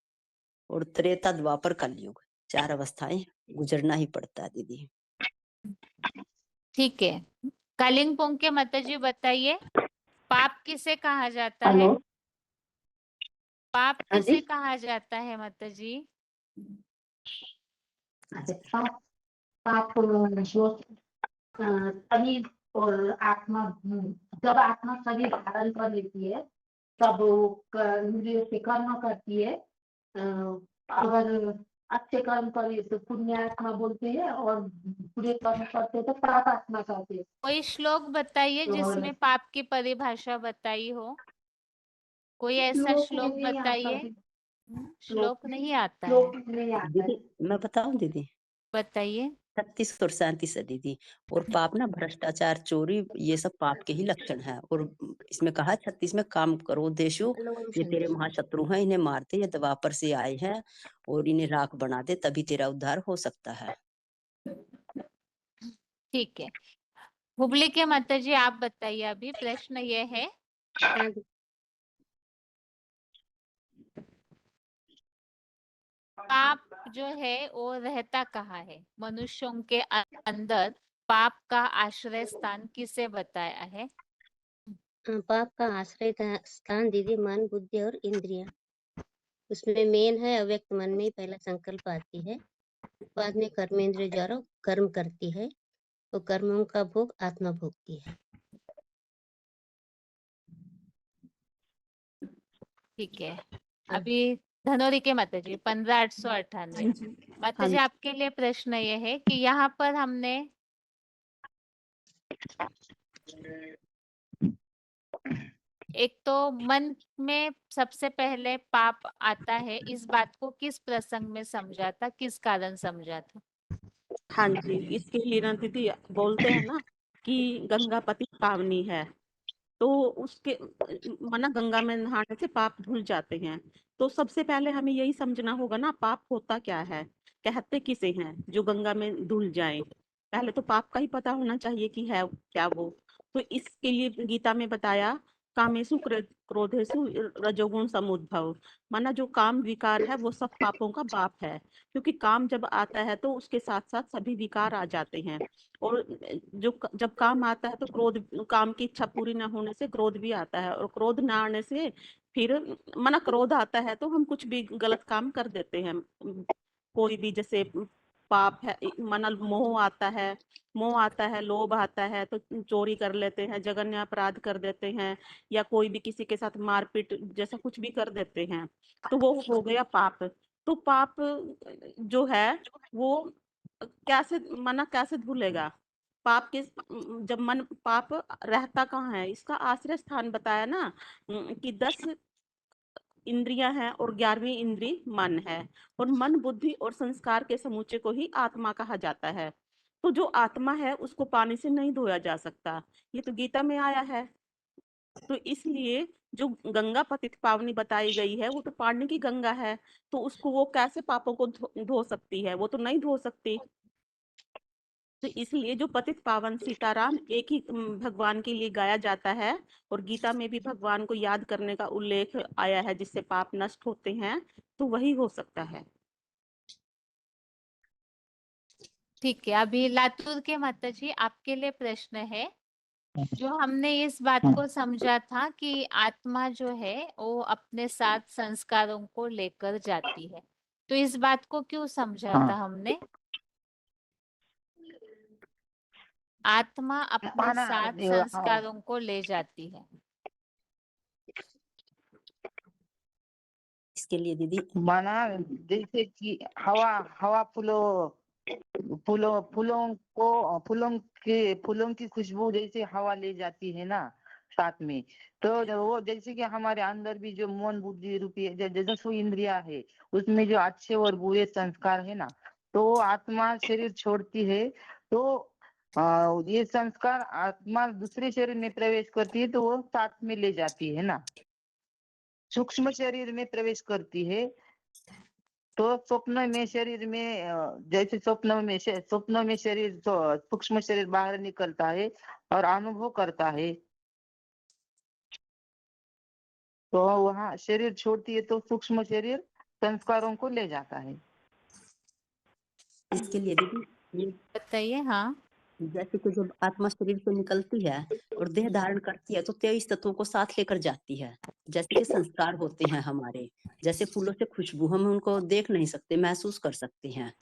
और त्रेता, द्वापर, कलयुग, 4 अवस्थाएं गुजरना ही पड़ता है दीदी। ठीक है, कालिंपोंग के माता जी बताइए, पाप किसे कहा जाता है? हेलो। पाप हाँ किसे जी। कहा जाता है माता जी? पाप पाप शरीर और आत्मा, जब आत्मा शरीर धारण कर लेती है तब वो इंद्रियों से कर्म करती है। अगर अच्छे कर्म करे तो पुण्य आत्मा बोलते हैं और बुरे कर्म करते हैं तो पाप आत्मा कहते हैं। कोई श्लोक बताइए और जिसमें पाप की परिभाषा बताई हो, कोई ऐसा श्लोक में श्लोक नहीं आता बताइए। दीदी। श्लोक नहीं आता है, श्लोक में नहीं आता है। दीदी मैं बताऊं दीदी, बताइए। 36 और 37 है दीदी। और पाप ना भ्रष्टाचार, चोरी, ये सब पाप के ही लक्षण है। और इसमें कहा 36 में, काम करो देशु, ये तेरे महाशत्रु हैं, इन्हें मारते, ये द्वापर से आए हैं और इन्हें राख बना दे, तभी तेरा उद्धार हो सकता है। ठीक है, हुबली के माता जी आप बताइए। अभी प्रश्न ये है, पाप जो है वो रहता कहाँ है? मनुष्यों के अंदर पाप का आश्रय स्थान किसे बताया है? पाप का आश्रय स्थान दीदी मन, बुद्धि और इंद्रिया। उसमें मेन है अव्यक्त मन में ही पहला संकल्प आती है, बाद में कर्मेंद्रिय द्वारा कर्म करती है, तो कर्मों का भोग आत्मा भोगती है। ठीक है, अभी धनोरी के माता जी 15,898। माता जी आपके लिए प्रश्न ये है कि यहाँ पर हमने एक तो मन में सबसे पहले पाप आता है, इस बात को किस प्रसंग में समझा था, किस कारण समझा था? हाँ जी, इसके लिए ना दीदी बोलते हैं ना कि गंगा पति पावनी है, तो उसके मना गंगा में नहाने से पाप धुल जाते हैं। तो सबसे पहले हमें यही समझना होगा ना, पाप होता क्या है, कहते किसे हैं जो गंगा में धुल जाए। पहले तो पाप का ही पता होना चाहिए कि है क्या वो। तो इसके लिए गीता में बताया, कामेषु क्रोधेषु रजोगुण समुद्भव, माना जो काम विकार है वो सब पापों का बाप है। क्योंकि काम जब आता है तो उसके साथ साथ सभी विकार आ जाते हैं। और जो जब काम आता है तो क्रोध, काम की इच्छा पूरी ना होने से क्रोध भी आता है, और क्रोध ना आने से फिर मना क्रोध आता है तो हम कुछ भी गलत काम कर देते हैं। कोई भी जैसे पाप है, मना मोह आता है, मोह आता है, लोभ आता है तो चोरी कर लेते हैं, जघन्य अपराध कर देते हैं, या कोई भी किसी के साथ मारपीट जैसा कुछ भी कर देते हैं, तो वो हो गया पाप। तो पाप जो है वो कैसे मना कैसे धुलेगा? पाप के जब मन पाप रहता कहाँ है, इसका आश्रय स्थान बताया ना कि 10 इंद्रियां हैं और 11वीं इंद्री मन है, और मन, बुद्धि और संस्कार के समूचे को ही आत्मा कहा जाता है। तो जो आत्मा है उसको पानी से नहीं धोया जा सकता, ये तो गीता में आया है। तो इसलिए जो गंगा पतित पावनी बताई गई है वो तो पानी की गंगा है, तो उसको वो कैसे पापों को धो सकती है? वो तो नहीं धो सकती। तो इसलिए जो पतित पावन सीताराम एक ही भगवान के लिए गाया जाता है, और गीता में भी भगवान को याद करने का उल्लेख आया है जिससे पाप नष्ट होते हैं, तो वही हो सकता है। ठीक है, अभी लातूर के माता जी आपके लिए प्रश्न है, जो हमने इस बात को समझा था कि आत्मा जो है वो अपने साथ संस्कारों को लेकर जाती है, तो इस बात को क्यों समझा था हमने? आत्मा अपने साथ संस्कारों को ले जाती है। इसके लिए दीदी माना जैसे कि हवा हवा फूलों फूलों फूलों को फूलों की खुशबू जैसे हवा ले जाती है ना, साथ में। तो वो जैसे कि हमारे अंदर भी जो मन बुद्धि रूपी जैसे इंद्रिया है, उसमें जो अच्छे और बुरे संस्कार है ना, तो आत्मा शरीर छोड़ती है तो ये संस्कार आत्मा दूसरे शरीर में प्रवेश करती है, तो वो साथ में ले जाती है ना, सूक्ष्म शरीर में प्रवेश करती है। तो स्वप्न में शरीर में जैसे स्वप्न में शरीर सूक्ष्म शरीर बाहर निकलता है और अनुभव करता है, तो वहाँ शरीर छोड़ती है तो सूक्ष्म शरीर संस्कारों को ले जाता है। इसके लिए दीदी ये बताइए। हाँ, जैसे कि जब आत्मा शरीर से निकलती है और देह धारण करती है तो 23 तत्वों को साथ लेकर जाती है। जैसे कि संस्कार होते हैं हमारे, जैसे फूलों से खुशबू, हम उनको देख नहीं सकते, महसूस कर सकते हैं।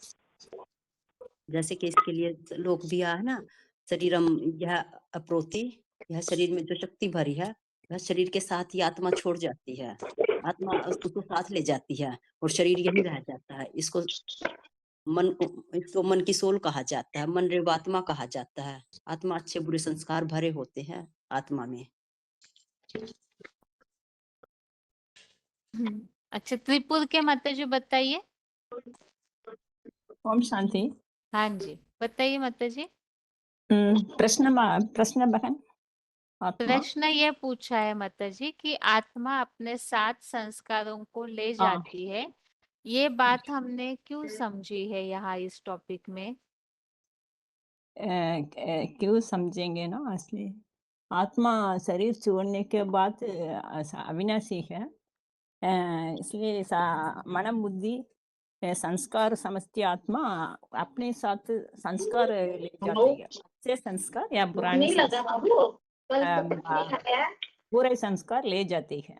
जैसे कि इसके लिए लोक भी है ना, शरीरम यह अप्रोति, यह शरीर में जो शक्ति भरी है वह शरीर के साथ ही आत्मा छोड़ जाती है, आत्मा उसको साथ ले जाती है और शरीर यही रह जाता है। इसको मन की सोल कहा जाता है, मन रेवात्मा कहा जाता है। आत्मा अच्छे बुरे संस्कार भरे होते हैं आत्मा में। अच्छा, त्रिपुर के माता जी बताइए। ओम शांति। हाँ जी, बताइए माता जी। प्रश्न बहन। आत्मा प्रश्न ये पूछा है माता जी कि आत्मा अपने साथ संस्कारों को ले जाती है, ये बात हमने क्यों समझी है यहाँ इस टॉपिक में? क्यों समझेंगे ना, असली आत्मा शरीर छोड़ने के बाद अविनाशी है, इसलिए मन बुद्धि संस्कार समझती आत्मा अपने साथ संस्कार ले जाती है। अच्छे संस्कार या पुराने बुरे संस्कार ले जाती है।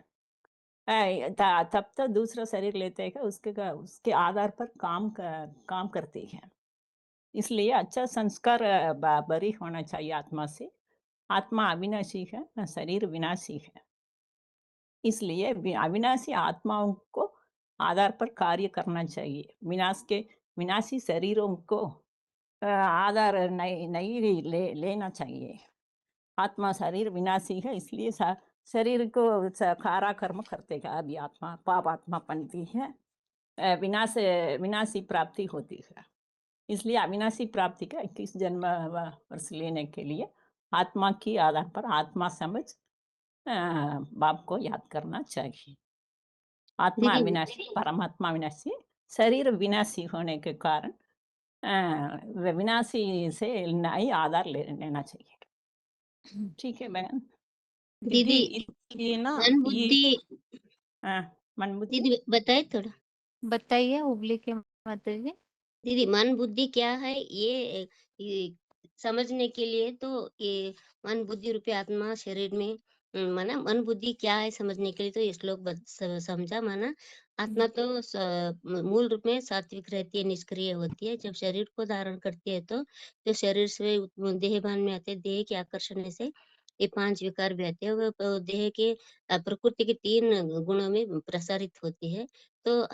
तब तो दूसरा शरीर लेते हैं, उसके आधार पर काम करते हैं। इसलिए अच्छा संस्कार बरी होना चाहिए आत्मा से। आत्मा अविनाशी है, शरीर विनाशी है, इसलिए अविनाशी आत्माओं को आधार पर कार्य करना चाहिए। विनाशी शरीरों को आधार नहीं लेना चाहिए। आत्मा शरीर विनाशी है, इसलिए शरीर को खारा कर्म करते हैं। अभी आत्मा पाप आत्मा बनती है, विनाशी प्राप्ति होती है। इसलिए अविनाशी प्राप्ति का 21 जन्म वर्ष लेने के लिए आत्मा की आधार पर आत्मा समझ बाप को याद करना चाहिए। आत्मा अविनाशी, परमात्मा अविनाशी, शरीर विनाशी होने के कारण विनाशी से नई आधार लेना चाहिए। ठीक है बहन। दीदी ये ना मन बुद्धि मन बुद्धि दीदी बताइए थोड़ा। बताइए उबली के माता जी। दीदी मन बुद्धि क्या है ये समझने के लिए, तो ये मन बुद्धि रूपी आत्मा शरीर में माना मन बुद्धि क्या है समझने के लिए तो ये श्लोक समझा। माना आत्मा तो मूल रूप में सात्विक रहती है, निष्क्रिय होती है। जब शरीर को धारण करती है तो शरीर से देहभान में आते हैं। देह के आकर्षण से ये 5 विकार भी आते हैं। वो देह के प्रकृति के 3 गुणों में प्रसारित होती है। तो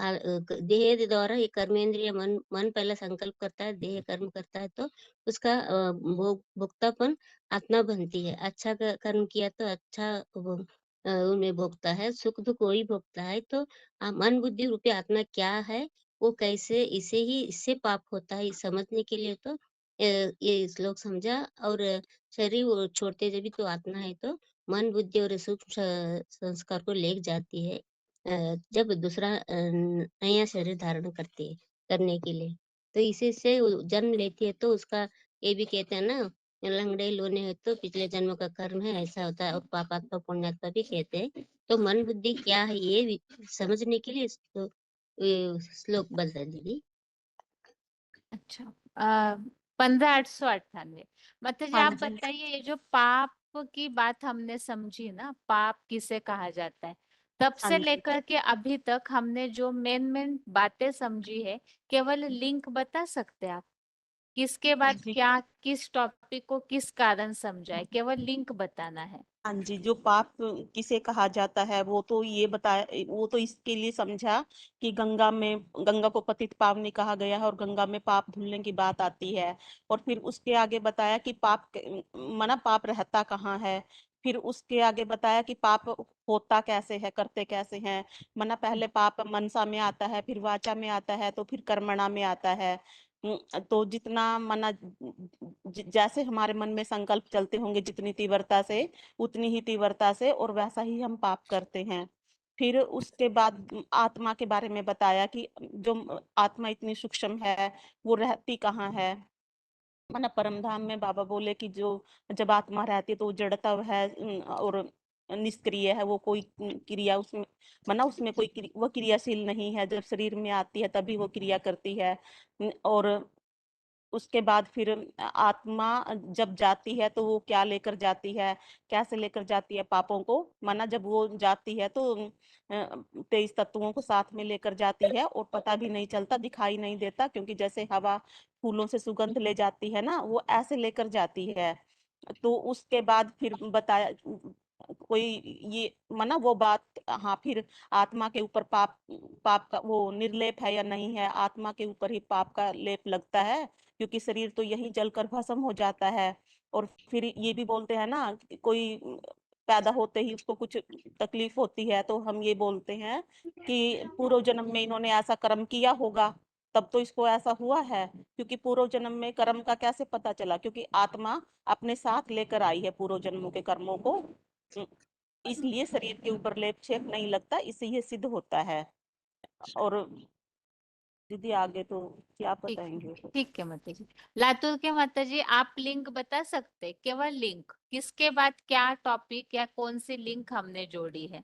देह द्वारा ये कर्मेंद्रिय मन पहला संकल्प करता है, देह कर्म करता है, तो उसका भोक्तापन आत्मा बनती है। अच्छा कर्म किया तो अच्छा उनमें भोगता है, सुख दुख वही भोगता है। तो मन बुद्धि रूपी आत्मा क्या है, वो कैसे इससे पाप होता है, समझने के लिए तो ये श्लोक समझा। और शरीर वो छोड़ते जब भी तो आत्मा है, तो मन बुद्धि और सूक्ष्म संस्कार को ले जाती है जब दूसरा नया शरीर धारण करने के लिए। तो इसी से वो जन्म लेती है, तो उसका ये भी कहते हैं ना, लंगड़े लोने है तो पिछले जन्म का कर्म है, ऐसा होता है। और पापात्मा पुण्यात्मा भी कहते हैं। तो मन बुद्धि क्या है ये समझने के लिए श्लोक बता दीदी। अच्छा, 15,898। मतलब जी हाँ आप जी। बताइए, ये जो पाप की बात हमने समझी ना, पाप किसे कहा जाता है, तब हाँ से जी। लेकर के अभी तक हमने जो मेन बातें समझी है, केवल लिंक बता सकते हैं आप? किसके बाद जी। क्या, किस टॉपिक को किस कारण समझा है, केवल लिंक बताना है। हाँ जी, जो पाप किसे कहा जाता है वो तो ये बताया, वो तो इसके लिए समझा कि गंगा को पतित पावनी कहा गया है और गंगा में पाप धुलने की बात आती है। और फिर उसके आगे बताया कि पाप रहता कहाँ है। फिर उसके आगे बताया कि पाप होता कैसे है, करते कैसे हैं। मना पहले पाप मनसा में आता है, फिर वाचा में आता है, तो फिर कर्मणा में आता है। तो जितना मना जैसे हमारे मन में संकल्प चलते होंगे जितनी तीव्रता से, उतनी ही तीव्रता से और वैसा ही हम पाप करते हैं। फिर उसके बाद आत्मा के बारे में बताया कि जो आत्मा इतनी सूक्ष्म है वो रहती कहाँ है। माना परम धाम में बाबा बोले कि जो जब आत्मा रहती है तो वो जड़ता है और निष्क्रिय है, वो कोई क्रिया उसमें माना उसमें कोई वो क्रियाशील नहीं है। जब शरीर में आती है तभी वो क्रिया करती है। और उसके बाद फिर आत्मा जब जाती है तो वो क्या लेकर जाती है, कैसे लेकर जाती है पापों को। माना जब वो जाती है तो 23 तत्वों को साथ में लेकर जाती है और पता भी नहीं चलता, दिखाई नहीं देता, क्योंकि जैसे हवा फूलों से सुगंध ले जाती है ना, वो ऐसे लेकर जाती है। तो उसके बाद फिर बताया कोई ये माना वो बात, हाँ फिर आत्मा के ऊपर पाप पाप का वो निर्लेप है या नहीं है, आत्मा के ऊपर ही पाप का लेप लगता है, क्योंकि शरीर तो यही जलकर भस्म हो जाता है। और फिर ये भी बोलते हैं ना कि कोई पैदा होते ही उसको कुछ तकलीफ होती है, तो हम ये बोलते हैं कि पूर्व जन्म में इन्होंने ऐसा कर्म किया होगा तब तो इसको ऐसा हुआ है। क्योंकि पूर्व जन्म में कर्म का कैसे पता चला, क्योंकि आत्मा अपने साथ लेकर आई है पूर्व जन्मों के कर्मों को, इसलिए शरीर के ऊपर लेप छेप नहीं लगता, इससे ये सिद्ध होता है। और दीदी आगे तो क्या बताएंगे? ठीक है माता जी। लातूर के माता जी, आप लिंक बता सकते, केवल लिंक किसके बाद क्या टॉपिक या कौन सी लिंक हमने जोड़ी है?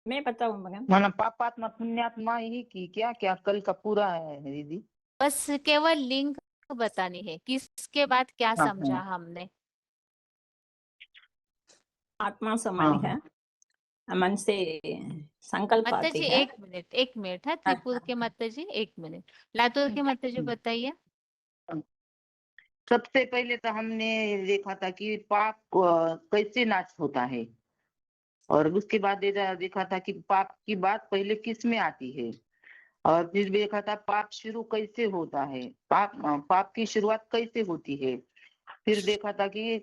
मैं बताऊं मैडम? माना पापात्मा पुण्यात्मा यही की क्या कल का पूरा है दीदी? बस केवल लिंक बतानी है, किसके बाद क्या हाँ, समझा हाँ। हमने। आत्मा समान है, मन से संकल्प माता आती जी है। एक मिनट है, त्रिपुर के माता जी एक मिनट, लातूर के माता जी बताइए। सबसे पहले तो हमने देखा था कि पाप कैसे नाश होता है, और उसके बाद देखा था कि पाप की बात पहले किस में आती है, और फिर देखा था पाप शुरू कैसे होता है, पाप की शुरुआत कैसे होती है। फिर देखा था कि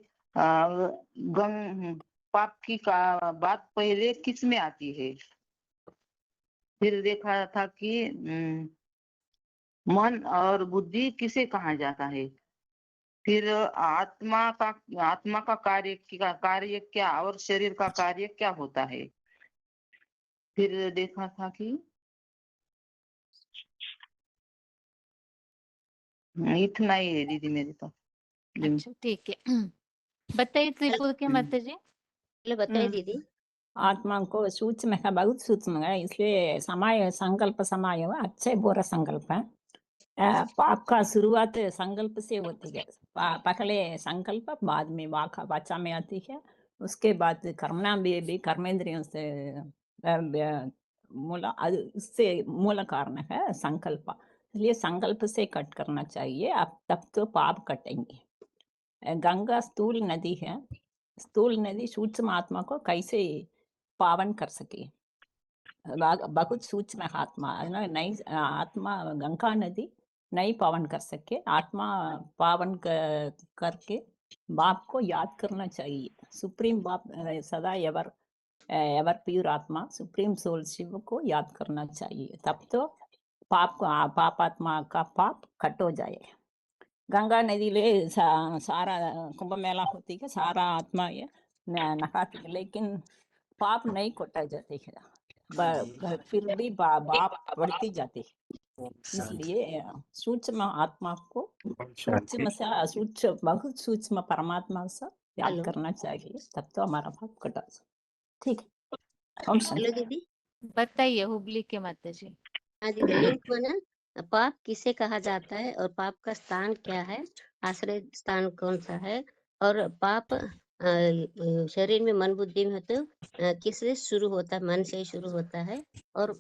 पाप की बात पहले किस में आती है। फिर देखा था कि मन और बुद्धि किसे कहा जाता है। फिर आत्मा का कार्य क्या और शरीर का कार्य क्या होता है। फिर देखा था कि इतना ही है दीदी मेरे पास। अच्छा ठीक है, बताइए त्रिपुर के माता जी। बताइए दीदी। आत्मा को सूक्ष्म है, बहुत सूक्ष्म है, इसलिए समय संकल्प समय अच्छे बुरा संकल्प है। पाप का शुरुआत संकल्प से होती है। पहले संकल्प, बाद में वाचा में आती है, उसके बाद कर्मणा भी कर्मेंद्रियों से उससे मूल कारण है संकल्प। इसलिए संकल्प से कट करना चाहिए, अब तब तो पाप कटेंगे। गंगा स्थूल नदी है, स्थूल नदी सूक्ष्म आत्मा को कैसे पावन कर सके, बहुत सूक्ष्म है आत्मा, नहीं आत्मा गंगा नदी नहीं पावन कर सके, आत्मा पावन करके बाप को याद करना चाहिए। सुप्रीम बाप सदा एवर एवर प्योर आत्मा सुप्रीम सोल शिव को याद करना चाहिए, तब तो पापात्मा का पाप कट हो जाएगा। गंगा नदी ले सारा कुंभ मेला होती है, सारा आत्मा ये नहाती है, लेकिन पाप नहीं कोटा जाते है, फिर भी बाप बढ़ती जाती है। इसलिए सूक्ष्म आत्मा को सूक्ष्म से सूक्ष्म बहुत सूक्ष्म परमात्मा से याद करना चाहिए, तब तो हमारा पाप कटा। ठीक है, हेलो दीदी। बताइए हुबली के माता जी। हाँ दीदी, लिंक बना, पाप किसे कहा जाता है और पाप का स्थान क्या है, आश्रय स्थान कौन सा है, और पाप शरीर में मन बुद्धि में हो तो किससे शुरू होता है, मन से ही शुरू होता है, और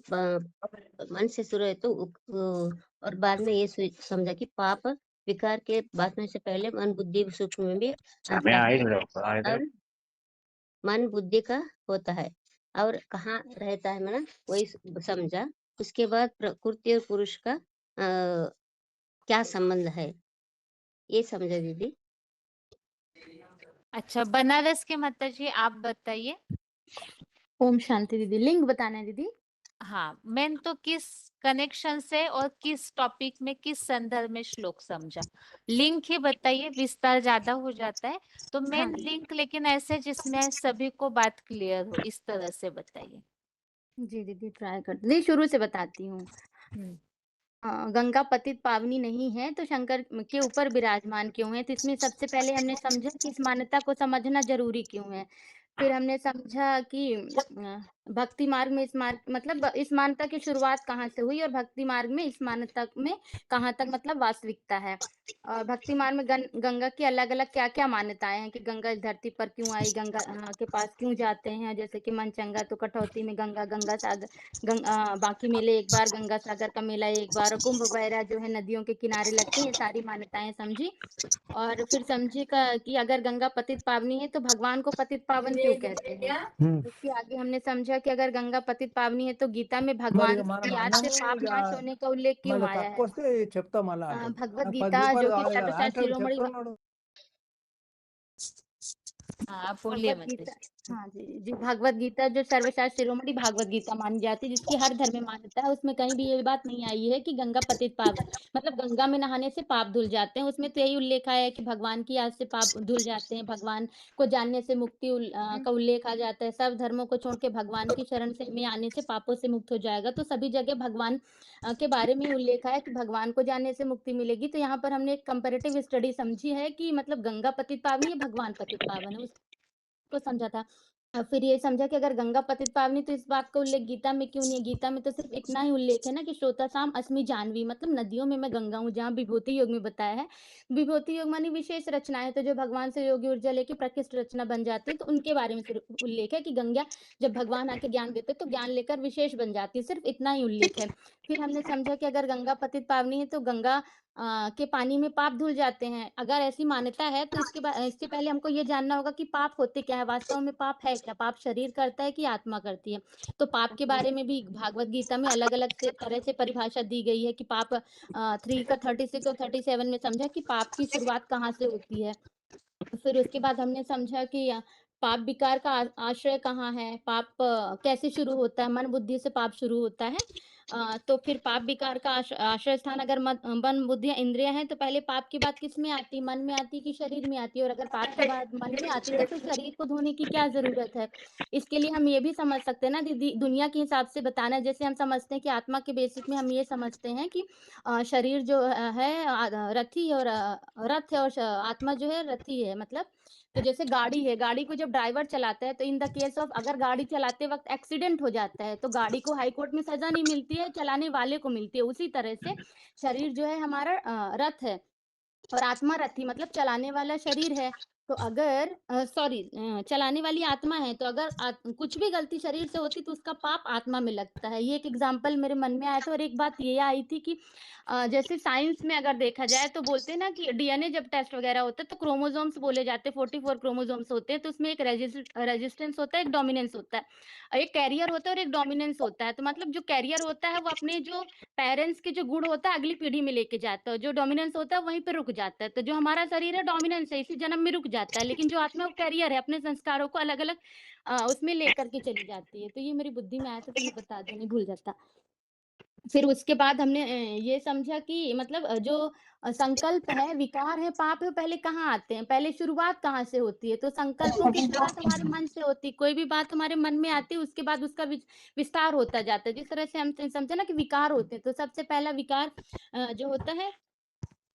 मन से शुरू है तो और बाद में ये समझा कि पाप विकार के बाद में से पहले मन बुद्धि सूक्ष्म में भी आता है, और मन बुद्धि का होता है, और कहाँ रहता है मैंने वही समझा। उसके बाद प्रकृति और पुरुष का क्या संबंध है, ये समझा दीदी। अच्छा, बनारस के माता जी आप बताइए। ओम शांति दीदी। लिंग बताना है दीदी। हाँ, मैंने तो किस कनेक्शन से और किस टॉपिक में किस संदर्भ में श्लोक समझा, लिंक ही बताइए, विस्तार ज्यादा हो जाता है। तो हाँ मेन लिंक लेकिन ऐसे जिसमें सभी को बात क्लियर हो, इस तरह से बताइए। जी दीदी ट्राई करती हूँ। शुरू से बताती हूँ। गंगा पतित पावनी नहीं है तो शंकर के ऊपर विराजमान क्यों है? तो इसमें सबसे पहले हमने समझा कि इस मान्यता को समझना जरूरी क्यों है। फिर हमने समझा कि भक्ति मार्ग में मतलब इस मान्यता की शुरुआत कहाँ से हुई और भक्ति मार्ग में इस मान्यता में कहाँ तक मतलब वास्तविकता है। और भक्ति मार्ग में गंगा की अलग अलग क्या क्या मान्यताएं हैं कि गंगा इस धरती पर क्यों आई, गंगा के पास क्यों जाते हैं। जैसे कि मनचंगा तो कटौती में गंगा, गंगा सागर बाकी मेले एक बार, गंगा सागर का मेला एक बार, और कुंभ वगैरह जो है नदियों के किनारे लगते हैं। ये सारी मान्यताएं समझी। और फिर समझे कि अगर गंगा पतित पावनी है तो भगवान को पतित पावन क्यों कहते हैं। उसके आगे हमने समझा कि अगर गंगा पतित पावनी है तो गीता में भगवान की याद से पाप नाश होने का उल्लेख क्यों आया है। भगवत गीता जो कि सर्वशास्त्र शिरोमणि हाँ, आप बोलिए भगवत माता गीता। जी। हाँ जी भगवत गीता जो सर्वशास्त्र शिरोमणि भागवत गीता मानी जाती है, जिसकी हर धर्म में मान्यता है, उसमें कहीं भी ये बात नहीं आई है कि गंगा पतित पावन मतलब गंगा में नहाने से पाप धुल जाते हैं। उसमें तो यही उल्लेख आया है कि भगवान की याद से पाप धुल जाते हैं, भगवान को जानने से मुक्ति का उल्लेख आ जाता है। सब धर्मों को छोड़ के भगवान की शरण से में आने से पापों से मुक्त हो जाएगा। तो सभी जगह भगवान के बारे में उल्लेख है कि भगवान को जानने से मुक्ति मिलेगी। तो यहाँ पर हमने एक कंपैरेटिव स्टडी समझी है कि मतलब गंगा पतित पावनी है, भगवान पतित पावन है, को समझा था। फिर ये समझा कि अगर गंगा पतित पावनी तो इस बात का उल्लेख गीता में क्यों नहीं है। गीता में तो सिर्फ इतना ही उल्लेख है ना कि श्रोतासाम अस्मि जानवी, मतलब नदियों में मैं गंगा हूँ, जहाँ विभूति योग में बताया है। विभूति योग मानी विशेष रचनाएं, तो जो भगवान से योगी ऊर्जा लेके प्रकृष्ट रचना बन जाती है, तो उनके बारे में सिर्फ उल्लेख है कि गंगा जब भगवान आके ज्ञान देते तो ज्ञान लेकर विशेष बन जाती है। सिर्फ इतना ही उल्लेख है। फिर हमने समझा कि अगर गंगा पतित पावनी है तो गंगा के पानी में पाप धुल जाते हैं। अगर ऐसी मान्यता है तो इसके पहले हमको ये जानना होगा कि पाप होते क्या है, वास्तव में पाप है क्या, पाप शरीर करता है कि आत्मा करती है। तो पाप के बारे में भी भागवत गीता में अलग अलग तरह से परिभाषा दी गई है कि पाप 3 का 36 और 37 में समझा कि पाप की शुरुआत कहाँ से होती है। फिर उसके बाद हमने समझा कि पाप विकार का आश्रय कहाँ है, पाप कैसे शुरू होता है, मन बुद्धि से पाप शुरू होता है। तो फिर पाप विकार का आश्रय स्थान अगर मन बुद्धि इंद्रिया है तो पहले पाप की बात किस में आती, मन में आती कि शरीर में आती है। और अगर पाप की बात मन में आती तो फिर शरीर को धोने की क्या जरूरत है। इसके लिए हम ये भी समझ सकते हैं ना दीदी, दुनिया के हिसाब से बताना, जैसे हम समझते हैं कि आत्मा के बेसिक में हम ये समझते हैं कि शरीर जो है रथी और रथ है, और आत्मा जो है रथी है। मतलब तो जैसे गाड़ी है, गाड़ी को जब ड्राइवर चलाता है तो इन द केस ऑफ अगर गाड़ी चलाते वक्त एक्सीडेंट हो जाता है तो गाड़ी को हाई कोर्ट में सजा नहीं मिलती है, चलाने वाले को मिलती है। उसी तरह से शरीर जो है हमारा रथ है और आत्मा रथी, मतलब चलाने वाला शरीर है। तो अगर चलाने वाली आत्मा है, तो अगर कुछ भी गलती शरीर से होती तो उसका पाप आत्मा में लगता है। ये एक एग्जांपल मेरे मन में आया था। और एक बात ये आई थी कि जैसे साइंस में अगर देखा जाए तो बोलते हैं ना कि डीएनए जब टेस्ट वगैरह होता है तो क्रोमोसोम्स बोले जाते हैं, 44 क्रोमोसोम्स होते हैं। तो उसमें एक रेजिस्टेंस होता है, एक डोमिनेंस होता है, एक कैरियर होता है और एक डोमिनेंस होता है। तो मतलब जो कैरियर होता है वो अपने जो पेरेंट्स के जो गुण होता है अगली पीढ़ी में लेके जाता है, जो डोमिनेंस होता है वहीं पे रुक जाता है। तो जो हमारा शरीर है डोमिनेंस है, इसी जन्म में रुक जाता है, लेकिन जो आत्मा वो कैरियर है, अपने संस्कारों को अलग अलग उसमें लेकर के चली जाती है। तो ये मेरी बुद्धि में आया था तो मैं बता दूं, नहीं भूल जाता। फिर उसके बाद हमने ये समझा कि मतलब जो संकल्प है, विकार है, पाप है, पहले कहाँ आते हैं, पहले शुरुआत कहाँ से होती है। तो संकल्पों की शुरुआत हमारे मन से होती है। कोई भी बात हमारे मन में आती है उसके बाद उसका विस्तार होता जाता है। जिस तरह से हम समझे ना कि विकार होते हैं, तो सबसे पहला विकार जो होता है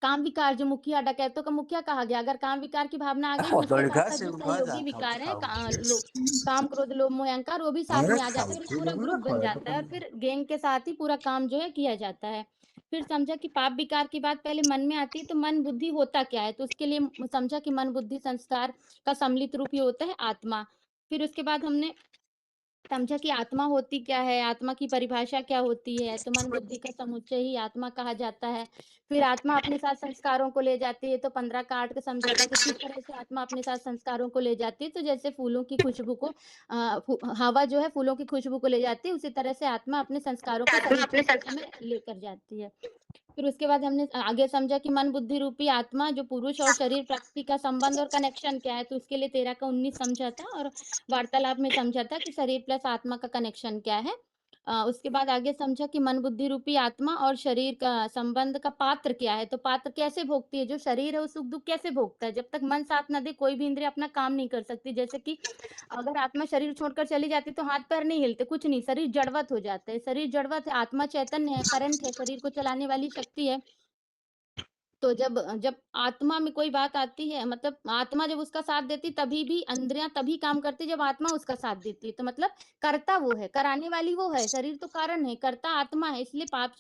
काम विकार, जो मुखिया डकैतों का मुखिया कहा गया। अगर काम विकार की भावना आ गई तो उसके साथ साथ जो सहयोगी विकार है काम क्रोध लोभ मोह अहंकार, वो भी साथ में आ जाता है और पूरा ग्रुप बन जाता है और फिर गैंग के साथ ही पूरा काम जो है किया जाता है। फिर समझा कि पाप विकार की बात पहले मन में आती है। तो मन बुद्धि होता क्या है, तो उसके लिए समझा कि मन बुद्धि संस्कार का सम्मिलित रूप ये होता है आत्मा। फिर उसके बाद हमने समझा कि आत्मा होती क्या है, आत्मा की परिभाषा क्या होती है। तो मन बुद्धि का समुच्चय ही आत्मा कहा जाता है। फिर आत्मा अपने साथ संस्कारों को ले जाती है। तो 15 का 8 का समझा था कि किस तरह से आत्मा अपने साथ संस्कारों को ले जाती है। तो जैसे फूलों की खुशबू को हवा जो है फूलों की खुशबू को ले जाती है, उसी तरह से आत्मा अपने संस्कारों को शरीर के में लेकर जाती है। फिर उसके बाद हमने आगे समझा कि मन बुद्धि रूपी आत्मा जो पुरुष और शरीर प्रकृति का संबंध और कनेक्शन क्या है, तो उसके लिए 13 का 19 समझा था और वार्तालाप में समझा था कि शरीर प्लस आत्मा का कनेक्शन क्या है। उसके बाद आगे समझा कि मन बुद्धि रूपी आत्मा और शरीर का संबंध का पात्र क्या है, तो पात्र कैसे भोगती है, जो शरीर है वो सुख दुख कैसे भोगता है। जब तक मन साथ न दे कोई भी इंद्रिय अपना काम नहीं कर सकती। जैसे कि अगर आत्मा शरीर छोड़कर चली जाती तो हाथ पैर नहीं हिलते, कुछ नहीं, शरीर जड़वत हो जाता है। शरीर जड़वत है, आत्मा चैतन्य है, करंट है, शरीर को चलाने वाली शक्ति है। तो जब जब आत्मा में कोई बात आती है, मतलब आत्मा जब उसका साथ देती तभी भी इंद्रियां तभी काम करती जब आत्मा उसका साथ देती है। तो मतलब कर्ता वो है, कराने वाली वो है, शरीर तो कारण है, कर्ता आत्मा है। इसलिए पाप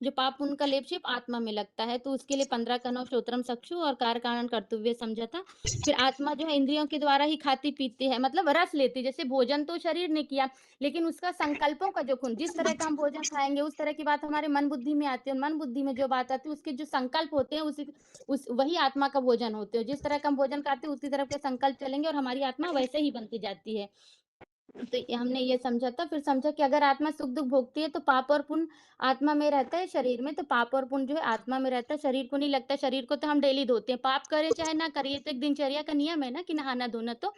जो पाप पुण्य का लेपशिप आत्मा में लगता है। तो उसके लिए 15 का 9 श्रोत्रम चक्षु और कार कारण कर्तव्य समझा था। फिर आत्मा जो है इंद्रियों के द्वारा ही खाती पीती है, मतलब रस लेती। जैसे भोजन तो शरीर ने किया, लेकिन उसका संकल्पों का जो खून, जिस तरह का हम भोजन खाएंगे उस तरह की बात हमारे मन बुद्धि में आती है। मन बुद्धि में जो बात आती है उसके जो संकल्प होते हैं उस वही आत्मा का भोजन होते हैं। जिस तरह का हम भोजन खाते हैं उसी तरह के संकल्प चलेंगे और हमारी आत्मा वैसे ही बनती जाती है। तो हमने ये समझा था। फिर समझा कि अगर आत्मा सुख दुख भोगती है तो पाप और पुण्य आत्मा में रहता है, शरीर में। तो पाप और पुण्य जो है आत्मा में रहता है, शरीर को नहीं लगता। शरीर को तो हम डेली धोते हैं, पाप करे चाहे ना करे। ये तो एक दिनचर्या का नियम है ना कि नहाना धोना। तो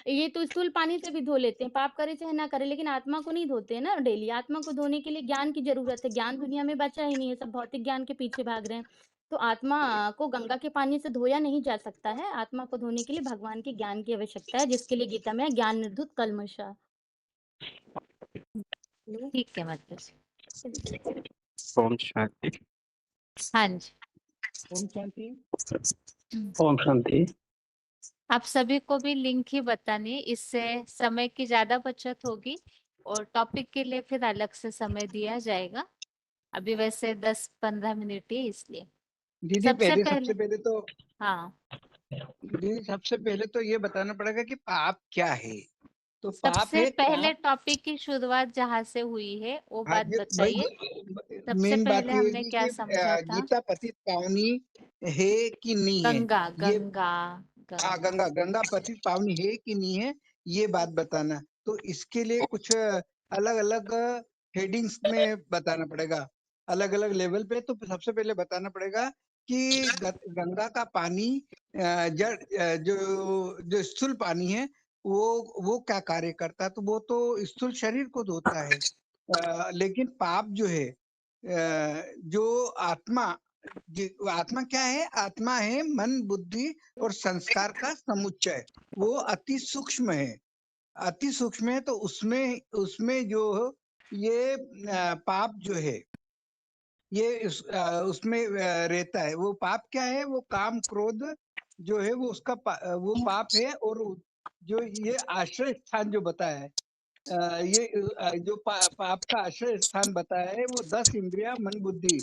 ये तो स्थूल पानी से भी धो लेते हैं, पाप करे चाहे ना करे, लेकिन आत्मा को नहीं धोते हैं ना डेली। आत्मा को धोने के लिए ज्ञान की जरूरत है। ज्ञान दुनिया में बचा ही नहीं है, सब भौतिक ज्ञान के पीछे भाग रहे हैं। तो आत्मा को गंगा के पानी से धोया नहीं जा सकता है। आत्मा को धोने के लिए भगवान के ज्ञान की आवश्यकता है, जिसके लिए गीता में है, ज्ञान निर्धुत कल्मषा। ठीक है मतलब ओम शांति। हाँ जी। ओम शांति। ओम शांति। आप सभी को भी लिंक ही बतानी, इससे समय की ज्यादा बचत होगी और टॉपिक के लिए फिर अलग से समय दिया जाएगा। अभी वैसे 10-15 मिनट ही, इसलिए दीदी सबसे पहले तो हाँ दीदी सबसे पहले तो ये बताना पड़ेगा कि पाप क्या है। तो पाप सबसे है पहले काम। टॉपिक की शुरुआत जहाँ से हुई है वो हाँ, बात बताइए। सबसे मेन बात पहले ये हमने होगी क्या कि समझा था? गीता पतित पावनी है कि नहीं है। गंगा ये गंगा हाँ, गंगा पतित पावनी है कि नहीं है, ये बात बताना। तो इसके लिए कुछ अलग अलग हेडिंग्स में बताना पड़ेगा, अलग अलग लेवल पे। तो सबसे पहले बताना पड़ेगा कि गंगा का पानी जो स्थूल पानी है वो क्या कार्य करता है। तो वो तो स्थूल शरीर को धोता है। लेकिन पाप जो है, जो आत्मा आत्मा क्या है, आत्मा है मन बुद्धि और संस्कार का समुच्चय। वो अति सूक्ष्म है, अति सूक्ष्म है। तो उसमें उसमें जो ये पाप जो है ये उसमें रहता है। वो पाप क्या है, वो काम क्रोध जो है वो उसका वो पाप है। और जो ये आश्रय स्थान जो बताया है, ये जो पाप का आश्रय स्थान बताया है वो 10 इंद्रिया मन बुद्धि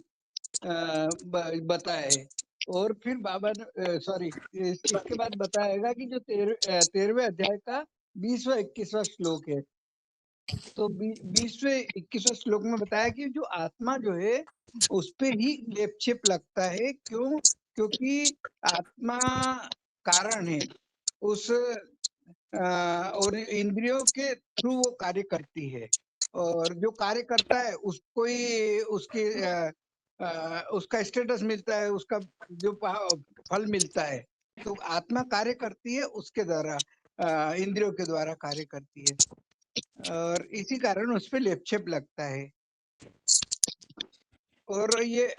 बताया है। और फिर बाबा ने सॉरी इसके बाद बताएगा कि जो 13वें अध्याय का 20वां 21वां श्लोक है। तो 20वें 21वें श्लोक में बताया कि जो आत्मा जो है उस पे ही लेपछेप लगता है। क्यों? क्योंकि आत्मा कारण है उस और इंद्रियों के थ्रू वो कार्य करती है। और जो कार्य करता है उसको ही उसका स्टेटस मिलता है, उसका जो फल मिलता है। तो आत्मा कार्य करती है उसके द्वारा, इंद्रियों के द्वारा कार्य करती है। और इसी कारण उस पे लेपछेप लगता है। और ये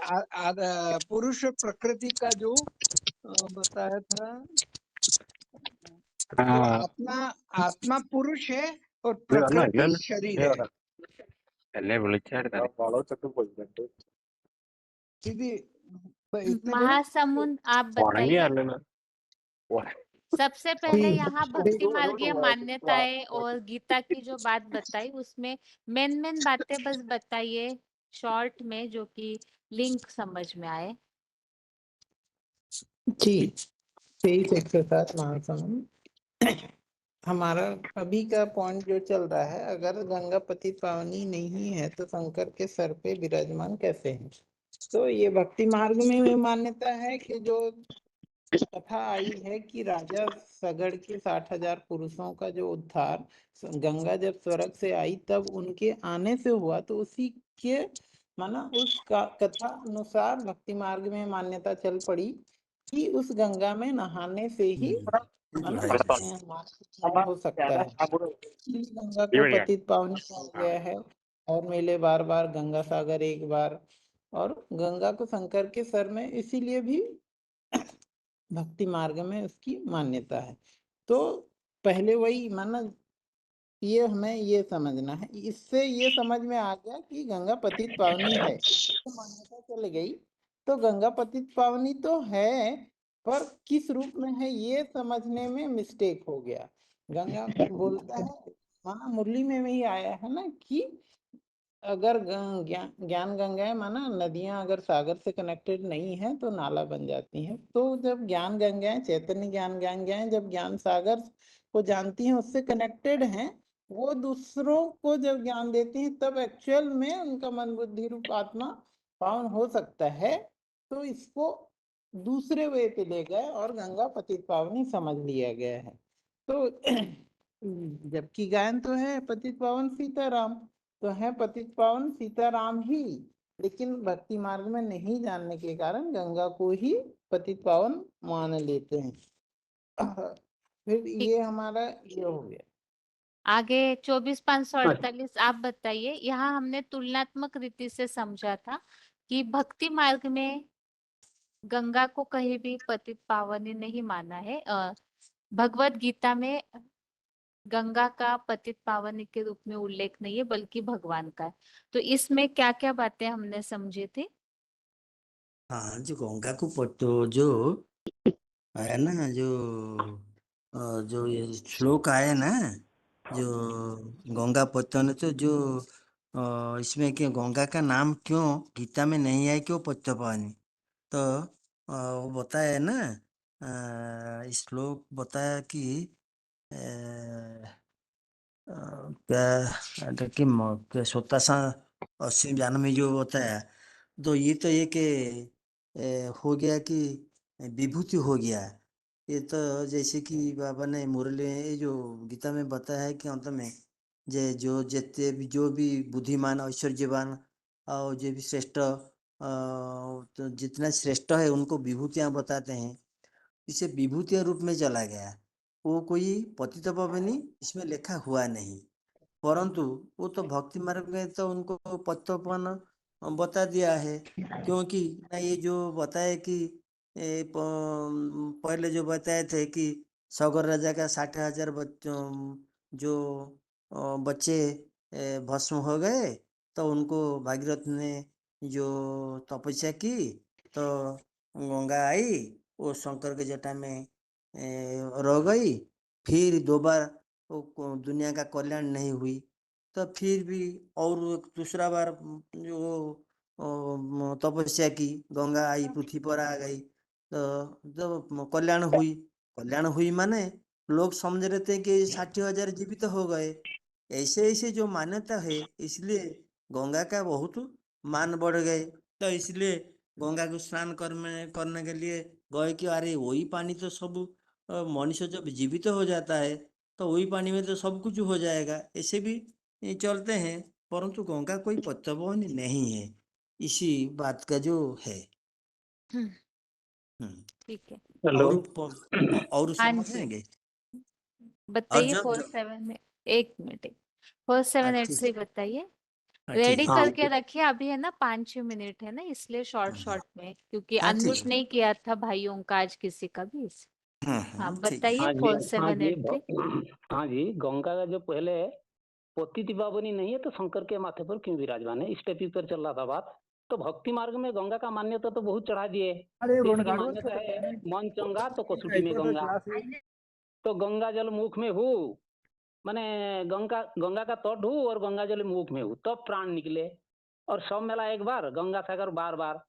पुरुष प्रकृति का जो बताया था, जो आत्मा पुरुष है और प्रकृति शरीर है। दीदी इतने बड़े महासमुंद आप बताइए। सबसे पहले यहाँ भक्ति मार्गीय मान्यताएं और गीता की जो बात बताई उसमें मेन बातें बस बताइए शॉर्ट में, जो कि लिंक समझ में आए। जी 23:107 महासमुंद। हमारा अभी का पॉइंट जो चल रहा है, अगर गंगा पतित पावनी नहीं है तो शंकर के सर पे विराजमान कैसे है। तो ये भक्ति मार्ग में मान्यता है कि जो कथा आई है कि राजा सगड़ के 60,000 पुरुषों का जो उद्धार गंगा जब स्वर्ग से आई तब उनके आने से हुआ। तो उसी के माना उस कथा अनुसार भक्ति मार्ग में मान्यता चल पड़ी कि उस गंगा में नहाने से ही माना मार्ग हो सकता है। इसलिए गंगा को पतित पावनी कहा गया है और मिले बार बार गंगा सागर एक बार। और गंगा को शंकर के सर में इसीलिए भी भक्ति मार्ग में उसकी मान्यता है। तो पहले वही माना ये हमें ये समझना है, इससे ये समझ में आ गया कि गंगा पतित पावनी है तो मान्यता चल गई। तो गंगा पतित पावनी तो है पर किस रूप में है ये समझने में मिस्टेक हो गया। गंगा बोलता है माना मुरली में भी आया है ना कि अगर ज्ञान गंगाएं माना नदियां अगर सागर से कनेक्टेड नहीं है तो नाला बन जाती हैं। तो जब ज्ञान गंगाएं चैतन्य ज्ञान गंगाएं जब ज्ञान सागर को जानती हैं उससे कनेक्टेड हैं, वो दूसरों को जब ज्ञान देती हैं तब एक्चुअल में उनका मन बुद्धि रूप आत्मा पावन हो सकता है। तो इसको दूसरे वे पे ले गए और गंगा पतित पावनी समझ लिया गया है। तो जबकि गायन तो है पतित पावन सीताराम, तो है पतित पावन सीताराम ही, लेकिन भक्ति मार्ग में नहीं जानने के कारण गंगा को ही पतित पावन मान लेते हैं। फिर ये हमारा ये हो गया। आगे 24,548 आप बताइए। यहाँ हमने तुलनात्मक रीति से समझा था कि भक्ति मार्ग में गंगा को कहीं भी पतित पावनी नहीं माना है। भगवत गीता में गंगा का पतित पावनी के रूप में उल्लेख नहीं है बल्कि भगवान का है। तो इसमें क्या क्या बातें हमने समझी थी? हाँ, जो गंगा को तो जो है ना जो ये श्लोक आए ना जो गंगा पत्तन तो जो इसमें क्या गंगा का नाम क्यों गीता में नहीं है, क्यों पत्त पानी तो वो बताया ना श्लोक बताया कि क्या 80 में जो बताया तो ये तो ये कि हो गया कि विभूति हो गया। ये तो जैसे कि बाबा ने मुरली ये जो गीता में बताया है कि अंत में जो जितने भी जो भी बुद्धिमान ऐश्वर्यवान और जो भी श्रेष्ठ तो जितना श्रेष्ठ है उनको विभूतियां बताते हैं। इसे विभूतियां रूप में चला गया, वो कोई पतित पावनी इसमें लिखा हुआ नहीं, परंतु वो तो भक्ति मार्ग में तो उनको पतितपावन बता दिया है। क्योंकि ना ये जो बताए कि पहले जो बताए थे कि सौगर राजा का 60,000 बच्चों जो बच्चे भस्म हो गए तो उनको भागीरथ ने जो तपस्या की तो गंगा आई वो शंकर के जटा में रह गई। फिर दोबारा वो दुनिया का कल्याण नहीं हुई तो फिर भी और दूसरा बार जो तपस्या की गंगा आई पृथ्वी पर आ गई तो जब कल्याण हुई माने लोग समझ रहे थे कि 60,000 जीवित हो गए। ऐसे ऐसे जो मान्यता है इसलिए गंगा का बहुत मान बढ़ गए। तो इसलिए गंगा को स्नान करने के लिए गए कि अरे वही पानी तो सब मनुष्य जब जीवित हो जाता है तो वही पानी में तो सब कुछ हो जाएगा, ऐसे भी चलते हैं। परंतु गंगा कोई पतितपावनी नहीं है, इसी बात का जो है। ठीक है। और हाँ जी समझेंगे बताइए। जब 47 में एक मिनट 478 से बताइए। ठीक रेडी है। करके रखिए, अभी है ना 5-6 मिनट है ना, इसलिए शॉर्ट में, क्योंकि हाँ, ठीक अनम्यूट है। नहीं किया था भाइयों का आज किसी का भी। हाँ बताइए। हाँ जी 478 हाँ जी गंगा का जो पहले पतित पावनी नहीं है तो शंकर के माथे पर क्यों विराजमान है, इस टॉपिक पर चल रहा था बात। तो भक्ति मार्ग में गंगा का मान्यता तो बहुत चढ़ा दिए। जैसे कि मान्यता है मन चंगा तो कसुटी में गंगा, तो गंगा जल मुख में हो माने गंगा का तट हो और गंगा जल मुख में हो तब प्राण निकले। और सब मेला एक बार गंगा सागर बार बार।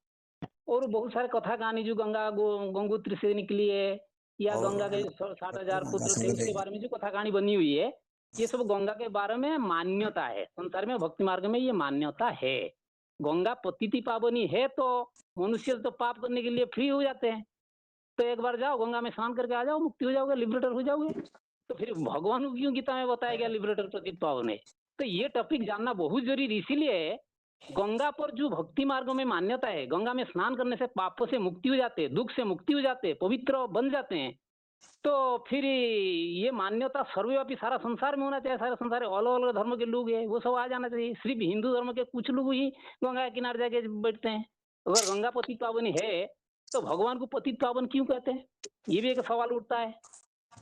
और बहुत सारे कथा कहानी जो गंगोत्री से निकली है या गंगा के 60,000 पुत्र थे उसके बारे में जो कथा कहानी बनी हुई है, ये सब गंगा के बारे में मान्यता है। संसार में भक्ति मार्ग में ये मान्यता है। गंगा पतिति पावनी है तो मनुष्य तो पाप करने के लिए फ्री हो जाते हैं। तो एक बार जाओ गंगा में स्नान करके आ जाओ, मुक्ति हो जाओगे, लिबरेटर हो जाओगे। तो फिर भगवान को क्यों गीता में बताया गया लिबरेटर पतित पावन है? तो ये टॉपिक जानना बहुत जरूरी इसीलिए है गंगा पर जो भक्ति मार्ग में मान्यता है, गंगा में स्नान करने से पापों से मुक्ति हो जाते हैं, दुख से मुक्ति हो जाते हैं, पवित्र बन जाते हैं, तो फिर ये मान्यता सर्वव्यापी सारा संसार में होना चाहिए। सारे संसार अलग अलग धर्म के लोग हैं, वो सब आ जाना चाहिए। सिर्फ हिंदू धर्म के कुछ लोग ही गंगा के किनारे जाके बैठते हैं। अगर गंगा पतित पावनी है तो भगवान को पतित पावन क्यों कहते हैं? ये भी एक सवाल उठता है।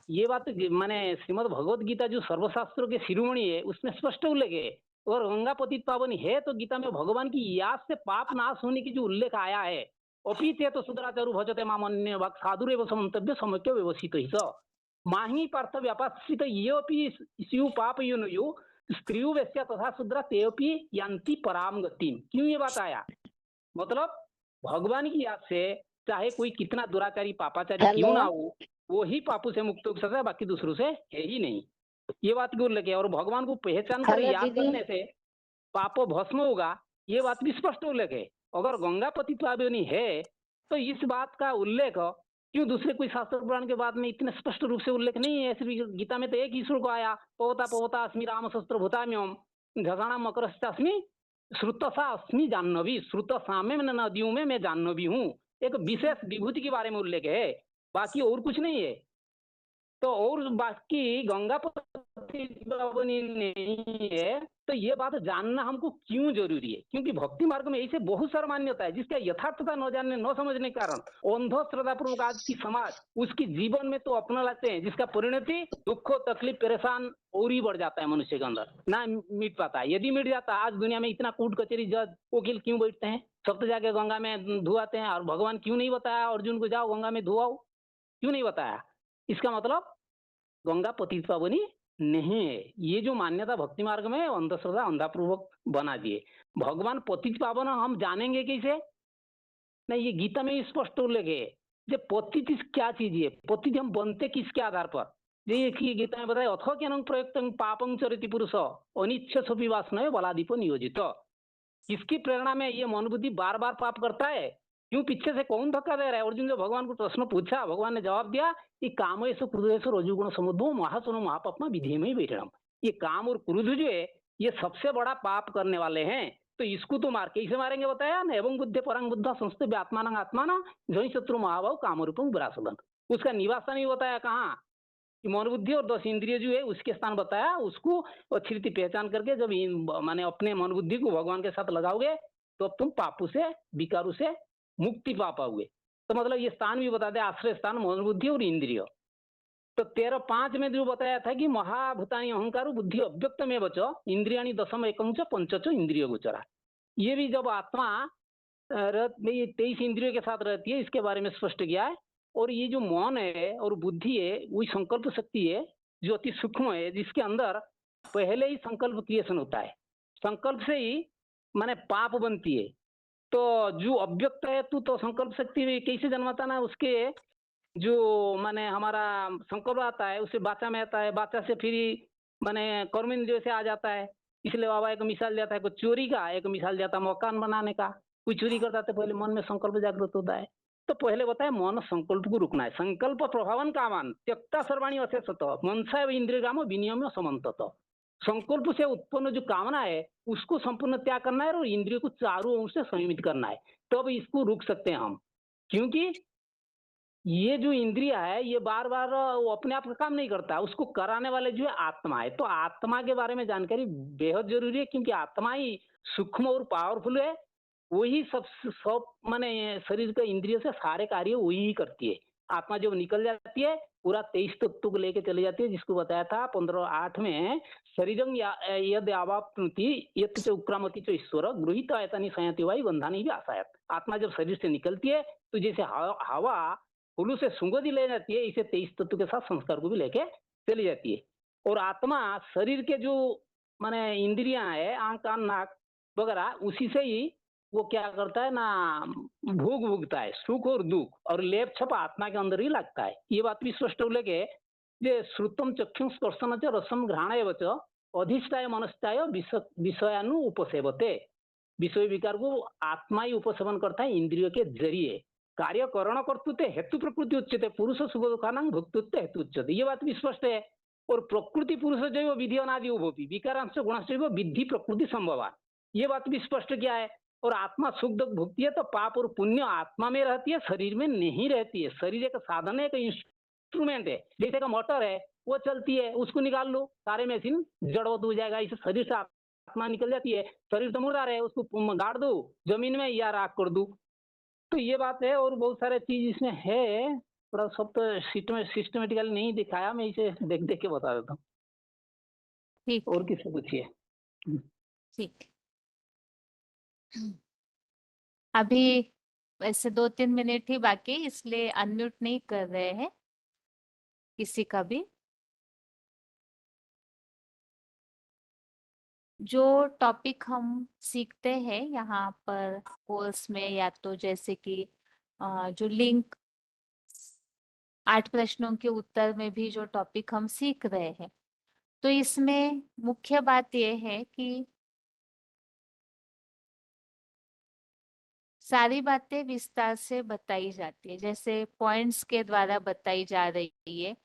ये बात माने श्रीमद् भगवत गीता जो सर्वशास्त्रों के शिरोमणि है उसमें स्पष्ट उल्लेख है। और गंगा पतित पावनी है तो गीता में भगवान की याद से पाप नाश होने की जो उल्लेख आया है, अपीते तो सुदराचारु भजते मामन्य वाक् साधुरेव समन्तव्य समक्य व्यवसित ही स माही पार्थ व्यापाश्रित येऽपि स्यु पापयुनयो स्त्रियो वैश्या तथा शूद्रा तेऽपि यान्ति पराम गतिम। क्यों ये बात आया? मतलब भगवान की याद से चाहे कोई कितना दुराचारी पापाचारी क्यों ना हो, वो ही पापों से मुक्त हो सकता है, बाकी दूसरों से है ही नहीं। ये बात की उल्लेख है। और भगवान को पहचान कर याद करने से पाप भस्म होगा, ये बात भी स्पष्ट उल्लेख है। अगर गंगा पतित पावनी है तो इस बात का उल्लेख क्यों दूसरे कोई शास्त्र पुराण के बाद में इतने स्पष्ट रूप से उल्लेख नहीं है? सिर्फ गीता में तो एक ही श्लोक आया, पवता पवता अस्मि राम शस्त्र भूताम्यम झसाणा मकरश्चास्मि श्रुतसा अस्मि जाह्नवी, श्रुतसा में नदियों में मैं जाह्नवी हूँ। एक विशेष विभूति के बारे में उल्लेख है, बाकी और कुछ नहीं है। तो और बाकी गंगा पतित पावनी नहीं है तो ये बात जानना हमको क्यों जरूरी है? क्योंकि भक्ति मार्ग में ऐसे बहुत सारा मान्यता है जिसका यथार्थता न जानने न समझने के कारण अंधो श्रद्धापूर्वक आज की समाज उसकी जीवन में तो अपना लेते हैं, जिसका परिणति दुख तकलीफ परेशान और ही बढ़ जाता है मनुष्य के अंदर, ना मिट पाता है। यदि मिट जाता आज दुनिया में इतना कोर्ट कचहरी जज वकील क्यों बैठते हैं? सब तो जाके गंगा में धुआते हैं। और भगवान क्यों नहीं बताया अर्जुन को जाओ गंगा में धुआओ? क्यों नहीं बताया? इसका मतलब गंगा पतित पावनी नहीं है। ये जो मान्यता भक्ति मार्ग में अंधश्रद्धा अंधापूर्वक बना दिए। भगवान पतित पावन हम जानेंगे कैसे? नहीं, ये गीता में स्पष्ट उल्लेख है। जो पतित क्या चीज है, पतित हम बनते किसके आधार पर? ये गीता में बताया अथो ज्ञानं प्रयुक्तं पापं चरिति पुरुष अनिच्छसपि वासनाय बलादीप नियोजित। किसकी प्रेरणा में ये मन बुद्धि बार बार पाप करता है? क्यों? पीछे से कौन धक्का दे रहा है? अर्जुन जो भगवान को प्रश्न पूछा, भगवान ने जवाब दिया कि कामेषु क्रोधेषु रजोगुण समुद्भव महासनो महापाप्मा विधेयमेव वैरिणम्। ये काम और क्रोध जो है ये सबसे बड़ा पाप करने वाले हैं, तो इसको तो मार कैसे मारेंगे बताया ना? एवं बुद्धि परंग बुद्धा संस्थे आत्मानं आत्माना जय शत्रु महाभाव काम रूपम विरासदन। उसका निवास नहीं बताया कहाँ कि मन बुद्धि और 10 इंद्रिय जो है उसके स्थान बताया। उसको अच्छी रीति पहचान करके जब माने अपने मन बुद्धि को भगवान के साथ लगाओगे तो तुम पापों से विकारों से मुक्ति पा पाओगे। तो मतलब ये स्थान भी बता दे, आश्रय स्थान मन बुद्धि और इंद्रिय। तो 13:5 में जो बताया था कि महाभूतानि अहंकार बुद्धि अव्यक्त में बच इंद्रियाणी दशम एकं च पंचच इंद्रिय गोचरा। ये भी जब आत्मा 23 इंद्रियों के साथ रहती है, इसके बारे में स्पष्ट किया है। और ये जो मन है और बुद्धि है वही संकल्प शक्ति है जो अति सूक्ष्म है, जिसके अंदर पहले ही संकल्प क्रिएशन होता है। संकल्प से ही माने पाप बनती है। तो जो अव्यक्त है तो संकल्प शक्ति कैसे जन्माता ना? उसके जो माने हमारा संकल्प आता है उससे बाचा में आता है, बाचा से फिर माने कर्मेंद्रिय से आ जाता है। इसलिए बाबा एक मिसाल देता है, कोई चोरी का, एक मिसाल देता है मकान बनाने का। कोई चोरी करता है तो पहले मन में संकल्प जागृत होता है। तो पहले बताया मन संकल्प को रुकना है। संकल्प प्रभावन कामान त्यक्ता सर्वाणी अशेषत मनसा इंद्रियगाम विनियम समन्तत। संकल्प से उत्पन्न जो कामना है उसको संपूर्ण त्याग करना है और इंद्रियों को चारों ओर से संयमित करना है, तब तो इसको रुक सकते हैं हम। क्योंकि ये जो इंद्रिया है ये बार बार वो अपने आप का काम नहीं करता, उसको कराने वाले जो है आत्मा है। तो आत्मा के बारे में जानकारी बेहद जरूरी है, क्योंकि आत्मा ही सूक्ष्म और पावरफुल है। वही सब माने शरीर के इंद्रिय से सारे कार्य वही ही करती है। आत्मा जब निकल जाती है पूरा 23 तत्व को लेके चले जाती है, जिसको बताया था 15:8 में शरीरं यद आवाप्नोति यत् च उक्रामति च ईश्वर गृहीत आयतानि संयति वायु गंधानि भी आसायत। आत्मा जब शरीर से निकलती है तो जैसे हवा फूलों से सुगंधि ले जाती है, इसे 23 तत्व के साथ संस्कार को भी लेके चली जाती है। और आत्मा शरीर के जो माने इंद्रियां है आंख कान नाक वगैरह, उसी से ही वो क्या करता है ना भोगता है सुख और दुख, और लेप छप आत्मा के अंदर ही लगता है। ये बात भी स्पष्ट उल्लेख है जे श्रुतम चक्षुं स्पर्शन च रसम घ्राणेव च अधिष्ठाय मनस्ताय विषयानु उपसेवते। विषय विकार को आत्मा ही उपसेवन करता है इंद्रियों के जरिए। कार्य करण कर्तृत्व हेतु प्रकृति उच्यते पुरुष सुख दुखानां भोक्तृत्व हेतु उच्यते। ये बात भी स्पष्ट है। और प्रकृति पुरुष जैव विधि अनादि उभोपि विकारांश गुणांश विधि प्रकृति संभवा। ये बात भी स्पष्ट किया है। और आत्मा सुख दुख भुगती है तो पाप और पुण्य आत्मा में रहती है, शरीर में नहीं रहती है। शरीर एक साधन है, एक इंस्ट्रूमेंट है, जैसे का मोटर है, वो चलती है, उसको निकाल लो सारे मशीन जड़वत हो जाएगा। इस शरीर से आत्मा निकल जाती है। शरीर तो मुर्दा है, उसको गाड़ दो जमीन में या राख कर दो। तो ये बात है और बहुत सारे चीज इसमें है, थोड़ा सब तो सिस्टमेटिकली नहीं दिखाया, मैं इसे देख देख के बता देता हूँ। ठीक और किससे पूछिए। ठीक। अभी वैसे 2-3 मिनट ही बाकी, इसलिए अनम्यूट नहीं कर रहे हैं किसी का भी। जो टॉपिक हम सीखते हैं यहाँ पर कोर्स में, या तो जैसे कि जो लिंक 8 प्रश्नों के उत्तर में भी जो टॉपिक हम सीख रहे हैं, तो इसमें मुख्य बात यह है कि सारी बातें विस्तार से बताई जाती है, जैसे पॉइंट्स के द्वारा बताई जा रही है।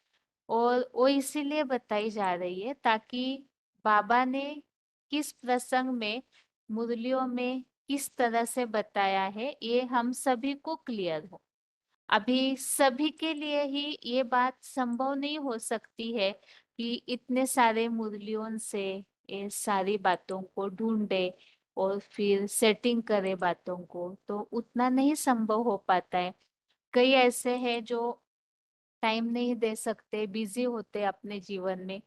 और वो इसीलिए बताई जा रही है ताकि बाबा ने किस प्रसंग में, मुरलियों में किस तरह से बताया है, ये हम सभी को क्लियर हो। अभी सभी के लिए ही ये बात संभव नहीं हो सकती है कि इतने सारे मुरलियों से ये सारी बातों को ढूंढे और फिर सेटिंग करे बातों को, तो उतना नहीं संभव हो पाता है। कई ऐसे हैं जो टाइम नहीं दे सकते, बिजी होते अपने जीवन में।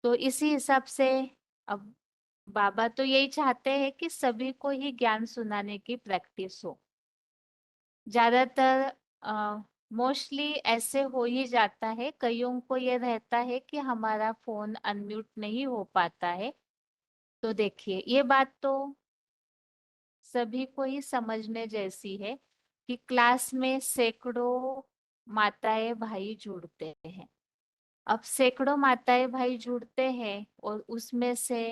तो इसी हिसाब से अब बाबा तो यही चाहते हैं कि सभी को ही ज्ञान सुनाने की प्रैक्टिस हो। ज्यादातर मोस्टली ऐसे हो ही जाता है, कईयों को ये रहता है कि हमारा फोन अनम्यूट नहीं हो पाता है। तो देखिए, ये बात तो सभी को ही समझने जैसी है कि क्लास में सैकड़ों माताएं भाई जुड़ते हैं। अब सैकड़ों माताएं भाई जुड़ते हैं और उसमें से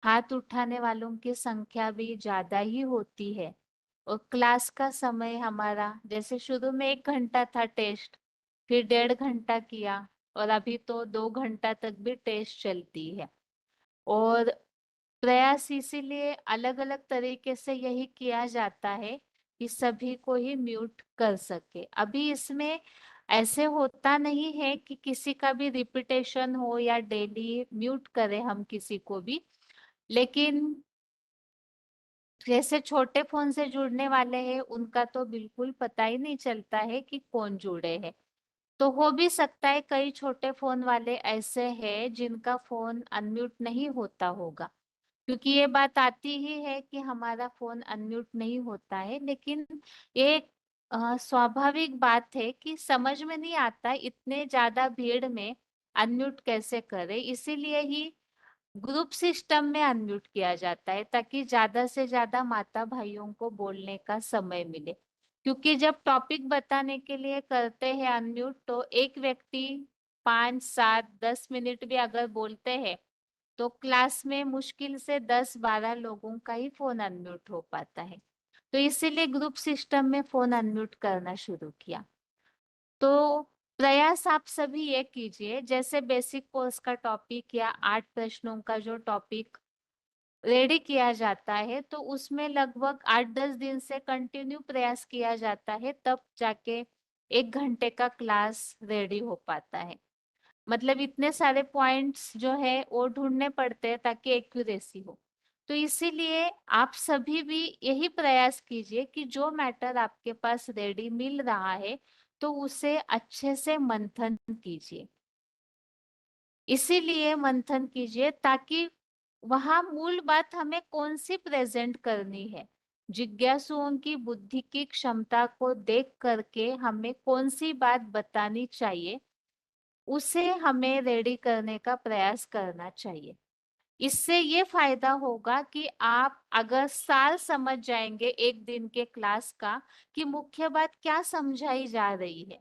हाथ उठाने वालों की संख्या भी ज्यादा ही होती है। और क्लास का समय हमारा, जैसे शुरू में 1 घंटा था टेस्ट, फिर 1.5 घंटा किया, और अभी तो 2 घंटा तक भी टेस्ट चलती है। और प्रयास इसीलिए अलग अलग तरीके से यही किया जाता है कि सभी को ही म्यूट कर सके। अभी इसमें ऐसे होता नहीं है कि किसी का भी रिपीटेशन हो या डेली म्यूट करें हम किसी को भी, लेकिन जैसे छोटे फोन से जुड़ने वाले हैं उनका तो बिल्कुल पता ही नहीं चलता है कि कौन जुड़े हैं। तो हो भी सकता है कई छोटे फोन वाले ऐसे हैं जिनका फोन अनम्यूट नहीं होता होगा, क्योंकि ये बात आती ही है कि हमारा फोन अनम्यूट नहीं होता है। लेकिन ये स्वाभाविक बात है कि समझ में नहीं आता इतने ज्यादा भीड़ में अनम्यूट कैसे करें, इसीलिए ही ग्रुप सिस्टम में अनम्यूट किया जाता है ताकि ज्यादा से ज्यादा माता भाइयों को बोलने का समय मिले। क्योंकि जब टॉपिक बताने के लिए करते हैं अनम्यूट, तो एक व्यक्ति 5, 7, 10 मिनट भी अगर बोलते हैं तो क्लास में मुश्किल से 10-12 लोगों का ही फोन अनम्यूट हो पाता है। तो इसीलिए ग्रुप सिस्टम में फोन अनम्यूट करना शुरू किया। तो प्रयास आप सभी ये कीजिए, जैसे बेसिक कोर्स का टॉपिक या 8 प्रश्नों का जो टॉपिक रेडी किया जाता है, तो उसमें लगभग 8-10 दिन से कंटिन्यू प्रयास किया जाता है, तब जाके 1 घंटे का क्लास रेडी हो पाता है। मतलब इतने सारे पॉइंट्स जो है वो ढूंढने पड़ते हैं ताकि एक्यूरेसी हो। तो इसीलिए आप सभी भी यही प्रयास कीजिए कि जो मैटर आपके पास रेडी मिल रहा है तो उसे अच्छे से मंथन कीजिए। इसीलिए मंथन कीजिए ताकि वहां मूल बात हमें कौन सी प्रेजेंट करनी है, जिज्ञासुओं की बुद्धि की क्षमता को देख करके हमें कौन सी बात बतानी चाहिए, उसे हमें रेडी करने का प्रयास करना चाहिए। इससे ये फायदा होगा कि आप अगर साल समझ जाएंगे 1 दिन के क्लास का कि मुख्य बात क्या समझाई जा रही है,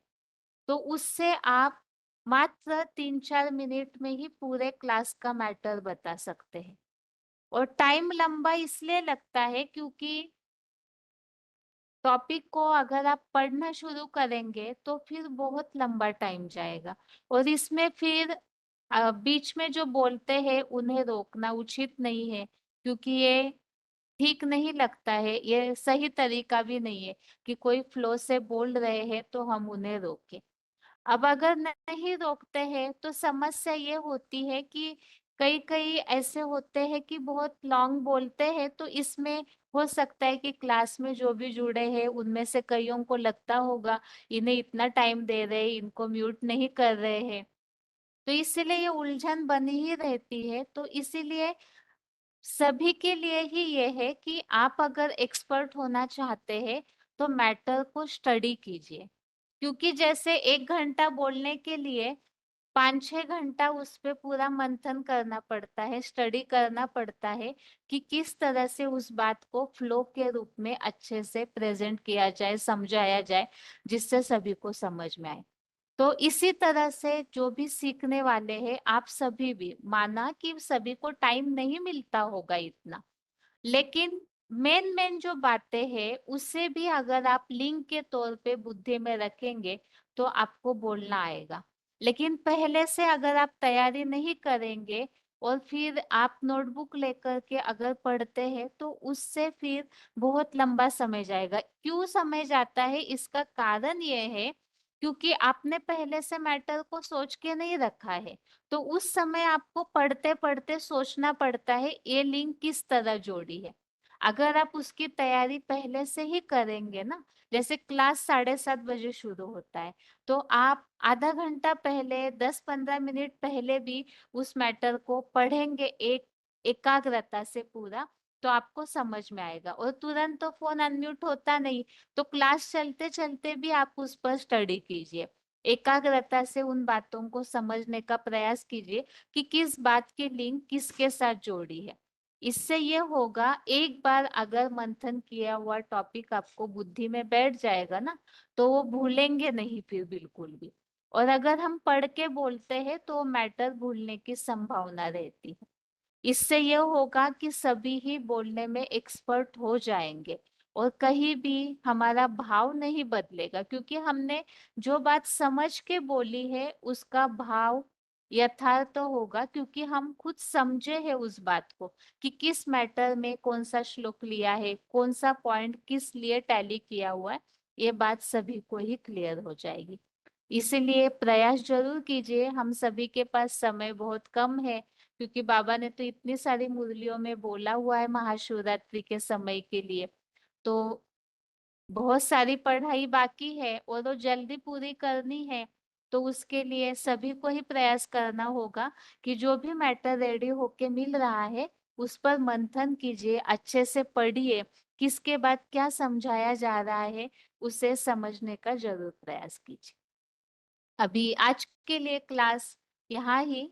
तो उससे आप मात्र 3-4 मिनट में ही पूरे क्लास का मैटर बता सकते हैं। और टाइम लंबा इसलिए लगता है क्योंकि टॉपिक को अगर आप पढ़ना शुरू करेंगे तो फिर बहुत लंबा टाइम जाएगा, और इसमें फिर बीच में जो बोलते हैं उन्हें रोकना उचित नहीं है, क्योंकि ये ठीक नहीं लगता है, ये सही तरीका भी नहीं है कि कोई फ्लो से बोल रहे हैं तो हम उन्हें रोकें। अब अगर नहीं रोकते हैं तो समस्या ये होती है कि कई कई ऐसे होते हैं कि बहुत लॉन्ग बोलते हैं, तो इसमें हो सकता है कि क्लास में जो भी जुड़े हैं उनमें से कईयों को लगता होगा इन्हें इतना टाइम दे रहे हैं, इनको म्यूट नहीं कर रहे हैं, तो इसीलिए ये उलझन बनी ही रहती है। तो इसीलिए सभी के लिए ही ये है कि आप अगर एक्सपर्ट होना चाहते हैं तो मैटर को स्टडी कीजिए, क्योंकि जैसे 1 घंटा बोलने के लिए 5-6 घंटा उस पे पूरा मंथन करना पड़ता है, स्टडी करना पड़ता है कि किस तरह से उस बात को फ्लो के रूप में अच्छे से प्रेजेंट किया जाए, समझाया जाए, जिससे सभी को समझ में आए। तो इसी तरह से जो भी सीखने वाले हैं आप सभी भी, माना कि सभी को टाइम नहीं मिलता होगा इतना, लेकिन मेन मेन जो बातें हैं उसे भी अगर आप लिंक के तौर पे बुद्धि में रखेंगे तो आपको बोलना आएगा। लेकिन पहले से अगर आप तैयारी नहीं करेंगे और फिर आप नोटबुक लेकर के अगर पढ़ते हैं तो उससे फिर बहुत लंबा समय जाएगा। क्यों समय जाता है, इसका कारण ये है क्योंकि आपने पहले से मैटर को सोच के नहीं रखा है, तो उस समय आपको पढ़ते पढ़ते सोचना पड़ता है ये लिंक किस तरह जोड़ी है। अगर आप उसकी तैयारी पहले से ही करेंगे ना, जैसे क्लास 7:30 बजे शुरू होता है, तो आप आधा घंटा पहले 10-15 मिनट पहले भी उस मैटर को पढ़ेंगे एक एकाग्रता से पूरा, तो आपको समझ में आएगा। और तुरंत तो फोन अनम्यूट होता नहीं, तो क्लास चलते चलते भी आप उस पर स्टडी कीजिए, एकाग्रता से उन बातों को समझने का प्रयास कीजिए कि किस बात की लिंक किसके साथ जोड़ी है। इससे ये होगा, एक बार अगर मंथन किया हुआ टॉपिक आपको बुद्धि में बैठ जाएगा ना, तो वो भूलेंगे नहीं फिर बिल्कुल भी। और अगर हम पढ़ के बोलते हैं तो मैटर भूलने की संभावना रहती है। इससे ये होगा कि सभी ही बोलने में एक्सपर्ट हो जाएंगे और कहीं भी हमारा भाव नहीं बदलेगा, क्योंकि हमने जो बात समझ के बोली है उसका भाव यथार्थ होगा, क्योंकि हम खुद समझे हैं उस बात को कि किस मैटर में कौन सा श्लोक लिया है, कौन सा पॉइंट किस लिए टैली किया हुआ है, ये बात सभी को ही क्लियर हो जाएगी। इसीलिए प्रयास जरूर कीजिए। हम सभी के पास समय बहुत कम है, क्योंकि बाबा ने तो इतनी सारी मुरलियों में बोला हुआ है महाशिवरात्रि के समय के लिए, तो बहुत सारी पढ़ाई बाकी है और वो जल्दी पूरी करनी है। तो उसके लिए सभी को ही प्रयास करना होगा कि जो भी मैटर रेडी होके मिल रहा है उस पर मंथन कीजिए, अच्छे से पढ़िए, किसके बाद क्या समझाया जा रहा है उसे समझने का जरूर प्रयास कीजिए। अभी आज के लिए क्लास यहाँ ही